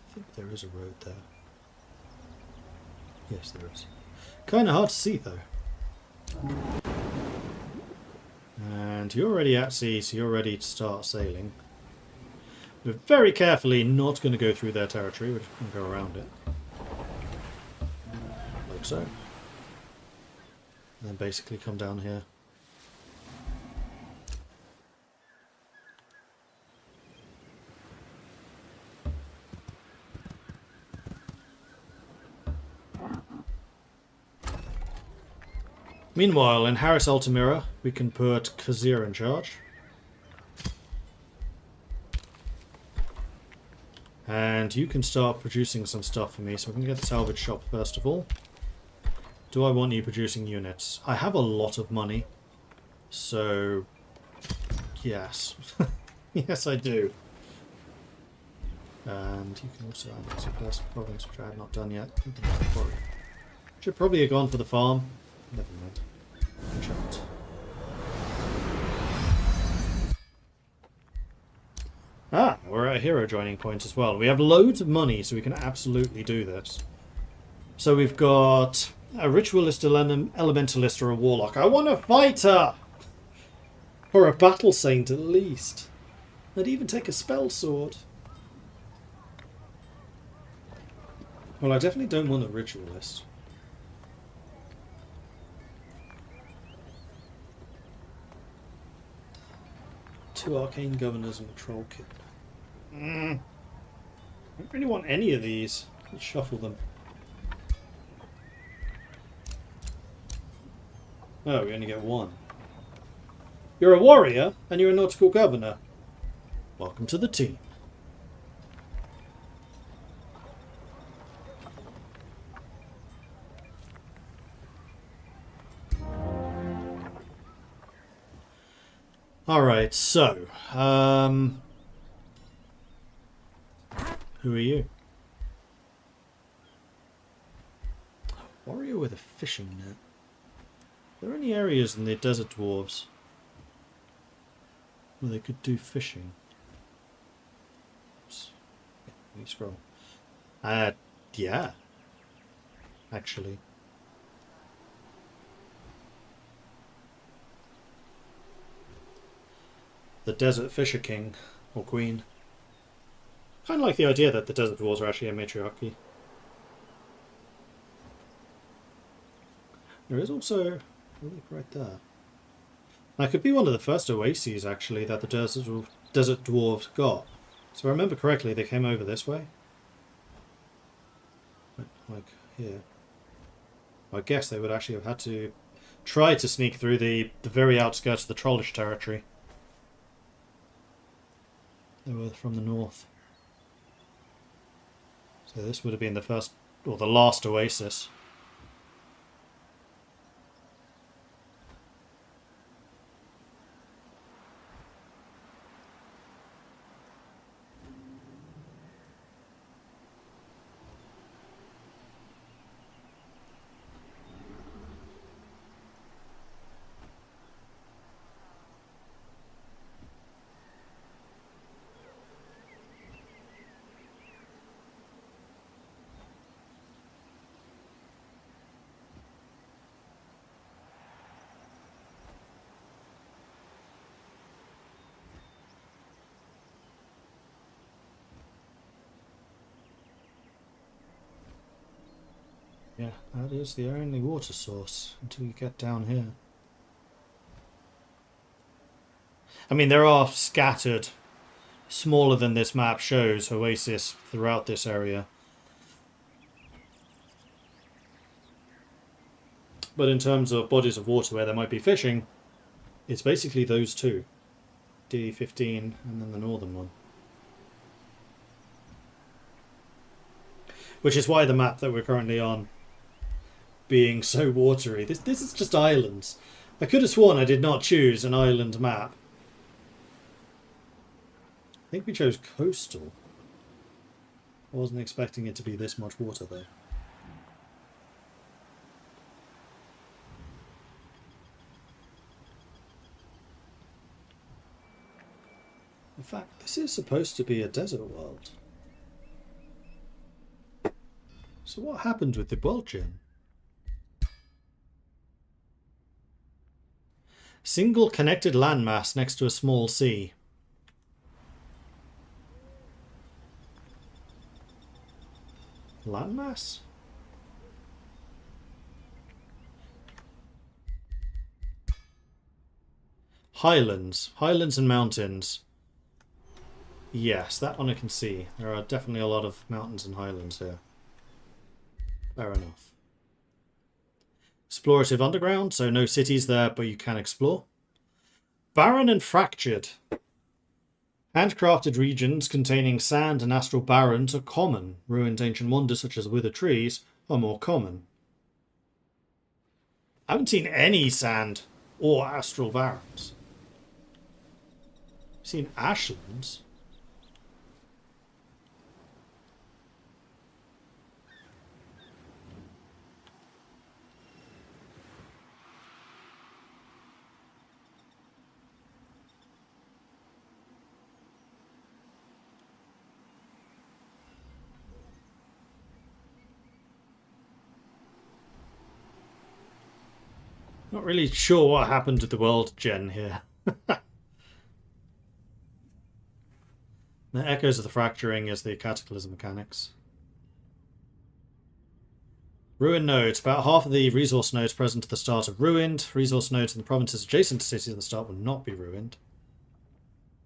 I think there is a road there. Yes, there is. Kind of hard to see though. And you're already at sea, so you're ready to start sailing. We're very carefully not going to go through their territory, we're just going to go around it. Like so. And then basically come down here. Meanwhile, in Harris Altamira, we can put Khazir in charge. And you can start producing some stuff for me, so we can get the salvage shop first of all. Do I want you producing units? I have a lot of money, so yes. Yes, I do. And you can also annex your first province, which I have not done yet. Should probably have gone for the farm. Never mind. Chart. Ah, we're at a hero joining point as well. We have loads of money, so we can absolutely do this. So we've got a ritualist, elementalist, or a warlock. I want a fighter! Or a battle saint at least. I'd even take a spell sword. Well, I definitely don't want a ritualist. Two arcane governors and a troll kid. I don't really want any of these. Let's shuffle them. Oh, we only get one. You're a warrior and you're a nautical governor. Welcome to the team. Alright, so, who are you? Warrior with a fishing net. Are there any areas in the desert dwarves where they could do fishing? Oops. Let me scroll. Yeah. Actually. The Desert Fisher King, or Queen. Kind of like the idea that the Desert Dwarves are actually a matriarchy. There is also a lake right there. That could be one of the first oases, actually, that the Desert Dwarves got. So if I remember correctly, they came over this way. Like here. I guess they would actually have had to try to sneak through the very outskirts of the Trollish territory. They were from the north. So this would have been the first, or the last oasis. Yeah, that is the only water source until you get down here. I mean, there are scattered, smaller than this map shows, oases throughout this area. But in terms of bodies of water where there might be fishing, it's basically those two. D15 and then the northern one. Which is why the map that we're currently on being so watery. This is just islands. I could have sworn I did not choose an island map. I think we chose coastal. I wasn't expecting it to be this much water though. In fact, this is supposed to be a desert world. So what happened with the world gem? Single connected landmass next to a small sea. Landmass? Highlands. Highlands and mountains. Yes, that one I can see. There are definitely a lot of mountains and highlands here. Fair enough. Explorative underground, so no cities there, but you can explore. Barren and fractured. Handcrafted regions containing sand and astral barrens are common. Ruined ancient wonders such as withered trees are more common. I haven't seen any sand or astral barrens. I've seen ashlands. Not really sure what happened to the world gen here. The echoes of the fracturing is the cataclysm mechanics. Ruined nodes. About half of the resource nodes present at the start are ruined. Resource nodes in the provinces adjacent to cities at the start will not be ruined.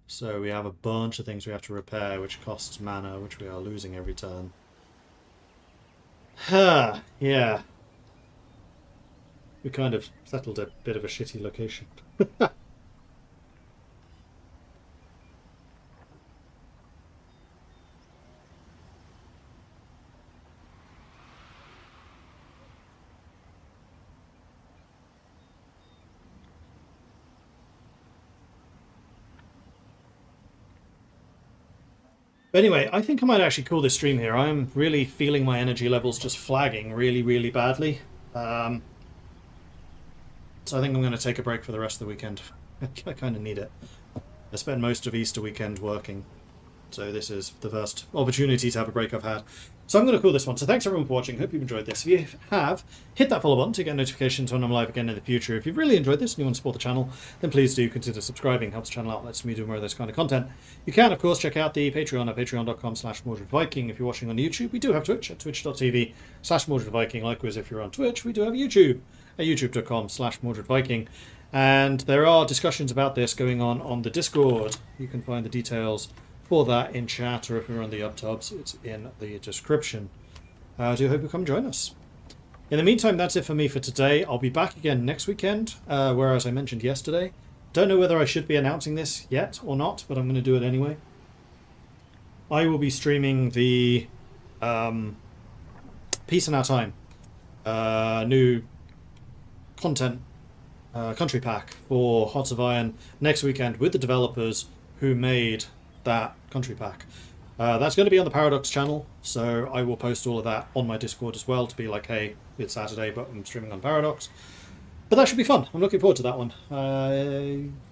So we have a bunch of things we have to repair, which costs mana, which we are losing every turn. Yeah. We kind of settled a bit of a shitty location. But anyway, I think I might actually call this stream here. I am really feeling my energy levels just flagging really, really badly. So I think I'm going to take a break for the rest of the weekend. I kind of need it. I spent most of Easter weekend working. So this is the first opportunity to have a break I've had. So I'm going to call this one. So thanks everyone for watching. Hope you've enjoyed this. If you have, hit that follow button to get notifications when I'm live again in the future. If you've really enjoyed this and you want to support the channel, then please do consider subscribing. Helps the channel out, lets me do more of this kind of content. You can, of course, check out the Patreon at patreon.com/MordredViking. If you're watching on YouTube, we do have Twitch at twitch.tv/MordredViking. Likewise, if you're on Twitch, we do have YouTube at youtube.com/MordredViking. And there are discussions about this going on the Discord. You can find the details for that in chat, or if you're on the UpTubs, it's in the description. I do hope you come join us. In the meantime, that's it for me for today. I'll be back again next weekend, where, as I mentioned yesterday, don't know whether I should be announcing this yet or not, but I'm going to do it anyway. I will be streaming the Peace in Our Time new content country pack for Hearts of Iron next weekend with the developers who made that country pack. That's going to be on the Paradox channel, so I will post all of that on my Discord as well to be like, hey, it's Saturday, but I'm streaming on Paradox. But that should be fun. I'm looking forward to that one.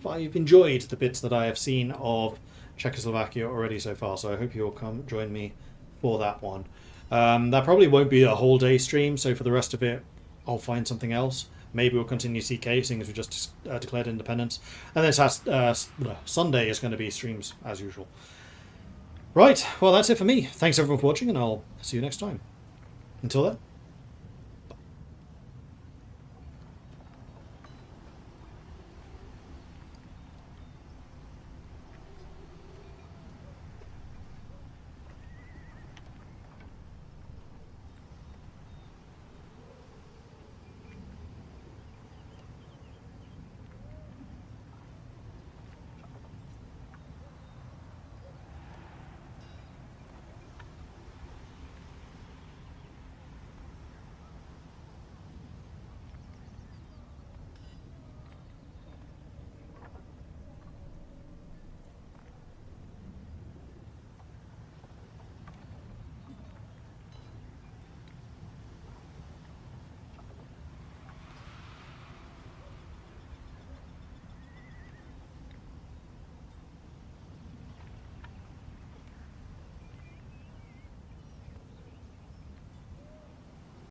I've enjoyed the bits that I have seen of Czechoslovakia already so far, so I hope you'll come join me for that one. That probably won't be a whole day stream, so for the rest of it, I'll find something else. Maybe we'll continue CK, seeing as we just declared independence. And then Sunday is going to be streams as usual. Right, well, that's it for me. Thanks everyone for watching, and I'll see you next time. Until then.